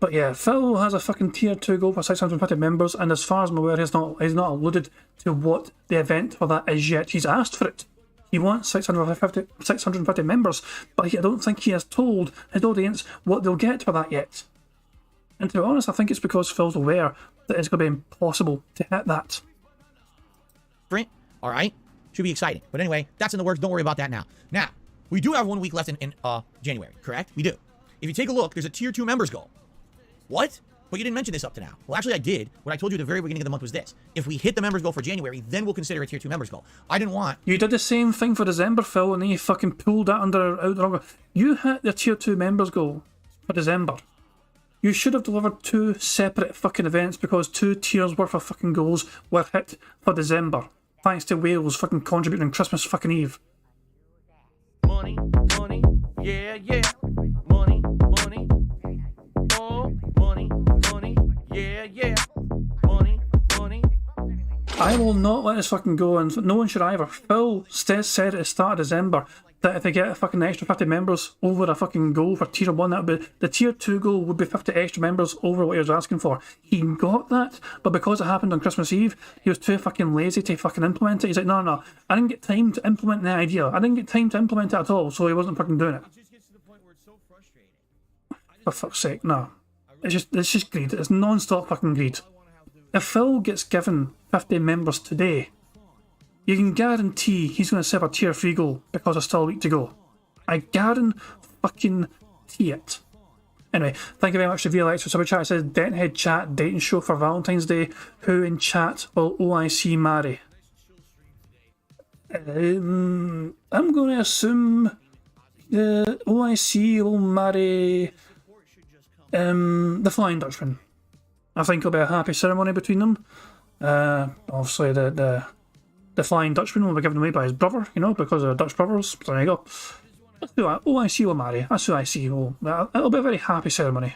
But yeah, Phil has a fucking Tier 2 goal for 650 members, and as far as I'm aware, he's not alluded to what the event for that is yet. He's asked for it. He wants 650 members, but I don't think he has told his audience what they'll get for that yet. And to be honest, I think it's because Phil's aware that it's going to be impossible to hit that. All right? Should be exciting. But anyway, that's in the works. Don't worry about that now. Now, we do have 1 week left in January, correct? We do. If you take a look, there's a tier 2 members goal. What? But you didn't mention this up to now. Well, actually, I did. What I told you at the very beginning of the month was this. If we hit the members goal for January, then we'll consider a tier 2 members goal. I didn't want... You did the same thing for December, Phil, and then you fucking pulled that out the wrong... You hit the tier 2 members goal for December. You should have delivered 2 separate fucking events because 2 tiers worth of fucking goals were hit for December. Thanks to Wales fucking contributing on Christmas fucking Eve. Money, money, yeah, yeah. Money, money, oh, money, money, yeah, yeah. Money, money. I will not let this fucking go, and no one should either. Phil said at the start of December that if they get a fucking extra 50 members over a fucking goal for tier 1, that would be the tier 2 goal would be 50 extra members over what he was asking for. He got that, but because it happened on Christmas Eve, he was too fucking lazy to fucking implement it. He's like, no, I didn't get time to implement the idea. I didn't get time to implement it at all, so he wasn't fucking doing it. For fuck's sake, no. It's just greed. It's non-stop fucking greed. If Phil gets given 50 members today, you can guarantee he's going to set a tier 3 goal because there's still a week to go. I guarantee it. Anyway, thank you very much to VLX for Super Chat. It says, Denthead chat, dating show for Valentine's Day. Who in chat will OIC marry? I'm going to assume the OIC will marry the Flying Dutchman. I think it'll be a happy ceremony between them. Obviously, the Flying Dutchman will be given away by his brother, you know, because they're Dutch brothers. So there you go. Let's do that. OIC will marry. That's who I see. It'll be a very happy ceremony.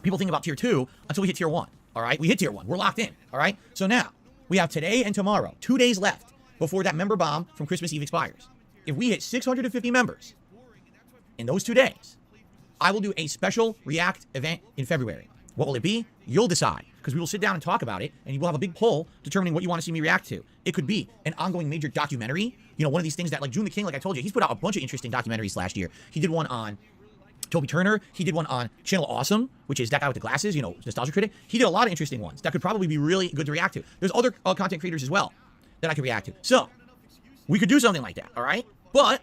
People think about tier 2 until we hit tier 1. All right? We hit tier 1. We're locked in. All right? So now, we have today and tomorrow, 2 days left before that member bomb from Christmas Eve expires. If we hit 650 members in those 2 days, I will do a special React event in February. What will it be? You'll decide, because we will sit down and talk about it, and you will have a big poll determining what you want to see me react to. It could be an ongoing major documentary, you know, one of these things that, like June the King, like I told you, he's put out a bunch of interesting documentaries last year. He did one on Toby Turner. He did one on Channel Awesome, which is that guy with the glasses, you know, Nostalgia Critic. He did a lot of interesting ones that could probably be really good to react to. There's other content creators as well that I could react to. So, we could do something like that, all right? But,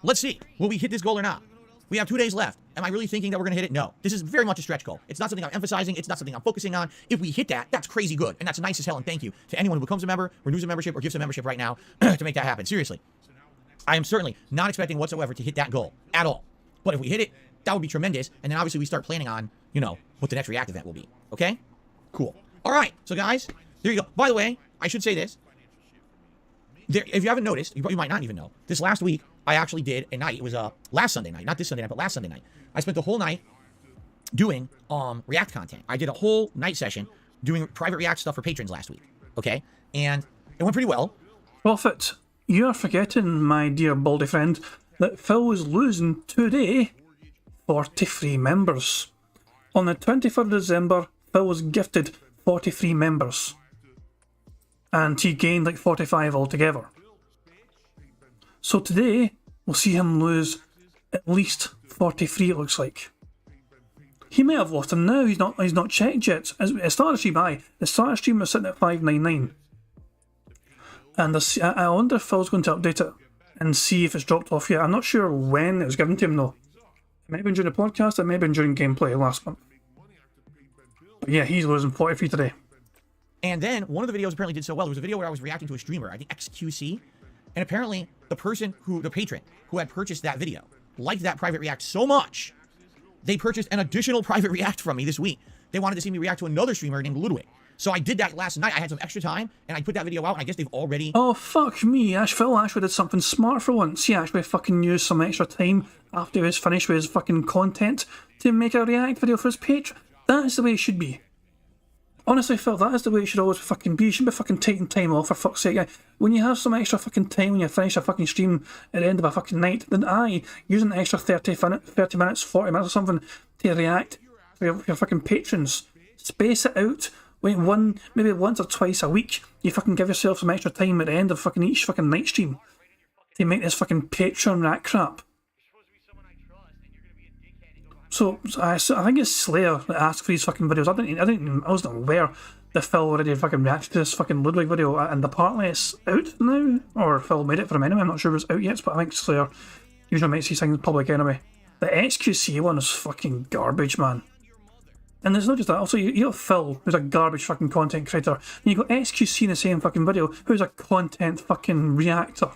let's see. Will we hit this goal or not? We have 2 days left. Am I really thinking that we're going to hit it? No. This is very much a stretch goal. It's not something I'm emphasizing. It's not something I'm focusing on. If we hit that, that's crazy good. And that's nice as hell. And thank you to anyone who becomes a member, renews a membership, or gives a membership right now to make that happen. Seriously. I am certainly not expecting whatsoever to hit that goal at all. But if we hit it, that would be tremendous. And then obviously we start planning on, you know, what the next React event will be. Okay? Cool. All right. So guys, there you go. By the way, I should say this. If you haven't noticed, you might not even know, this last week, I actually did a night. It was last Sunday night, not this Sunday night, but last Sunday night. I spent the whole night doing React content. I did a whole night session doing private React stuff for patrons last week. Okay? And it went pretty well. Prophet, you are forgetting, my dear baldy friend, that Phil was losing today 43 members. On the 23rd of December, Phil was gifted 43 members. And he gained like 45 altogether. So today, we'll see him lose at least 43, it looks like. He may have lost them now, he's not checked yet. It started stream high. The starter stream was sitting at 599. And I wonder if Phil's going to update it and see if it's dropped off yet. I'm not sure when it was given to him though. It may have been during the podcast, it may have been during gameplay last month. But yeah, he's losing 43 today. And then, one of the videos apparently did so well. There was a video where I was reacting to a streamer, I think XQC. And apparently, the patron who had purchased that video liked that private react so much, they purchased an additional private react from me this week. They wanted to see me react to another streamer named Ludwig. So I did that last night. I had some extra time, and I put that video out, and I guess they've already... Oh, fuck me. Phil actually did something smart for once. He actually fucking used some extra time after he was finished with his fucking content to make a react video for his page. That is the way it should be. Honestly, Phil, that is the way it should always fucking be. You shouldn't be fucking taking time off, for fuck's sake. When you have some extra fucking time when you finish a fucking stream at the end of a fucking night, then use an extra 30 minutes, 40 minutes or something to react for your fucking patrons. Space it out. Maybe once or twice a week, you fucking give yourself some extra time at the end of fucking each fucking night stream to make this fucking Patreon rat crap. So I think it's Slayer that asked for these fucking videos. I wasn't aware that Phil already fucking reacted to this fucking Ludwig video, and apparently it's out now, or Phil made it for him anyway. I'm not sure if it's out yet, but I think Slayer usually makes these things public anyway. The XQC one is fucking garbage, man. And there's not just that, also you got Phil, who's a garbage fucking content creator, and you got XQC in the same fucking video, who's a content fucking reactor.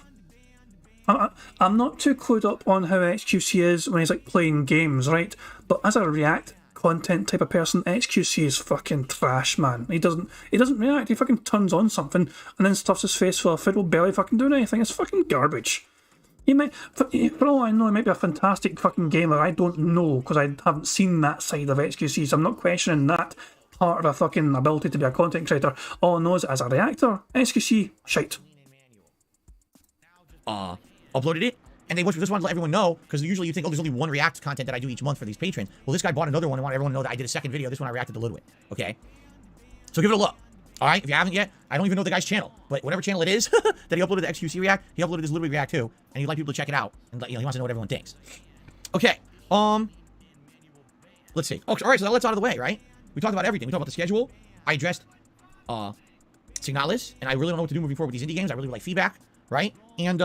I'm not too clued up on how XQC is when he's like playing games, right? But as a react content type of person, XQC is fucking trash, man. He doesn't react, he fucking turns on something and then stuffs his face full of fiddle, barely fucking doing anything. It's fucking garbage. He might, for all I know, he might be a fantastic fucking gamer. I don't know, because I haven't seen that side of XQC, so I'm not questioning that part of a fucking ability to be a content creator. All I know is as a reactor, XQC, shite. Uploaded it, and they just wanted to let everyone know, because usually you think, oh, there's only one React content that I do each month for these patrons. Well, this guy bought another one and wanted everyone to know that I did a second video. This one I reacted to Ludwig. Okay? So give it a look. Alright? If you haven't yet, I don't even know the guy's channel, but whatever channel it is that he uploaded the XQC React, he uploaded his Ludwig React too, and he'd like people to check it out, and he wants to know what everyone thinks. Okay. Let's see. Okay, alright, so now let's out of the way, right? We talked about everything. We talked about the schedule. I addressed Signalis, and I really don't know what to do moving forward with these indie games. I really like feedback, right? And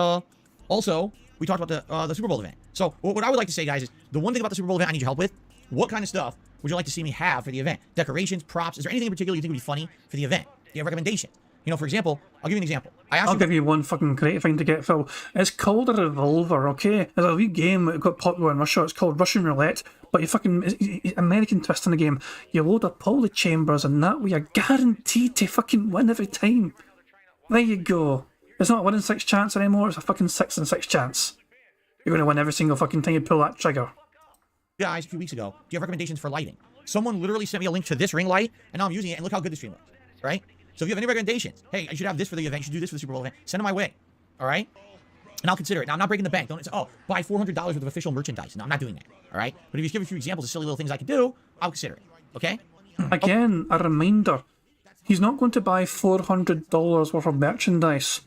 also, we talked about the Super Bowl event. So what I would like to say, guys, is the one thing about the Super Bowl event I need your help with, what kind of stuff would you like to see me have for the event? Decorations, props, is there anything in particular you think would be funny for the event? Do you have recommendations? You know, for example, I'll give you an example. I'll give you one fucking creative thing to get, Phil. It's called a revolver, okay? There's a wee game that got popular in Russia. It's called Russian Roulette, but you fucking American twist in the game. You load up all the chambers, and that way you're guaranteed to fucking win every time. There you go. It's not a 1 in 6 chance anymore. It's a fucking 6 in 6 chance. You're gonna win every single fucking time you pull that trigger. Guys, a few weeks ago, do you have recommendations for lighting? Someone literally sent me a link to this ring light, and now I'm using it, and look how good this stream looks, right? So if you have any recommendations, hey, I should have this for the event, you should do this for the Super Bowl event, send them my way, all right? And I'll consider it. Now, I'm not breaking the bank. Don't say, oh, buy $400 worth of official merchandise. No, I'm not doing that, all right? But if you give a few examples of silly little things I could do, I'll consider it, okay? Again, a reminder. He's not going to buy $400 worth of merchandise.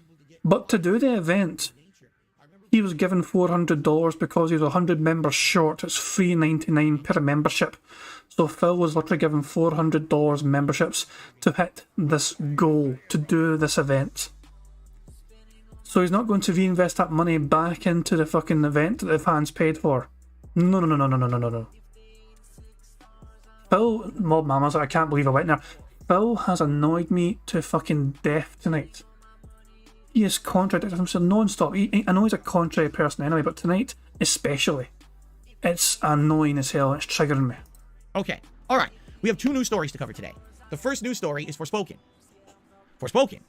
But to do the event, he was given $400 because he was 100 members short. It's $3.99 per membership. So Phil was literally given $400 memberships to hit this goal, to do this event. So he's not going to reinvest that money back into the fucking event that the fans paid for. No. Phil, Mob Mamas, I can't believe I went there. Phil has annoyed me to fucking death tonight. He has contradicted himself non-stop. I know he's a contrary person anyway, but tonight especially. It's annoying as hell. It's triggering me. Okay. All right. We have 2 news stories to cover today. The first news story is Forspoken. Forspoken.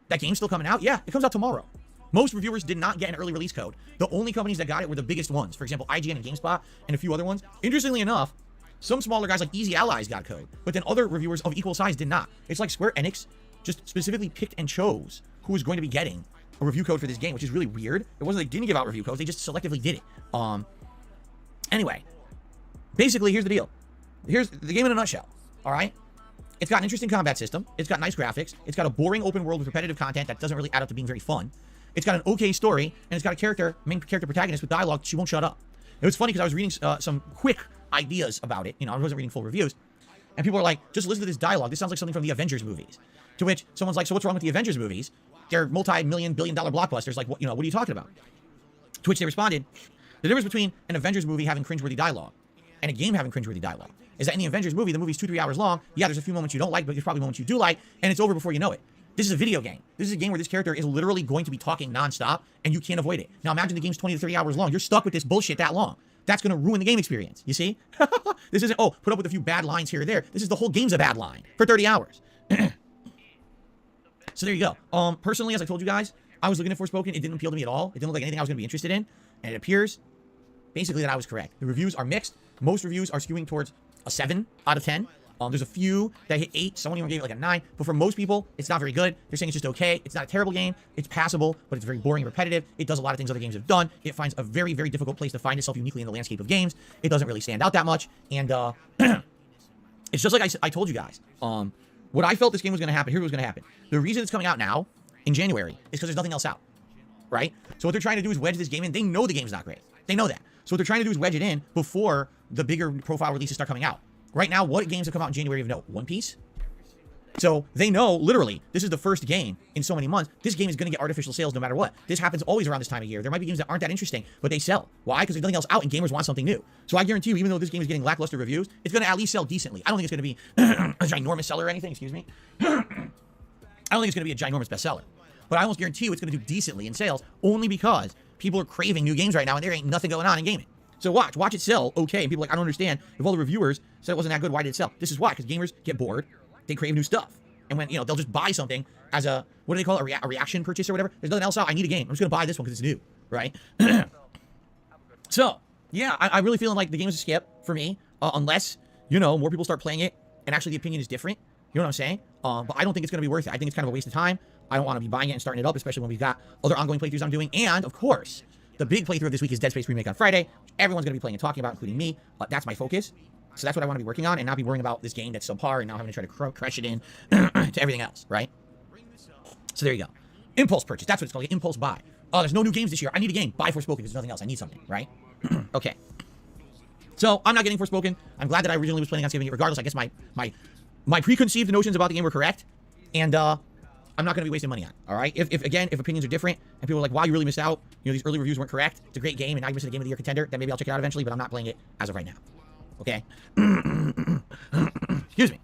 That game's still coming out? Yeah, it comes out tomorrow. Most reviewers did not get an early release code. The only companies that got it were the biggest ones. For example, IGN and GameSpot and a few other ones. Interestingly enough, some smaller guys like Easy Allies got code, but then other reviewers of equal size did not. It's like Square Enix just specifically picked and chose who was going to be getting a review code for this game, which is really weird. It wasn't they didn't give out review codes, they just selectively did it. Anyway, basically, here's the deal. Here's the game in a nutshell, all right? It's got an interesting combat system. It's got nice graphics. It's got a boring open world with repetitive content that doesn't really add up to being very fun. It's got an okay story, and it's got a main character protagonist with dialogue. She won't shut up. It was funny because I was reading some quick ideas about it. You know, I wasn't reading full reviews. And people are like, just listen to this dialogue. This sounds like something from the Avengers movies. To which someone's like, so what's wrong with the Avengers movies? They're multi-million, billion-dollar blockbusters. Like, what are you talking about? To which they responded, the difference between an Avengers movie having cringeworthy dialogue and a game having cringeworthy dialogue is that in the Avengers movie, the movie's 2-3 hours long. Yeah, there's a few moments you don't like, but there's probably moments you do like, and it's over before you know it. This is a video game. This is a game where this character is literally going to be talking nonstop, and you can't avoid it. Now imagine the game's 20 to 30 hours long. You're stuck with this bullshit that long. That's going to ruin the game experience, you see? This isn't, oh, put up with a few bad lines here or there. This is the whole game's a bad line for 30 hours. So there you go. Personally, as I told you guys, I was looking at Forspoken. It didn't appeal to me at all. It didn't look like anything I was going to be interested in. And it appears, basically, that I was correct. The reviews are mixed. Most reviews are skewing towards a 7 out of 10. There's a few that hit 8. Someone even gave it like a 9. But for most people, it's not very good. They're saying it's just okay. It's not a terrible game. It's passable, but it's very boring and repetitive. It does a lot of things other games have done. It finds a very, very difficult place to find itself uniquely in the landscape of games. It doesn't really stand out that much. And it's just like I told you guys. What I felt this game was going to happen, here's what's going to happen. The reason it's coming out now, in January, is because there's nothing else out. Right? So what they're trying to do is wedge this game in. They know the game's not great. They know that. So what they're trying to do is wedge it in before the bigger profile releases start coming out. Right now, what games have come out in January of note? One Piece? So they know, literally, this is the first game in so many months. This game is going to get artificial sales no matter what. This happens always around this time of year. There might be games that aren't that interesting, but they sell. Why? Because there's nothing else out and gamers want something new. So I guarantee you, even though this game is getting lackluster reviews, it's going to at least sell decently. I don't think it's going to be a ginormous seller or anything, excuse me. I don't think it's going to be a ginormous bestseller. But I almost guarantee you it's going to do decently in sales only because people are craving new games right now and there ain't nothing going on in gaming. So watch it sell, okay. And people are like, I don't understand. If all the reviewers said it wasn't that good, why did it sell? This is why, because gamers get bored. They crave new stuff. And when, they'll just buy something as a, what do they call it, a reaction purchase or whatever. There's nothing else out. I need a game. I'm just going to buy this one because it's new, right? So, yeah, I really feeling like the game is a skip for me, unless, more people start playing it and actually the opinion is different. You know what I'm saying? But I don't think it's going to be worth it. I think it's kind of a waste of time. I don't want to be buying it and starting it up, especially when we've got other ongoing playthroughs I'm doing. And, of course, the big playthrough of this week is Dead Space Remake on Friday, which everyone's going to be playing and talking about, including me. That's my focus. So that's what I want to be working on and not be worrying about this game that's subpar and now having to try to crush it in to everything else, right? So there you go. Impulse purchase. That's what it's called. Impulse buy. Oh, there's no new games this year. I need a game. Buy Forspoken because there's nothing else. I need something, right? Okay. So I'm not getting Forspoken. I'm glad that I originally was planning on saving it regardless. I guess my preconceived notions about the game were correct. And I'm not going to be wasting money on it, all right? If opinions are different and people are like, wow, you really missed out. These early reviews weren't correct. It's a great game and now you're missing a Game of the Year contender. Then maybe I'll check it out eventually, but I'm not playing it as of right now. Okay. Excuse me.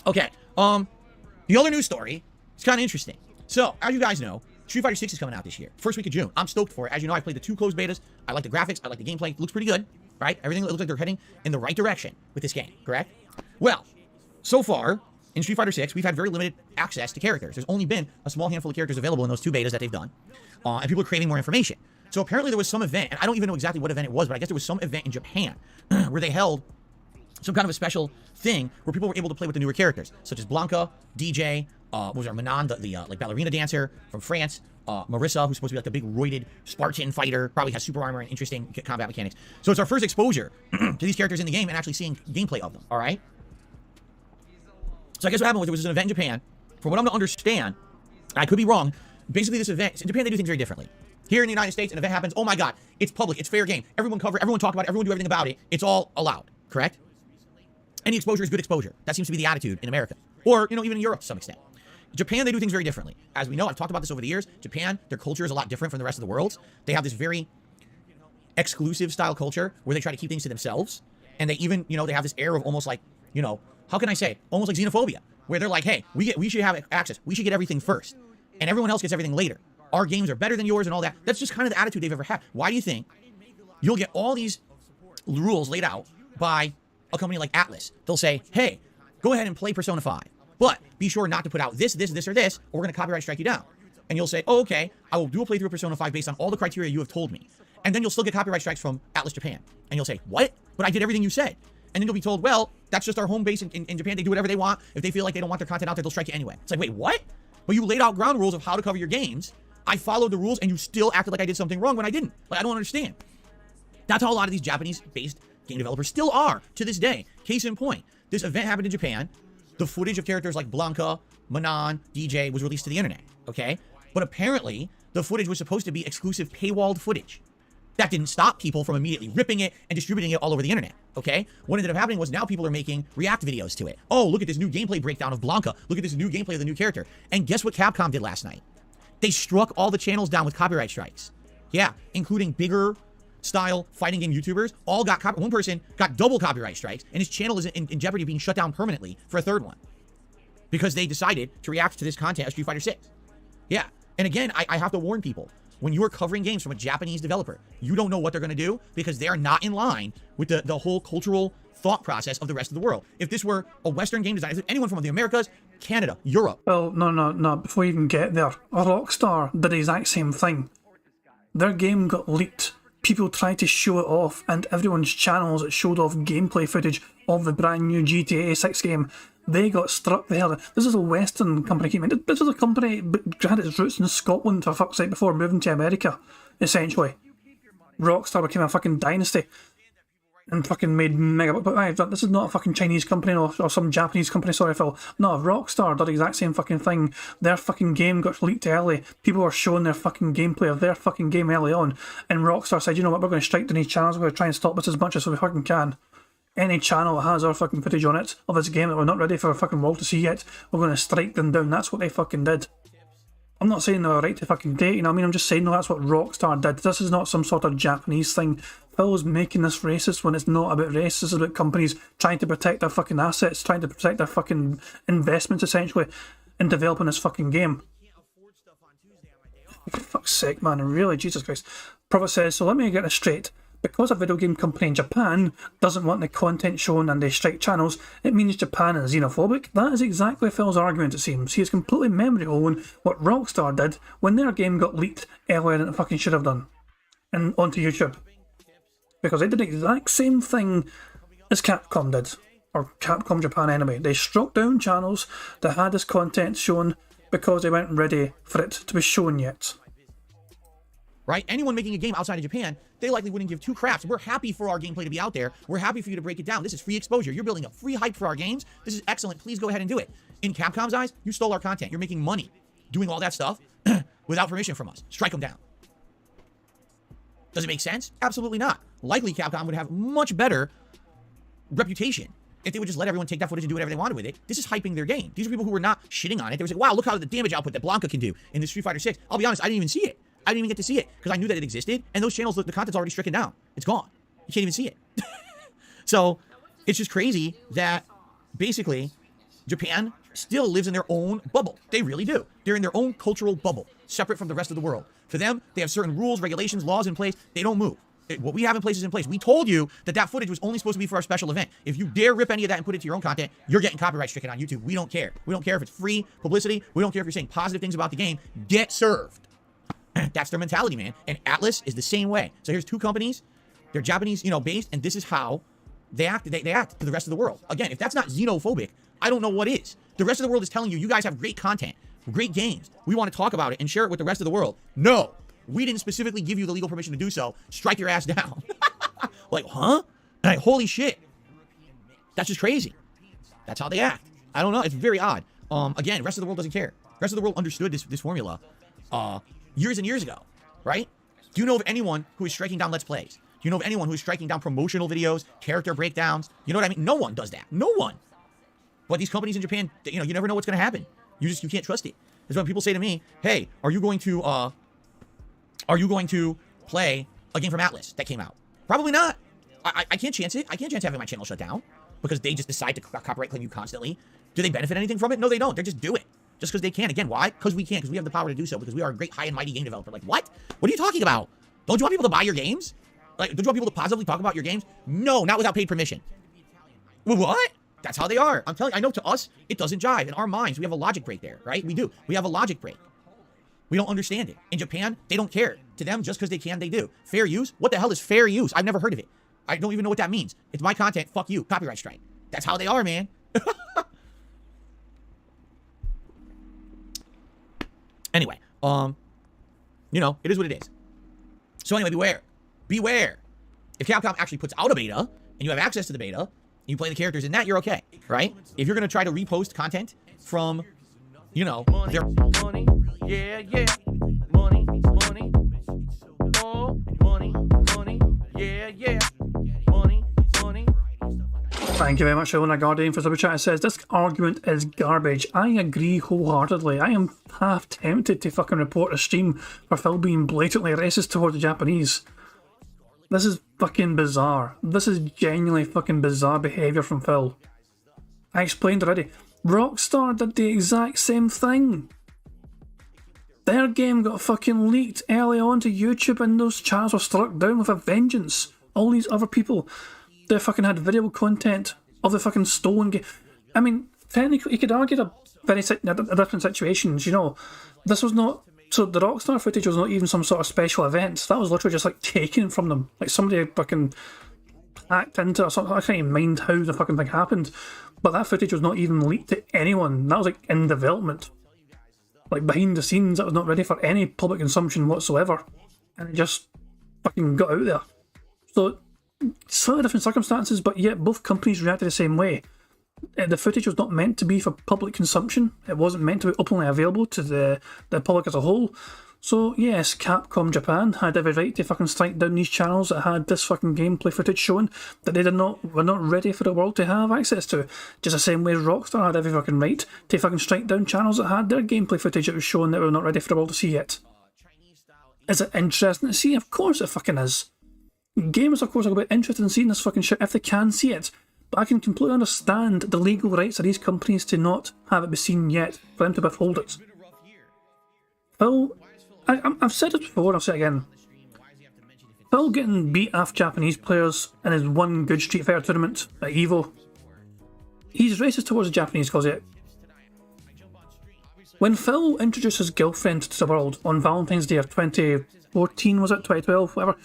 Okay. The other news story is kind of interesting. So, as you guys know, Street Fighter 6 is coming out this year. First week of June. I'm stoked for it. As you know, I played the 2 closed betas. I like the graphics. I like the gameplay. It looks pretty good, right? Everything looks like they're heading in the right direction with this game, correct? Well, so far, in Street Fighter 6, we've had very limited access to characters. There's only been a small handful of characters available in those 2 betas that they've done. And people are craving more information. So apparently there was some event, and I don't even know exactly what event it was, but I guess there was some event in Japan where they held some kind of a special thing where people were able to play with the newer characters, such as Blanca, DJ, what was our Manon, the like ballerina dancer from France, Marissa, who's supposed to be like the big roided Spartan fighter, probably has super armor and interesting combat mechanics. So it's our first exposure to these characters in the game and actually seeing gameplay of them, all right? So I guess what happened was there was an event in Japan. From what I'm to understand, I could be wrong, basically this event, in Japan they do things very differently. Here in the United States, an event happens, oh my god, it's public, it's fair game. Everyone cover it, everyone talk about it, everyone do everything about it. It's all allowed, correct? Any exposure is good exposure. That seems to be the attitude in America. Or, even in Europe to some extent. Japan, they do things very differently. As we know, I've talked about this over the years, Japan, their culture is a lot different from the rest of the world. They have this very exclusive style culture where they try to keep things to themselves. And they even, they have this air of almost like, how can I say? Almost like xenophobia. Where they're like, hey, we should have access. We should get everything first. And everyone else gets everything later. Our games are better than yours and all that. That's just kind of the attitude they've ever had. Why do you think you'll get all these rules laid out by a company like Atlas? They'll say, hey, go ahead and play Persona 5, but be sure not to put out this, or this, or we're going to copyright strike you down. And you'll say, oh, okay, I will do a playthrough of Persona 5 based on all the criteria you have told me. And then you'll still get copyright strikes from Atlas Japan. And you'll say, what? But I did everything you said. And then you'll be told, well, that's just our home base in Japan. They do whatever they want. If they feel like they don't want their content out there, they'll strike you anyway. It's like, wait, what? But you laid out ground rules of how to cover your games. I followed the rules and you still acted like I did something wrong when I didn't. Like, I don't understand. That's how a lot of these Japanese-based game developers still are to this day. Case in point, this event happened in Japan. The footage of characters like Blanca, Manon, DJ was released to the internet, okay? But apparently, the footage was supposed to be exclusive paywalled footage. That didn't stop people from immediately ripping it and distributing it all over the internet, okay? What ended up happening was now people are making react videos to it. Oh, look at this new gameplay breakdown of Blanca. Look at this new gameplay of the new character. And guess what Capcom did last night? They struck all the channels down with copyright strikes. Yeah, including bigger style fighting game YouTubers. All got one person got double copyright strikes, and his channel is in jeopardy of being shut down permanently for a third one. Because they decided to react to this content of Street Fighter 6. Yeah, and again, I have to warn people. When you are covering games from a Japanese developer, you don't know what they're going to do because they are not in line with the whole cultural thought process of the rest of the world. If this were a Western game designer, anyone from the Americas, Canada, Europe. Well, no. Before you even get there, Rockstar did the exact same thing. Their game got leaked. People tried to show it off, and everyone's channels that showed off gameplay footage of the brand new GTA 6 game, they got struck the hell. This is a Western company came in. This is a company that had its roots in Scotland, for fuck's sake, before moving to America, essentially. Rockstar became a fucking dynasty and fucking made mega. But this is not a fucking Chinese company or some Japanese company, sorry, Phil. No, Rockstar did the exact same fucking thing. Their fucking game got leaked early. People were showing their fucking gameplay of their fucking game early on. And Rockstar said, you know what, we're going to strike down these channels. We're going to try and stop this as much as we fucking can. any channel that has our fucking footage on it of this game that we're not ready for our fucking world to see yet, we're going to strike them down. That's what they fucking did. I'm not saying they're right to fucking date, you know what I mean? I'm just saying, no, that's what Rockstar did. This is not some sort of Japanese thing. Phil's making this racist when it's not about race. This is about companies trying to protect their fucking assets, trying to protect their fucking investments, essentially, in developing this fucking game. For fuck's sake, man, really, Jesus Christ. Prophet says, so let me get this straight. Because a video game company in Japan doesn't want the content shown and they strike channels, it means Japan is xenophobic? That is exactly Phil's argument, it seems. He is completely memory holding what Rockstar did when their game got leaked earlier than it fucking should have done. And onto YouTube. Because they did the exact same thing as Capcom did. Or Capcom Japan anyway. They struck down channels that had this content shown because they weren't ready for it to be shown yet. Right? Anyone making a game outside of Japan, they likely wouldn't give two craps. We're happy for our gameplay to be out there. We're happy for you to break it down. This is free exposure. You're building up free hype for our games. This is excellent. Please go ahead and do it. In Capcom's eyes, you stole our content. You're making money doing all that stuff without permission from us. Strike them down. Does it make sense? Absolutely not. Likely Capcom would have much better reputation if they would just let everyone take that footage and do whatever they wanted with it. This is hyping their game. These are people who were not shitting on it. They were like, wow, look how the damage output that Blanca can do in the Street Fighter 6. I'll be honest, I didn't even see it. I didn't even get to see it because I knew that it existed, and those channels, the content's already stricken down. It's gone. You can't even see it. So it's just crazy that basically Japan still lives in their own bubble. They really do. They're in their own cultural bubble, separate from the rest of the world. For them, they have certain rules, regulations, laws in place. They don't move. What we have in place is in place. We told you that that footage was only supposed to be for our special event. If you dare rip any of that and put it to your own content, you're getting copyright stricken on YouTube. We don't care. We don't care if it's free publicity. We don't care if you're saying positive things about the game. Get served. That's their mentality, man. And Atlas is the same way. So here's two companies. They're Japanese, based, and this is how they act. They act to the rest of the world. Again, if that's not xenophobic, I don't know what is. The rest of the world is telling you, you guys have great content, great games. We want to talk about it and share it with the rest of the world. No, we didn't specifically give you the legal permission to do so. Strike your ass down. Like, huh? Like, holy shit. That's just crazy. That's how they act. I don't know. It's very odd. Again, the rest of the world doesn't care. The rest of the world understood this formula years and years ago, right? Do you know of anyone who is striking down Let's Plays? Do you know of anyone who is striking down promotional videos, character breakdowns? You know what I mean? No one does that. No one. But these companies in Japan, you never know what's going to happen. You can't trust it. That's when people say to me, hey, are you going to play a game from Atlas that came out? Probably not. I can't chance it. I can't chance having my channel shut down because they just decide to copyright claim you constantly. Do they benefit anything from it? No, they don't. They just do it. Just because they can. Again, why? Because we can. Because we have the power to do so. Because we are a great high and mighty game developer. Like, what? What are you talking about? Don't you want people to buy your games? Like, don't you want people to positively talk about your games? No, not without paid permission. Well, what? That's how they are. I'm telling you, I know to us, it doesn't jive. In our minds, we have a logic break there, right? We do. We have a logic break. We don't understand it. In Japan, they don't care. To them, just because they can, they do. Fair use? What the hell is fair use? I've never heard of it. I don't even know what that means. It's my content. Fuck you. Copyright strike. That's how they are, man. Anyway, it is what it is. So anyway, beware. Beware. If Capcom actually puts out a beta, and you have access to the beta, and you play the characters in that, you're okay, right? If you're going to try to repost content from, their... Money, yeah, yeah. Money, money. Oh, money, money, yeah, yeah. Money, money. Thank you very much, Elena Guardian, for super chat. It says, this argument is garbage. I agree wholeheartedly. I am half tempted to fucking report a stream for Phil being blatantly racist towards the Japanese. This is fucking bizarre. This is genuinely fucking bizarre behaviour from Phil. I explained already. Rockstar did the exact same thing. Their game got fucking leaked early on to YouTube and those channels were struck down with a vengeance. All these other people, they fucking had video content of the fucking stolen game. I mean, technically, you could argue a different situations, This was not... So the Rockstar footage was not even some sort of special event. That was literally just like taken from them. Like somebody fucking hacked into it or something. I can't even mind how the fucking thing happened. But that footage was not even leaked to anyone. That was like in development. Like behind the scenes, that was not ready for any public consumption whatsoever. And it just fucking got out there. So, slightly different circumstances, but yet both companies reacted the same way. The footage was not meant to be for public consumption. It wasn't meant to be openly available to the public as a whole. So yes, Capcom Japan had every right to fucking strike down these channels that had this fucking gameplay footage showing that they were not ready for the world to have access to. Just the same way Rockstar had every fucking right to fucking strike down channels that had their gameplay footage that was showing that we were not ready for the world to see yet. Is it interesting to see? Of course it fucking is. Gamers, of course, are going to be interested in seeing this fucking shit if they can see it. But I can completely understand the legal rights of these companies to not have it be seen yet, for them to withhold it. Phil, I've said it before, I'll say it again. Phil getting beat off Japanese players in his one good Street Fighter tournament at EVO. He's racist towards the Japanese because of it. When Phil introduced his girlfriend to the world on Valentine's Day of 2014, was it? 2012, whatever.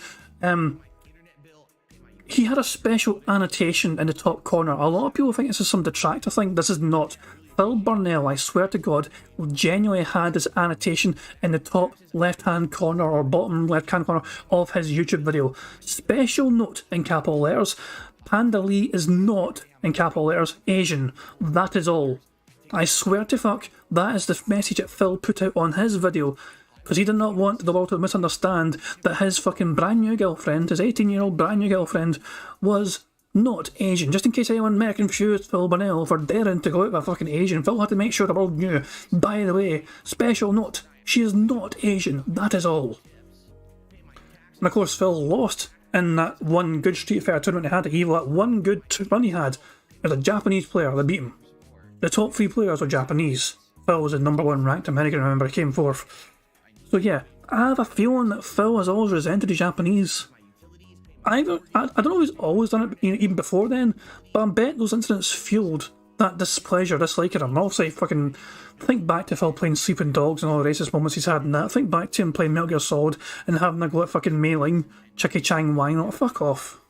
He had a special annotation in the top corner. A lot of people think this is some detractor thing. This is not. Phil Burnell, I swear to God, genuinely had this annotation in the top left-hand corner or bottom left-hand corner of his YouTube video. Special note in capital letters, Panda Lee is not, in capital letters, Asian. That is all. I swear to fuck, that is the message that Phil put out on his video, because he did not want the world to misunderstand that his fucking brand new girlfriend, his 18-year-old brand new girlfriend, was not Asian. Just in case anyone may have confused Phil Burnell for daring to go out with a fucking Asian, Phil had to make sure the world knew. By the way, special note, she is not Asian, that is all. And of course Phil lost in that one good Street Fighter tournament he had at EVO, that one good run he had. As a Japanese player that beat him. The top 3 players were Japanese. Phil was the #1 ranked American, remember, he came 4th. So yeah, I have a feeling that Phil has always resented the Japanese. I don't know if he's always done it, even before then, but I bet those incidents fueled that displeasure, dislike of him. Also, fucking think back to Phil playing Sleeping Dogs and all the racist moments he's had in that. Think back to him playing Metal Gear Solid and having a go at fucking Mei Ling, Chicky Chang Wang. Oh, fuck off.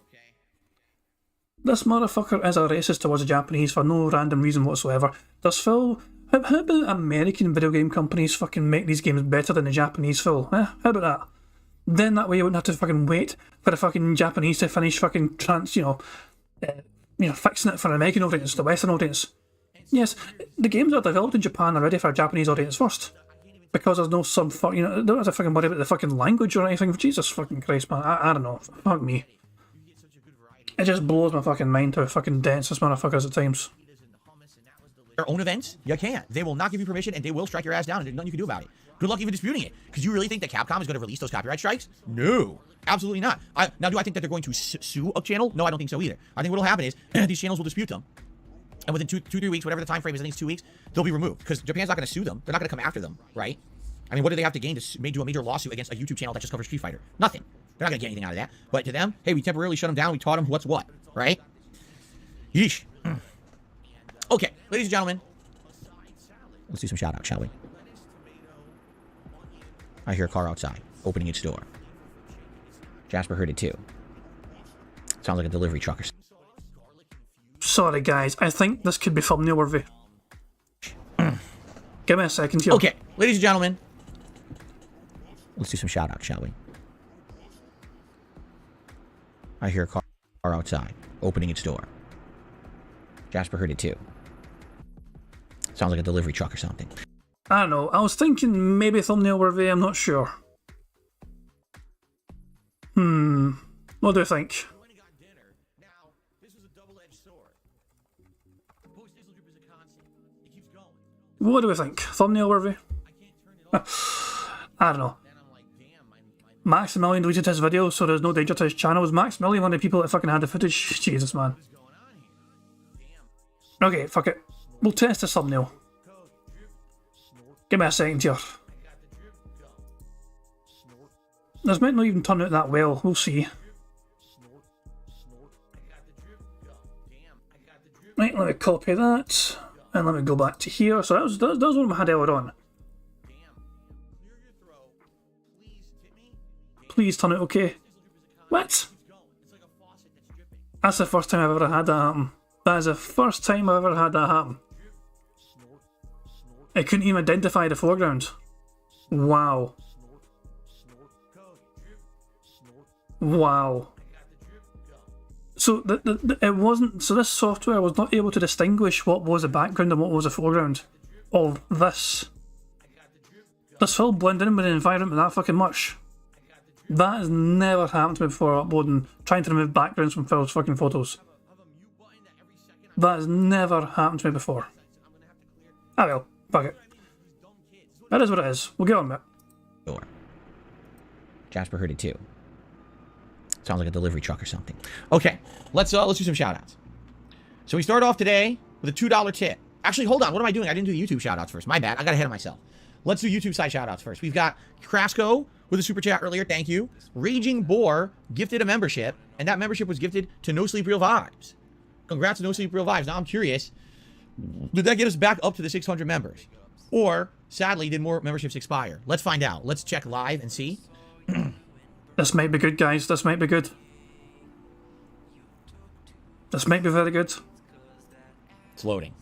This motherfucker is a racist towards the Japanese for no random reason whatsoever. Does Phil... How about American video game companies fucking make these games better than the Japanese, Phil? How about that? Then that way you wouldn't have to fucking wait for the fucking Japanese to finish fucking fixing it for an American audience, the Western audience. Yes, the games that are developed in Japan are ready for a Japanese audience first. Because there's no they don't have to fucking worry about the fucking language or anything. Jesus fucking Christ, man. I don't know. Fuck me. It just blows my fucking mind how fucking dense this motherfucker is at times. Their own events, you can't. They will not give you permission and they will strike your ass down and there's nothing you can do about it. Good luck even disputing it. Because you really think that Capcom is going to release those copyright strikes? No. Absolutely not. Now, do I think that they're going to sue a channel? No, I don't think so either. I think what will happen is these channels will dispute them. And within 2-3 weeks, whatever the time frame is, I think it's 2 weeks, they'll be removed. Because Japan's not going to sue them. They're not going to come after them, right? I mean, what do they have to gain to do a major lawsuit against a YouTube channel that just covers Street Fighter? Nothing. They're not going to get anything out of that. But to them, hey, we temporarily shut them down. We taught them what's what, right? Yeesh. Okay, ladies and gentlemen. Let's do some shout outs, shall we? I hear a car outside, opening its door. Jasper heard it too. Sounds like a delivery truck or something. Sorry guys, I think this could be thumbnail worthy. Give me a second here. Okay, ladies and gentlemen. Let's do some shout outs, shall we? I hear a car outside, opening its door. Jasper heard it too. Sounds like a delivery truck or something. I don't know, I was thinking maybe thumbnail worthy, I'm not sure. What do you think? What do we think? Thumbnail worthy? I don't know. Maximilian deleted his video, so there's no danger to his channel. Was Maximilian one of the people that fucking had the footage? Jesus, man. Okay, fuck it. We'll test this thumbnail. Give me a second here. This might not even turn out that well. We'll see. Right, let me copy that. And let me go back to here. So that was what I had earlier on. Please turn it okay. What? That's the first time I've ever had that happen. That is the first time I've ever had that happen. I couldn't even identify the foreground. Wow. Wow. So it wasn't. So this software was not able to distinguish what was the background and what was the foreground of this. Does Phil blend in with the environment that fucking much? That has never happened to me before uploading, trying to remove backgrounds from Phil's fucking photos. That has never happened to me before. Ah well, fuck it. That is what it is. We'll get on with it. Sure. Jasper heard it too. Sounds like a delivery truck or something. Okay, let's do some shout-outs. So we start off today with a $2 tip. Actually, hold on. What am I doing? I didn't do the YouTube shout-outs first. My bad. I got ahead of myself. Let's do YouTube side shout-outs first. We've got Crasco with a super chat earlier. Thank you. Raging Boar gifted a membership, and that membership was gifted to No Sleep Real Vibes. Congrats to No Sleep Real Vibes. Now I'm curious, did that get us back up to the 600 members? Or, sadly, did more memberships expire? Let's find out. Let's check live and see. This might be good, guys. This might be good. This might be very good. It's loading.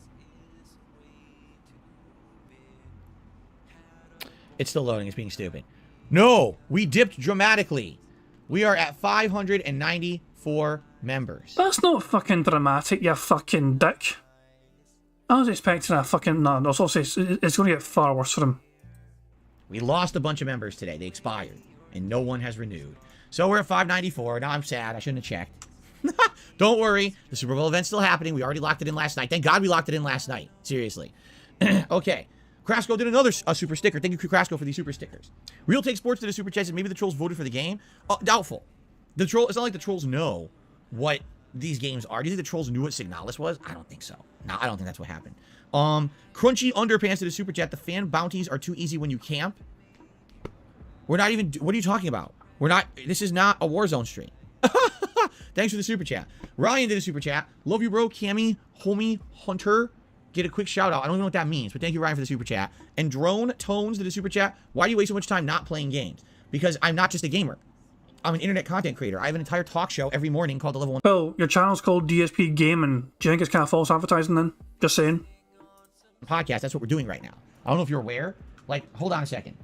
It's still loading. It's being stupid. No, we dipped dramatically. We are at 594 members. That's not fucking dramatic, you fucking dick. I was expecting a fucking... No, I was also saying it's going to get far worse for him. We lost a bunch of members today. They expired, and no one has renewed. So we're at 594. Now I'm sad. I shouldn't have checked. Don't worry. The Super Bowl event's still happening. We already locked it in last night. Thank God we locked it in last night. Seriously. Okay. Crasco did another super sticker. Thank you, Crasco, for these super stickers. Real Take Sports did a super chat. Maybe the trolls voted for the game. Doubtful. It's not like the trolls know what these games are. Do you think the trolls knew what Signalis was? I don't think so. No, I don't think that's what happened. Crunchy Underpants did a super chat. The fan bounties are too easy when you camp. We're not even... What are you talking about? We're not... This is not a Warzone stream. Thanks for the super chat. Ryan did a super chat. Love you, bro. Cammy, homie, Hunter. Get a quick shout out. I don't even know what that means, but thank you, Ryan, for the super chat. And Drone Tones did a super chat. Why do you waste so much time not playing games? Because I'm not just a gamer. I'm an internet content creator. I have an entire talk show every morning called The Level 1 Well, your channel's called DSP Gaming. Do you think it's kind of false advertising then? Just saying. Podcast. That's what we're doing right now. I don't know if you're aware. Like, hold on a second.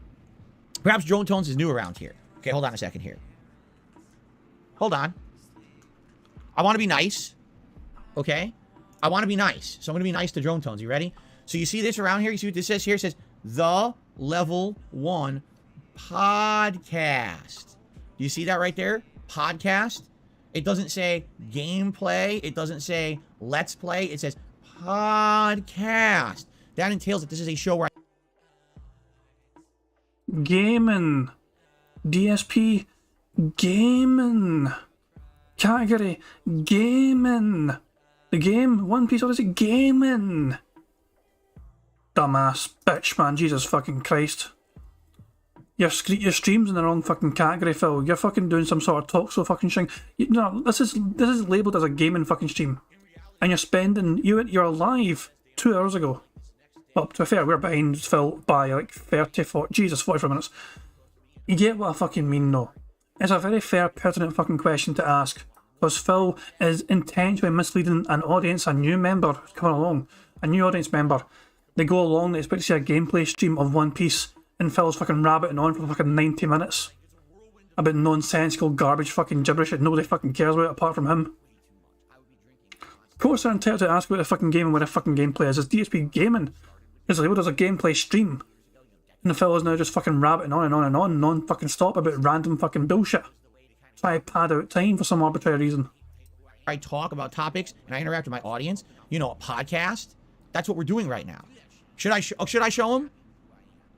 Perhaps Drone Tones is new around here. Okay, hold on a second here. Hold on. I want to be nice. Okay? I want to be nice. So I'm going to be nice to Drone Tones. You ready? So you see this around here? You see what this says here? It says The Level 1 Podcast. Do you see that right there? Podcast. It doesn't say gameplay. It doesn't say let's play. It says podcast. That entails that this is a show where Gaming. DSP Gaming. Category Gaming. The game, One Piece Odyssey, gaming. Dumbass bitch, man. Jesus fucking Christ. Your stream's in the wrong fucking category, Phil. You're fucking doing some sort of talk show fucking thing. No, this is labelled as a gaming fucking stream. And you're spending... You're live 2 hours ago. Well, to be fair, we're behind Phil by like 30, 40... Jesus, 44 minutes. You get what I fucking mean, though. It's a very fair, pertinent fucking question to ask. Because Phil is intentionally misleading an audience, a new member coming along, a new audience member. They go along, they expect to see a gameplay stream of One Piece, and Phil's fucking rabbiting on for fucking 90 minutes about nonsensical garbage fucking gibberish that nobody fucking cares about apart from him. Of course they're entitled to ask about the fucking game and what the fucking gameplay is. It's DSP Gaming. It's labelled as a gameplay stream. And the Phil is now just fucking rabbiting on and on and on, non-fucking stop about random fucking bullshit. Try to pad out time for some arbitrary reason. I talk about topics and I interact with my audience. You know, a podcast. That's what we're doing right now. Should I show them?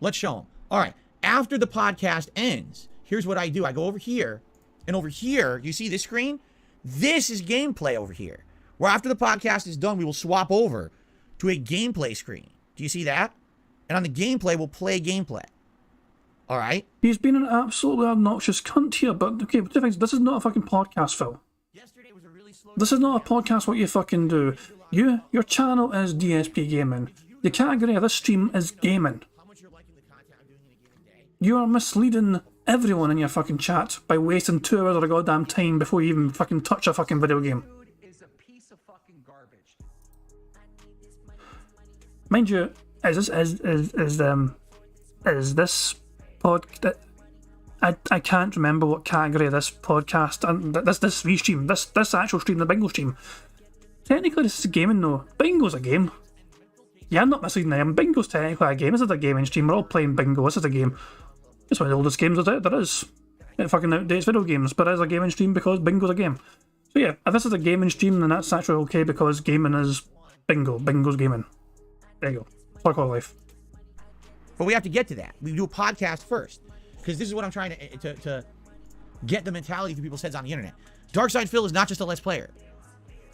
Let's show them. All right. After the podcast ends, here's what I do. I go over here, and over here, you see this screen? This is gameplay over here. Where after the podcast is done, we will swap over to a gameplay screen. Do you see that? And on the gameplay, we'll play gameplay. All right. He's been an absolutely obnoxious cunt here, but okay, but this is not a fucking podcast, Phil. This is not a podcast what you fucking do. Your channel is DSP Gaming. The category of this stream is gaming. You are misleading everyone in your fucking chat by wasting 2 hours of a goddamn time before you even fucking touch a fucking video game. Mind you, is this pod? I can't remember what category this podcast and this restream, this actual stream, the bingo stream. Technically, this is gaming though. Bingo's a game. Yeah, I'm not misleading them. Bingo's technically a game. This is a gaming stream. We're all playing bingo. This is a game. It's one of the oldest games there is. It fucking outdates video games, but it is a gaming stream because bingo's a game. So yeah, if this is a gaming stream, then that's actually okay because gaming is bingo. Bingo's gaming. There you go. Fuck all life. But we have to get to that. We do a podcast first. Because this is what I'm trying to get the mentality through people's heads on the internet. Darkside Phil is not just a Let's Player.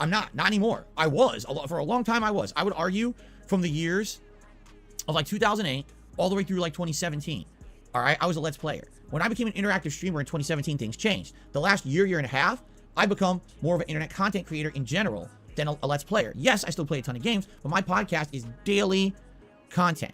I'm not. Not anymore. I was. For a long time I was. I would argue from the years of like 2008 all the way through like 2017. Alright? I was a Let's Player. When I became an interactive streamer in 2017, things changed. The last year and a half, I've become more of an internet content creator in general than a Let's Player. Yes, I still play a ton of games, but my podcast is daily content.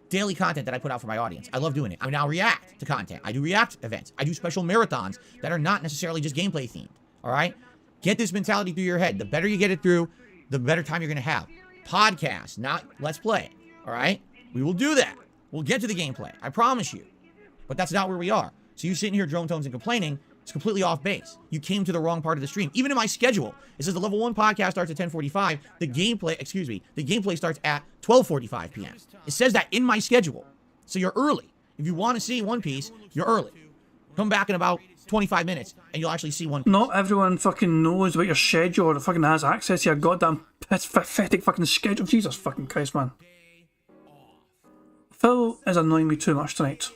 Daily content that I put out for my audience. I love doing it. I now react to content. I do react events. I do special marathons that are not necessarily just gameplay themed. All right? Get this mentality through your head. The better you get it through, the better time you're going to have. Podcast, not Let's Play. All right? We will do that. We'll get to the gameplay. I promise you. But that's not where we are. So you sitting here drone tones and complaining, it's completely off base. You came to the wrong part of the stream. Even in my schedule, it says the level 1 podcast starts at 10:45. The gameplay starts at 12:45 p.m. It says that in my schedule. So you're early. If you want to see One Piece, you're early. Come back in about 25 minutes and you'll actually see One Piece. Not everyone fucking knows about your schedule or fucking has access to your goddamn pathetic fucking schedule. Jesus fucking Christ, man. Phil is annoying me too much tonight.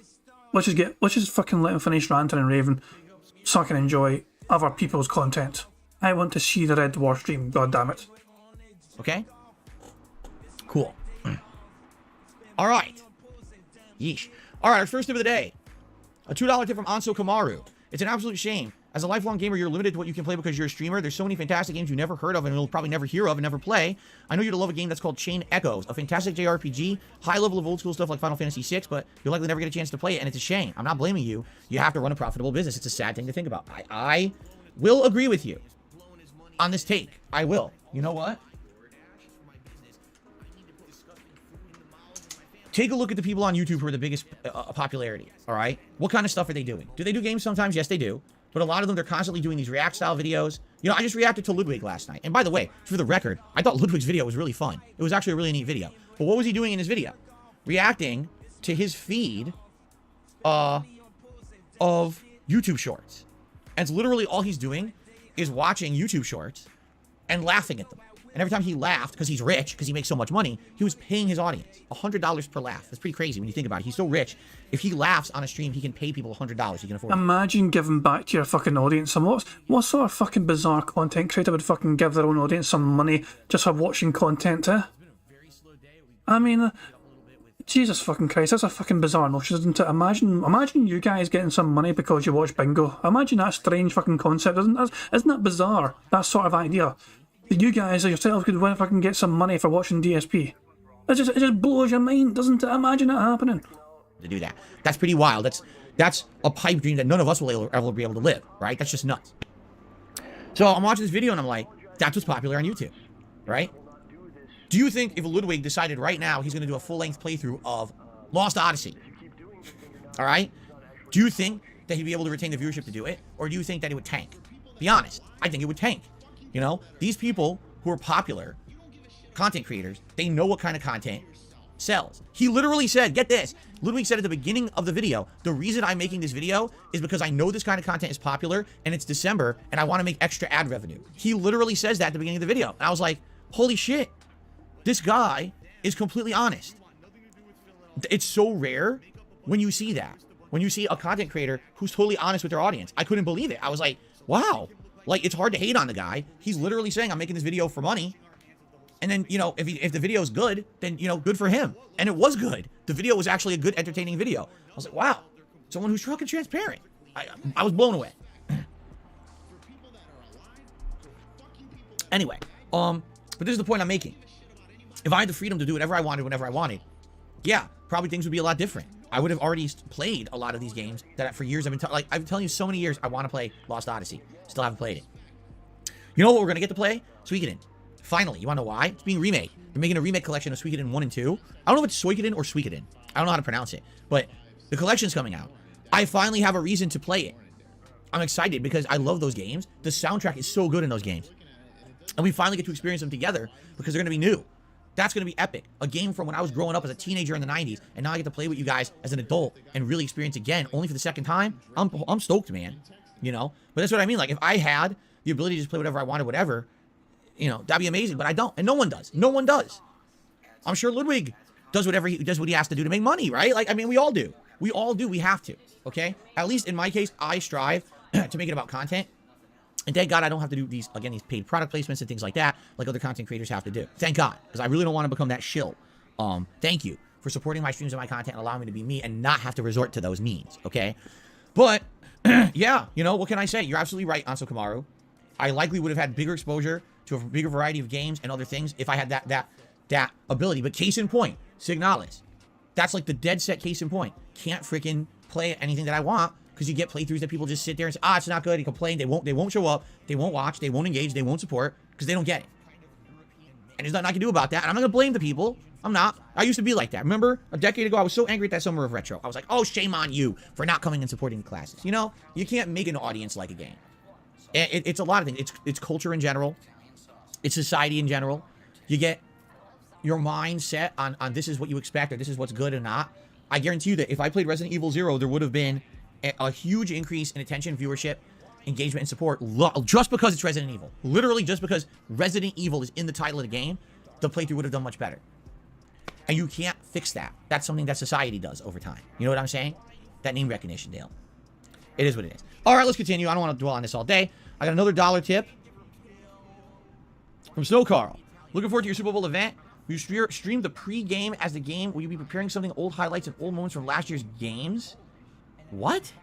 Let's just fucking let him finish ranting and raving so I can enjoy other people's content. I want to see the Red Dwarf stream, god damn it. Okay? Cool. Alright. Yeesh. Alright, our first tip of the day. A $2 tip from Anso Kamaru. It's an absolute shame. As a lifelong gamer, you're limited to what you can play because you're a streamer. There's so many fantastic games you never heard of and you'll probably never hear of and never play. I know you'd love a game that's called Chain Echoes, a fantastic JRPG, high level of old school stuff like Final Fantasy VI, but you'll likely never get a chance to play it, and it's a shame. I'm not blaming you. You have to run a profitable business. It's a sad thing to think about. I will agree with you on this take. I will. You know what? Take a look at the people on YouTube who are the biggest popularity, all right? What kind of stuff are they doing? Do they do games sometimes? Yes, they do. But a lot of them, they're constantly doing these react-style videos. You know, I just reacted to Ludwig last night. And by the way, for the record, I thought Ludwig's video was really fun. It was actually a really neat video. But what was he doing in his video? Reacting to his feed of YouTube shorts. And it's literally all he's doing is watching YouTube shorts and laughing at them. And every time he laughed, because he's rich, because he makes so much money, he was paying his audience $100 per laugh. That's pretty crazy when you think about it. He's so rich. If he laughs on a stream, he can pay people $100. He can afford it. Imagine giving back to your fucking audience. And what sort of fucking bizarre content creator would fucking give their own audience some money just for watching content, eh? I mean, Jesus fucking Christ, that's a fucking bizarre notion, isn't it? Imagine you guys getting some money because you watch Bingo. Imagine that strange fucking concept, isn't that bizarre? That sort of idea. That you guys yourself could fucking get some money for watching DSP. It just blows your mind, doesn't it? Imagine that happening. To do that. That's pretty wild. That's a pipe dream that none of us will ever be able to live, right? That's just nuts. So I'm watching this video and I'm like, that's what's popular on YouTube, right? Do you think if Ludwig decided right now he's going to do a full-length playthrough of Lost Odyssey, all right? Do you think that he'd be able to retain the viewership to do it? Or do you think that it would tank? Be honest. I think it would tank. You know, these people who are popular content creators, they know what kind of content sells. He literally said, get this, Ludwig said at the beginning of the video, the reason I'm making this video is because I know this kind of content is popular and it's December and I want to make extra ad revenue. He literally says that at the beginning of the video. And I was like, holy shit, this guy is completely honest. It's so rare when you see that. When you see a content creator who's totally honest with their audience. I couldn't believe it. I was like, wow. Like, it's hard to hate on the guy. He's literally saying, I'm making this video for money. And then, you know, if the video is good, then, you know, good for him. And it was good. The video was actually a good, entertaining video. I was like, wow. Someone who's fucking transparent. I was blown away. Anyway, but this is the point I'm making. If I had the freedom to do whatever I wanted, whenever I wanted, yeah, probably things would be a lot different. I would have already played a lot of these games that for years I've been telling you so many years I want to play Lost Odyssey. Still haven't played it. You know what we're going to get to play? Suikoden. Finally. You want to know why? It's being remade. They're making a remake collection of Suikoden 1 and 2. I don't know if it's Suikoden or Suikoden. I don't know how to pronounce it. But the collection's coming out. I finally have a reason to play it. I'm excited because I love those games. The soundtrack is so good in those games. And we finally get to experience them together because they're going to be new. That's going to be epic. A game from when I was growing up as a teenager in the 90s, and now I get to play with you guys as an adult and really experience again, only for the second time. I'm stoked, man. You know? But that's what I mean. Like, if I had the ability to just play whatever I wanted, whatever, you know, that'd be amazing. But I don't. And no one does. No one does. I'm sure Ludwig does what he has to do to make money, right? Like, I mean, we all do. We all do. We have to. Okay? At least in my case, I strive to make it about content. And thank God I don't have to do these paid product placements and things like that, like other content creators have to do. Thank God, because I really don't want to become that shill. Thank you for supporting my streams and my content and allowing me to be me and not have to resort to those means, okay? But, yeah, you know, what can I say? You're absolutely right, Anso Kamaru. I likely would have had bigger exposure to a bigger variety of games and other things if I had that ability. But case in point, Signalis. That's like the dead set case in point. Can't freaking play anything that I want, because you get playthroughs that people just sit there and say, it's not good, you complain, they won't show up, they won't watch, they won't engage, they won't support, because they don't get it. And there's nothing I can do about that, and I'm not going to blame the people. I'm not. I used to be like that. Remember, a decade ago, I was so angry at that Summer of Retro. I was like, oh, shame on you for not coming and supporting the classes. You know, you can't make an audience like a game. It's a lot of things. It's culture in general. It's society in general. You get your mind set on this is what you expect, or this is what's good or not. I guarantee you that if I played Resident Evil 0, there would have been a huge increase in attention, viewership, engagement, and support just because it's Resident Evil. Literally just because Resident Evil is in the title of the game, the playthrough would have done much better. And you can't fix that. That's something that society does over time. You know what I'm saying? That name recognition, Dale. It is what it is. All right, let's continue. I don't want to dwell on this all day. I got another $1 tip from Snow Carl. Looking forward to your Super Bowl event. Will you stream the pre-game as the game? Will you be preparing something, old highlights and old moments from last year's games? What?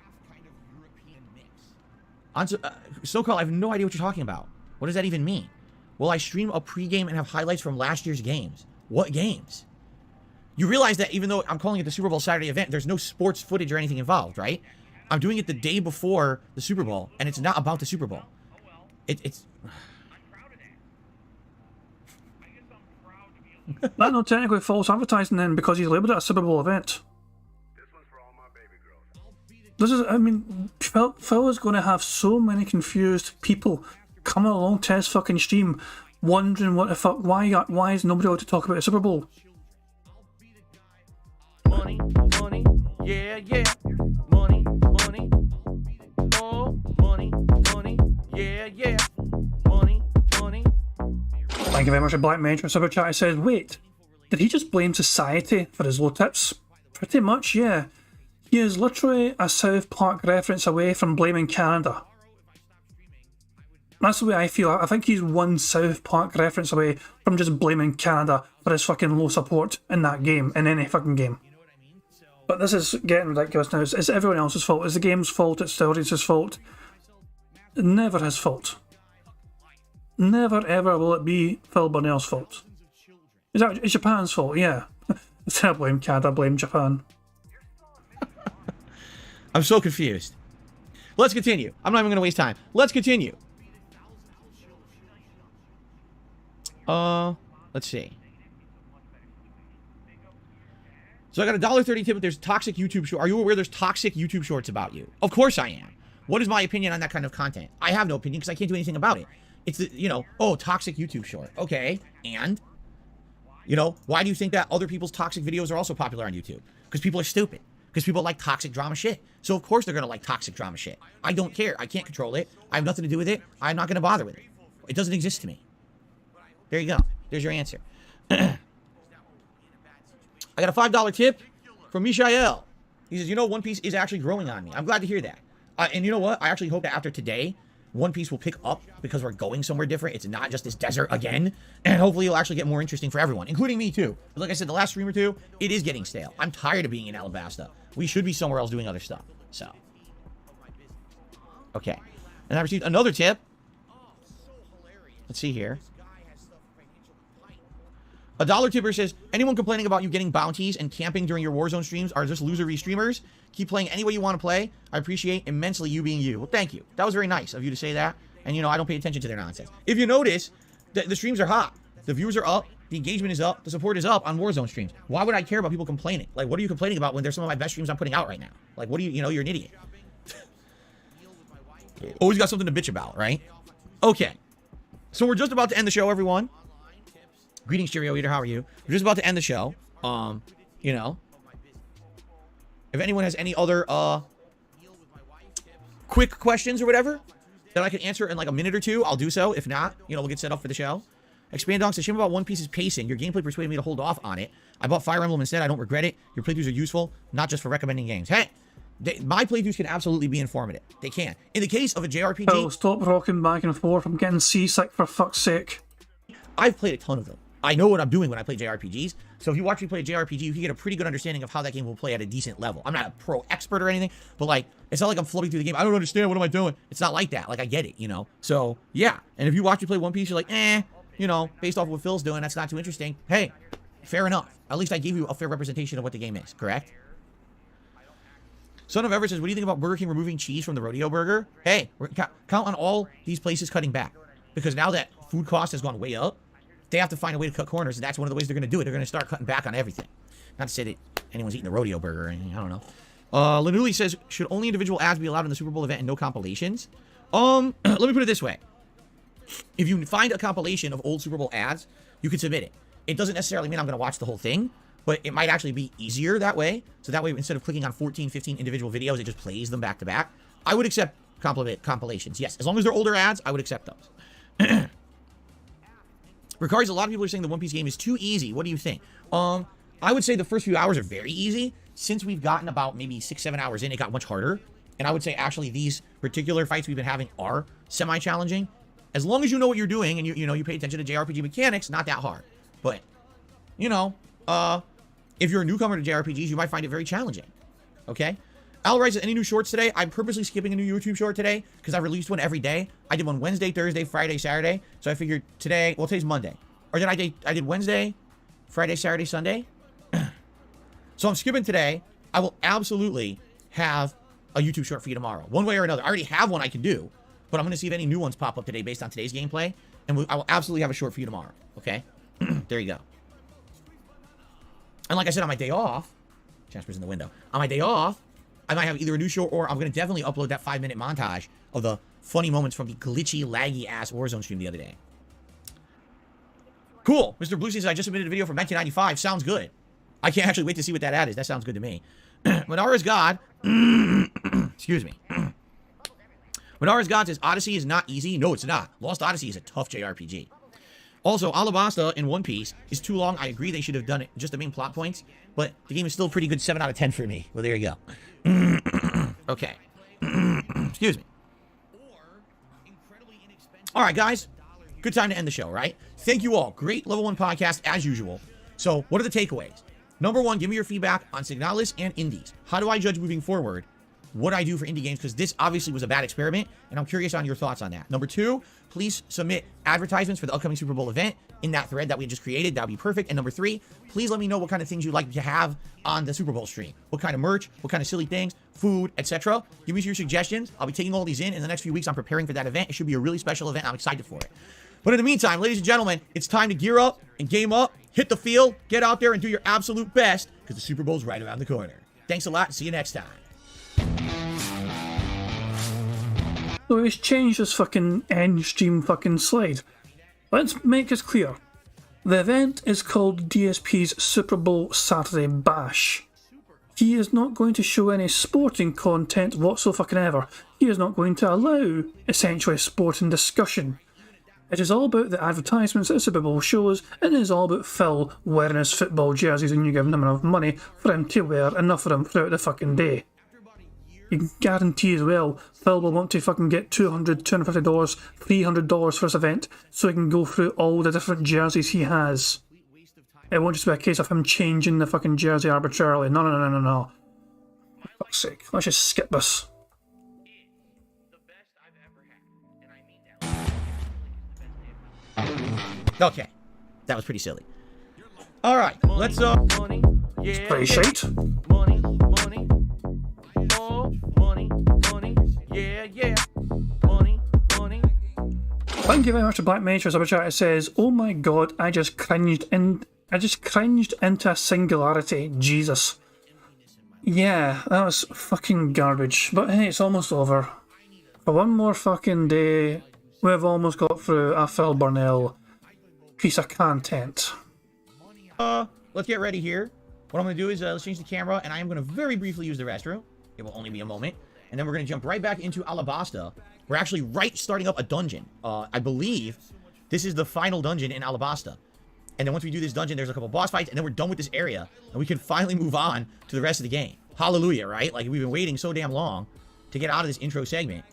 Snow Carl, I have no idea what you're talking about. What does that even mean? Will I stream a pre-game and have highlights from last year's games? What games? You realize that even though I'm calling it the Super Bowl Saturday event, there's no sports footage or anything involved, right? I'm doing it the day before the Super Bowl, and it's not about the Super Bowl. It's... That's not technically false advertising then, because he's labelled it a Super Bowl event. This is, I mean, Phil is going to have so many confused people coming along to his fucking stream wondering what the fuck, why is nobody able to talk about the Super Bowl? Money, money, yeah, yeah. Money, money, oh, money, money, yeah, yeah. Money, money. Thank you very much for Black Major Super Chat. It says, wait, did he just blame society for his low tips? Pretty much, yeah. He is literally a South Park reference away from blaming Canada. That's the way I feel. I think he's one South Park reference away from just blaming Canada for his fucking low support in that game, in any fucking game. But this is getting ridiculous now. It's everyone else's fault. It's the game's fault. It's the audience's fault. Never his fault. Never ever will it be Phil Burnell's fault. It's Japan's fault, yeah. Instead of blame Canada, blame Japan. I'm so confused. Let's continue. I'm not even going to waste time. Let's continue. Let's see. So I got a $1.30 tip, but there's toxic YouTube short. Are you aware there's toxic YouTube shorts about you? Of course I am. What is my opinion on that kind of content? I have no opinion because I can't do anything about it. It's, toxic YouTube short. Okay, and? Why do you think that other people's toxic videos are also popular on YouTube? Because people are stupid. Because people like toxic drama shit. So of course they're going to like toxic drama shit. I don't care. I can't control it. I have nothing to do with it. I'm not going to bother with it. It doesn't exist to me. There you go. There's your answer. I got a $5 tip from Mishael. He says, One Piece is actually growing on me. I'm glad to hear that. And you know what? I actually hope that after today, One Piece will pick up because we're going somewhere different. It's not just this desert again. And hopefully it'll actually get more interesting for everyone, including me too. But like I said, the last stream or two, it is getting stale. I'm tired of being in Alabasta. We should be somewhere else doing other stuff. So. Okay. And I received another tip. Let's see here. A $1 tipper says, anyone complaining about you getting bounties and camping during your Warzone streams are just loser-y streamers? Keep playing any way you want to play. I appreciate immensely you being you. Well, thank you. That was very nice of you to say that. And, I don't pay attention to their nonsense. If you notice, the streams are hot. The views are up. The engagement is up. The support is up on Warzone streams. Why would I care about people complaining? Like, what are you complaining about when there's some of my best streams I'm putting out right now? Like, what do you're an idiot. Always got something to bitch about, right? Okay. So we're just about to end the show, everyone. Greetings, Cheerio Eater. How are you? We're just about to end the show. You know, if anyone has any other quick questions or whatever that I can answer in like a minute or two, I'll do so. If not, you know, we'll get set up for the show. Expand Donk says, shame about One Piece's pacing. Your gameplay persuaded me to hold off on it. I bought Fire Emblem instead. I don't regret it. Your playthroughs are useful, not just for recommending games. Hey, my playthroughs can absolutely be informative. They can. In the case of a JRPG... Oh, stop rocking back and forth. I'm getting seasick, for fuck's sake. I've played a ton of them. I know what I'm doing when I play JRPGs. So if you watch me play a JRPG, you can get a pretty good understanding of how that game will play at a decent level. I'm not a pro expert or anything, but like, it's not like I'm floating through the game. I don't understand. What am I doing? It's not like that. Like, I get it, you know? So, yeah. And if you watch me play One Piece, you're like, you know, based off of what Phil's doing, that's not too interesting. Hey, fair enough. At least I gave you a fair representation of what the game is, correct? Son of Ever says, what do you think about Burger King removing cheese from the rodeo burger? Hey, count on all these places cutting back. Because now that food cost has gone way up, they have to find a way to cut corners, and that's one of the ways they're going to do it. They're going to start cutting back on everything. Not to say that anyone's eating a rodeo burger or anything. I don't know. Lanuli says, should only individual ads be allowed in the Super Bowl event and no compilations? Let me put it this way. If you find a compilation of old Super Bowl ads, you can submit it. It doesn't necessarily mean I'm going to watch the whole thing, but it might actually be easier that way. So that way, instead of clicking on 14, 15 individual videos, it just plays them back to back. I would accept compilations. Yes, as long as they're older ads, I would accept those. Regards, a lot of people are saying the One Piece game is too easy. What do you think? I would say the first few hours are very easy. Since we've gotten about maybe 6-7 hours in, it got much harder. And I would say actually these particular fights we've been having are semi-challenging. As long as you know what you're doing and you pay attention to JRPG mechanics, not that hard. But, you know, if you're a newcomer to JRPGs, you might find it very challenging. Okay? Al writes, any new shorts today? I'm purposely skipping a new YouTube short today because I released one every day. I did one Wednesday, Thursday, Friday, Saturday. So I figured today, well, today's Monday. Or then I did Wednesday, Friday, Saturday, Sunday. So I'm skipping today. I will absolutely have a YouTube short for you tomorrow. One way or another. I already have one I can do. But I'm going to see if any new ones pop up today based on today's gameplay. And I will absolutely have a short for you tomorrow. Okay? There you go. And like I said, on my day off, Jasper's in the window. On my day off, I might have either a new show or I'm going to definitely upload that 5-minute montage of the funny moments from the glitchy, laggy-ass Warzone stream the other day. Cool. Mr. Blue says, I just submitted a video from 1995. Sounds good. I can't actually wait to see what that ad is. That sounds good to me. Manara's God. Excuse me. Manara's God says, Odyssey is not easy. No, it's not. Lost Odyssey is a tough JRPG. Also, Alabasta in One Piece is too long. I agree they should have done it just the main plot points, but the game is still pretty good. 7 out of 10 for me. Well, there you go. Okay. Excuse me. All right, guys. Good time to end the show, right? Thank you all. Great level 1 podcast as usual. So, what are the takeaways? Number 1, give me your feedback on Signalis and indies. How do I judge moving forward what I do for indie games? Because this obviously was a bad experiment, and I'm curious on your thoughts on that. Number 2, please submit advertisements for the upcoming Super Bowl event in that thread that we just created. That would be perfect. And number 3, please let me know what kind of things you'd like to have on the Super Bowl stream. What kind of merch, what kind of silly things, food, etc. Give me your suggestions. I'll be taking all these in the next few weeks. I'm preparing for that event. It should be a really special event. I'm excited for it. But in the meantime, ladies and gentlemen, it's time to gear up and game up, hit the field, get out there and do your absolute best because the Super Bowl's right around the corner. Thanks a lot and see you next time. So he's changed his fucking end stream fucking slide. Let's make it clear. The event is called DSP's Super Bowl Saturday Bash. He is not going to show any sporting content whatsoever. He is not going to allow, essentially, sporting discussion. It is all about the advertisements that Super Bowl shows, and it is all about Phil wearing his football jerseys and you giving him enough money for him to wear enough of them throughout the fucking day. You can guarantee as well, Phil will want to fucking get $200, $250, $300 for this event so he can go through all the different jerseys he has. It won't just be a case of him changing the fucking jersey arbitrarily. No. For fuck's sake, let's just skip this. Okay, that was pretty silly. All right, let's Pretty shite. Thank you very much to Black Mage for super chat. It says, "Oh my god, I just cringed into a singularity. Jesus." Yeah, that was fucking garbage. But hey, it's almost over. For one more fucking day, we've almost got through a Phil Burnell piece of content. Let's get ready here. What I'm going to do is let's change the camera, and I am going to very briefly use the restroom. It will only be a moment. And then we're going to jump right back into Alabasta. We're actually starting up a dungeon. I believe this is the final dungeon in Alabasta. And then once we do this dungeon, there's a couple boss fights, and then we're done with this area. And we can finally move on to the rest of the game. Hallelujah, right? Like, we've been waiting so damn long to get out of this intro segment.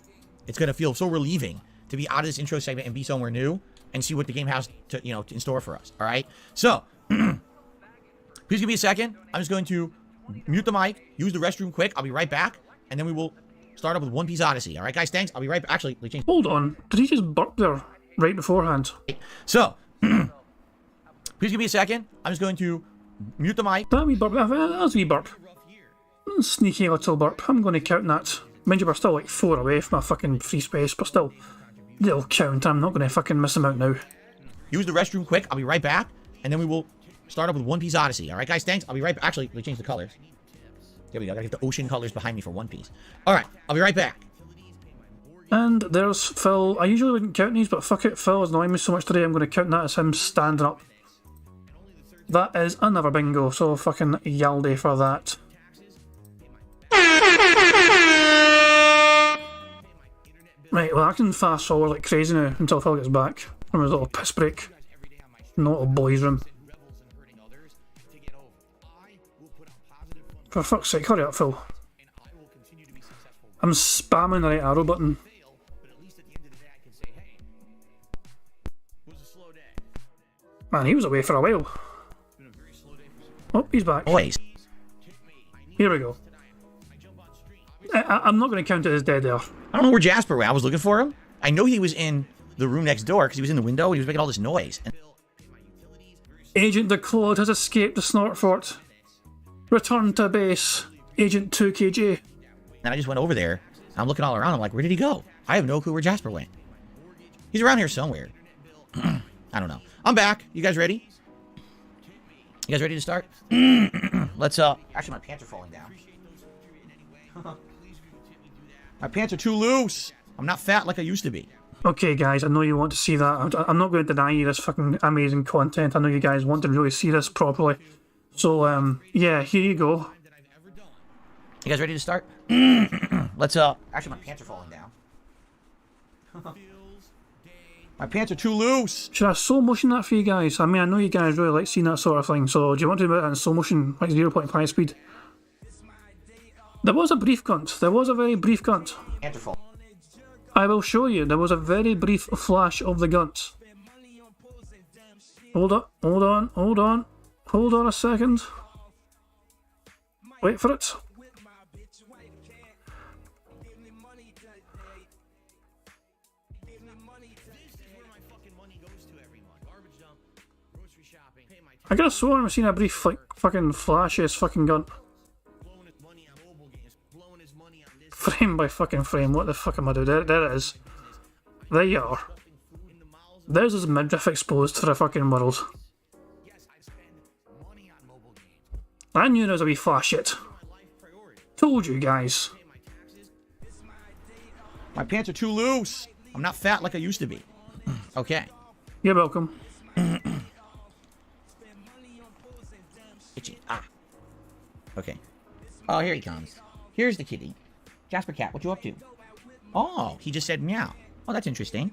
It's going to feel so relieving to be out of this intro segment and be somewhere new and see what the game has to, in store for us. All right? So, please give me a second. I'm just going to mute the mic, use the restroom quick. I'll be right back, and then we will start up with One Piece Odyssey. All right, guys? Thanks. I'll be right back. Actually, let me change. Hold on. Did he just burp there right beforehand? So, please give me a second. I'm just going to mute the mic. That wee burp. That was a wee burp. Sneaky little burp. I'm going to count that. Mind you, we're still like 4 away from my fucking free space, but still, they'll count. I'm not going to fucking miss them out now. Use the restroom quick. I'll be right back, and then we will start up with One Piece Odyssey. All right, guys? Thanks. I'll be right back. Actually, let me change the colors. There we go. I gotta get the ocean colors behind me for One Piece. All right, I'll be right back. And there's Phil. I usually wouldn't count these, but fuck it. Phil is annoying me so much today. I'm going to count that as him standing up. That is another bingo, so fucking yaldy for that. Right, well I can fast forward like crazy now until Phil gets back from his little piss break. No little boys room. For fuck's sake, hurry up, Phil. I'm spamming the right arrow button. Man, he was away for a while. Oh, he's back. Boys. Here we go. I'm not going to count it as dead there. I don't know where Jasper went. I was looking for him. I know he was in the room next door because he was in the window. He was making all this noise. Agent DeClaude has escaped the Snort Fort. Return to base. Agent 2KJ. And I just went over there. I'm looking all around. I'm like, where did he go? I have no clue where Jasper went. He's around here somewhere. I don't know. I'm back. You guys ready? You guys ready to start? Let's, actually my pants are falling down. My pants are too loose. I'm not fat like I used to be. Okay, guys, I know you want to see that. I'm not going to deny you this fucking amazing content. I know you guys want to really see this properly. So, yeah, here you go. You guys ready to start? Let's, actually my pants are falling down. My pants are too loose. Should I slow motion that for you guys? I mean, I know you guys really like seeing that sort of thing, so do you want to do it in slow motion, like 0.5 speed? There was a brief cunt. There was a very brief cunt. I will show you. There was a very brief flash of the gunt. Hold on, hold on, hold on. Hold on a second. Wait for it. I could have sworn I've seen a brief, like, fucking flashes fucking gun. Frame by fucking frame, what the fuck am I doing? There it is. There you are. There's his midriff exposed for the fucking world. I knew there was a wee flash it. Told you guys. My pants are too loose. I'm not fat like I used to be. Okay. You're welcome. Itchy. Ah. Okay. Oh, here he comes. Here's the kitty. Jasper Cat, what you up to? Oh, he just said meow. Oh, that's interesting.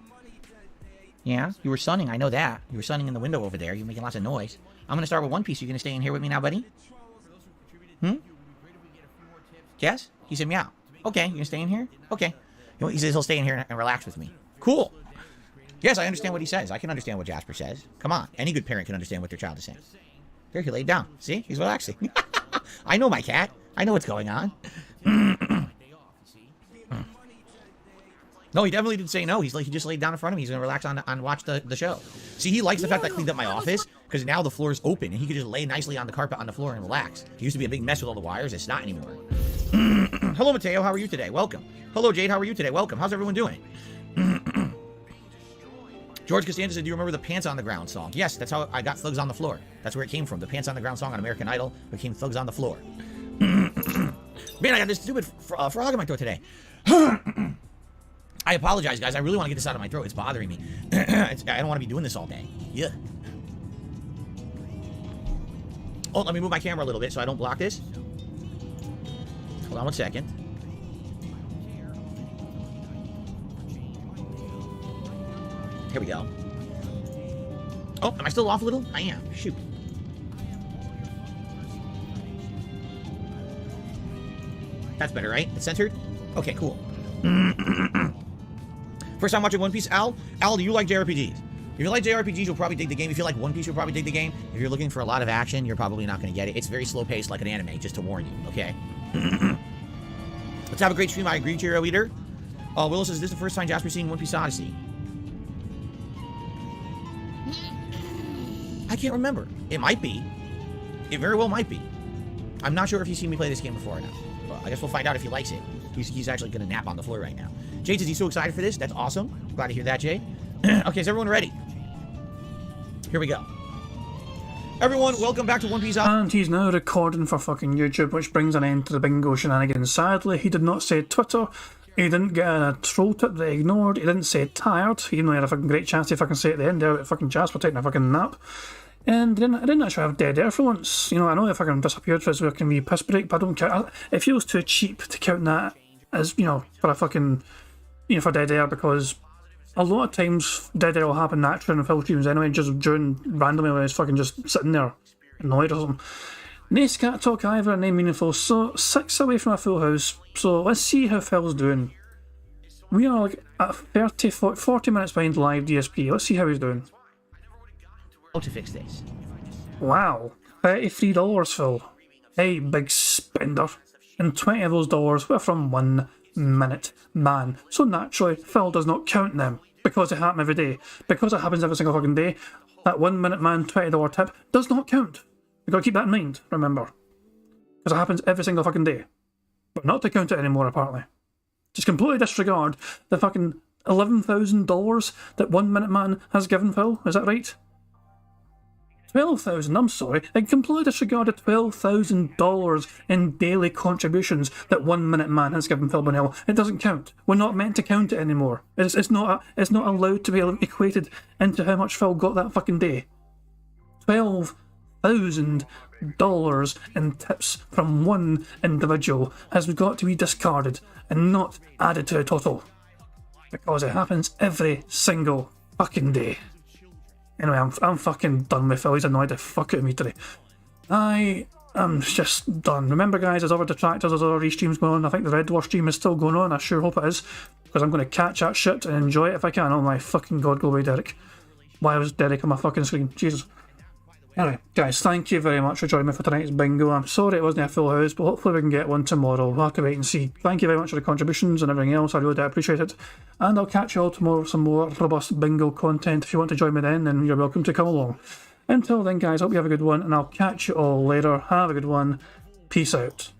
Yeah, you were sunning, I know that. You were sunning in the window over there. You're making lots of noise. I'm going to start with One Piece. You going to stay in here with me now, buddy? Yes? He said meow. Okay, you going to stay in here? Okay. He says he'll stay in here and relax with me. Cool. Yes, I understand what he says. I can understand what Jasper says. Come on. Any good parent can understand what their child is saying. There, he laid down. See? He's relaxing. I know my cat. I know what's going on. No, he definitely didn't say no. He just laid down in front of me. He's going to relax and watch the show. See, he likes the fact that I cleaned up my office because now the floor is open and he could just lay nicely on the carpet on the floor and relax. He used to be a big mess with all the wires. It's not anymore. Hello, Mateo. How are you today? Welcome. Hello, Jade. How are you today? Welcome. How's everyone doing? George Costanza said, do you remember the Pants on the Ground song? Yes, that's how I got Thugs on the Floor. That's where it came from. The Pants on the Ground song on American Idol became Thugs on the Floor. Man, I got this stupid frog in my throat today. I apologize, guys. I really want to get this out of my throat. It's bothering me. I don't want to be doing this all day. Yeah. Oh, let me move my camera a little bit so I don't block this. Hold on 1 second. Here we go. Oh, am I still off a little? I am. Shoot. That's better, right? It's centered? Okay, cool. First time watching One Piece, Al? Al, do you like JRPGs? If you like JRPGs, you'll probably dig the game. If you like One Piece, you'll probably dig the game. If you're looking for a lot of action, you're probably not going to get it. It's very slow-paced, like an anime, just to warn you, okay? Let's have a great stream. I agree, Cheerio Eater. Willow says, this is the first time Jasper's seen One Piece Odyssey. I can't remember. It might be. It very well might be. I'm not sure if he's seen me play this game before or not. Well, I guess we'll find out if he likes it. He's actually going to nap on the floor right now. Jade says he's so excited for this. That's awesome. Glad to hear that, Jay. Okay, is everyone ready? Here we go. Everyone, welcome back to One Piece. And he's now recording for fucking YouTube, which brings an end to the bingo shenanigans. Sadly, he did not say Twitter. He didn't get a troll tip that he ignored. He didn't say tired, even though he had a fucking great chance to fucking say it at the end there about fucking Jasper taking a fucking nap. And I didn't actually have dead air for once. You know, I know if I can disappeared for his fucking wee piss break, but I don't count. It feels too cheap to count that as, you know, for a fucking, you know, for dead air, because a lot of times dead air will happen naturally in film streams anyway, just during randomly when it's fucking just sitting there annoyed or something. Nice cat talk either, name meaningful. So 6 away from a full house. So let's see how Phil's doing. We are like at 40 minutes behind live DSP. Let's see how he's doing. To fix this. Wow, $33, Phil. Hey, big spender. And 20 of those dollars were from 1 minute man. So naturally, Phil does not count them because it happens every day. Because it happens every single fucking day, that 1 minute man $20 tip does not count. You've got to keep that in mind, remember. Because it happens every single fucking day. But not to count it anymore, apparently. Just completely disregard the fucking $11,000 that 1 minute man has given Phil. Is that right? 12,000, I'm sorry. I completely disregarded $12,000 in daily contributions that 1 minute man has given Phil Bonnell. It doesn't count. We're not meant to count it anymore. It's not allowed to be equated into how much Phil got that fucking day. $12,000 in tips from one individual has got to be discarded and not added to the total. Because it happens every single fucking day. Anyway, I'm fucking done with Phil. He's annoyed the fuck out of me today. I am just done. Remember, guys, there's other detractors, there's other restreams going on. I think the Red Dwarf stream is still going on. I sure hope it is, because I'm going to catch that shit and enjoy it if I can. Oh my fucking god, go away, Derek. Why was Derek on my fucking screen? Jesus. Anyway, guys, thank you very much for joining me for tonight's bingo. I'm sorry it wasn't a full house, but hopefully we can get one tomorrow. We'll have to wait and see. Thank you very much for the contributions and everything else. I really do appreciate it. And I'll catch you all tomorrow with some more robust bingo content. If you want to join me then you're welcome to come along. Until then, guys, hope you have a good one, and I'll catch you all later. Have a good one. Peace out.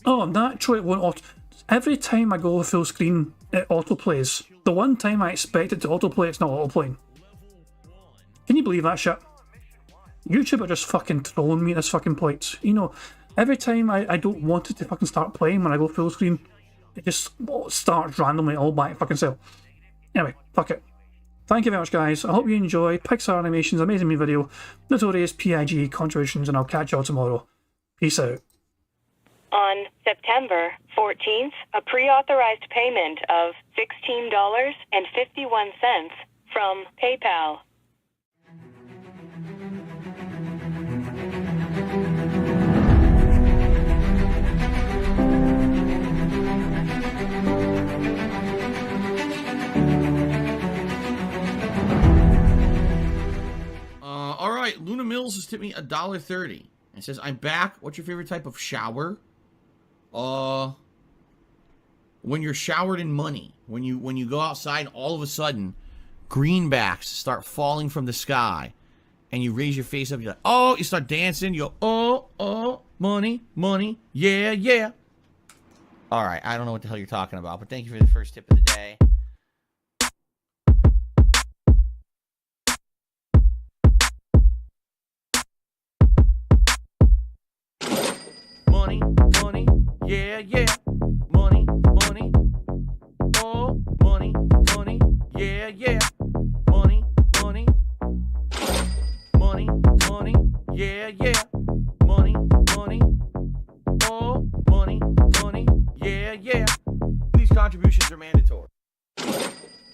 Oh, naturally it won't every time I go full screen, it autoplays. The one time I expect it to autoplay, it's not autoplaying. Can you believe that shit? YouTube are just fucking trolling me at this fucking point. You know, every time I don't want it to fucking start playing when I go full screen, it just starts randomly all by fucking self. Anyway, fuck it. Thank you very much, guys. I hope you enjoyed Pixar Animations Amazing Me video, Notorious PIG contributions, and I'll catch you all tomorrow. Peace out. On September 14th, a pre-authorized payment of $16.51 from PayPal. All right, Luna Mills has tipped me $1.30. It says, I'm back. What's your favorite type of shower? When you're showered in money. When you go outside, all of a sudden, greenbacks start falling from the sky. And you raise your face up, you're like, oh, you start dancing, you go, oh, money, money, yeah, yeah. All right, I don't know what the hell you're talking about, but thank you for the first tip of the day. Money, money, yeah, yeah. Money, money, oh, money, money, yeah, yeah. Money, money, money, money. Yeah, yeah. Money, money. Oh, money, money. Yeah, yeah. These contributions are mandatory.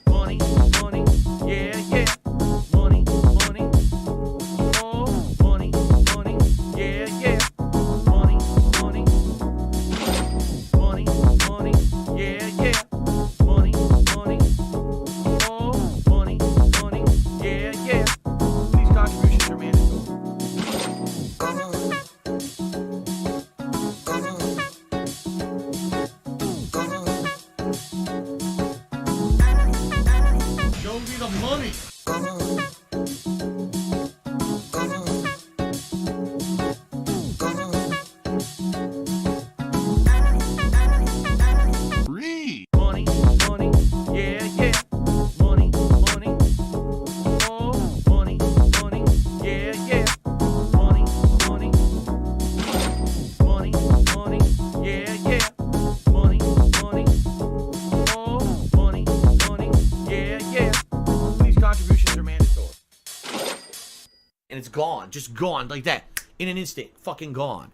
Money, money. Yeah, yeah. Money, money. Oh, money, money. Yeah, yeah. Money, money. Money, money. Yeah, yeah. Money, money. Oh, money, money. Yeah, yeah. These contributions are mandatory. Show me the money. Free. Money, money, yeah, yeah. Money, money. Oh, money, money, yeah, yeah. Money, money. Money, money, yeah, yeah. Money, money. Oh, money, money, yeah, yeah. These contributions are mandatory. And it's gone, just gone like that. In an instant, fucking gone.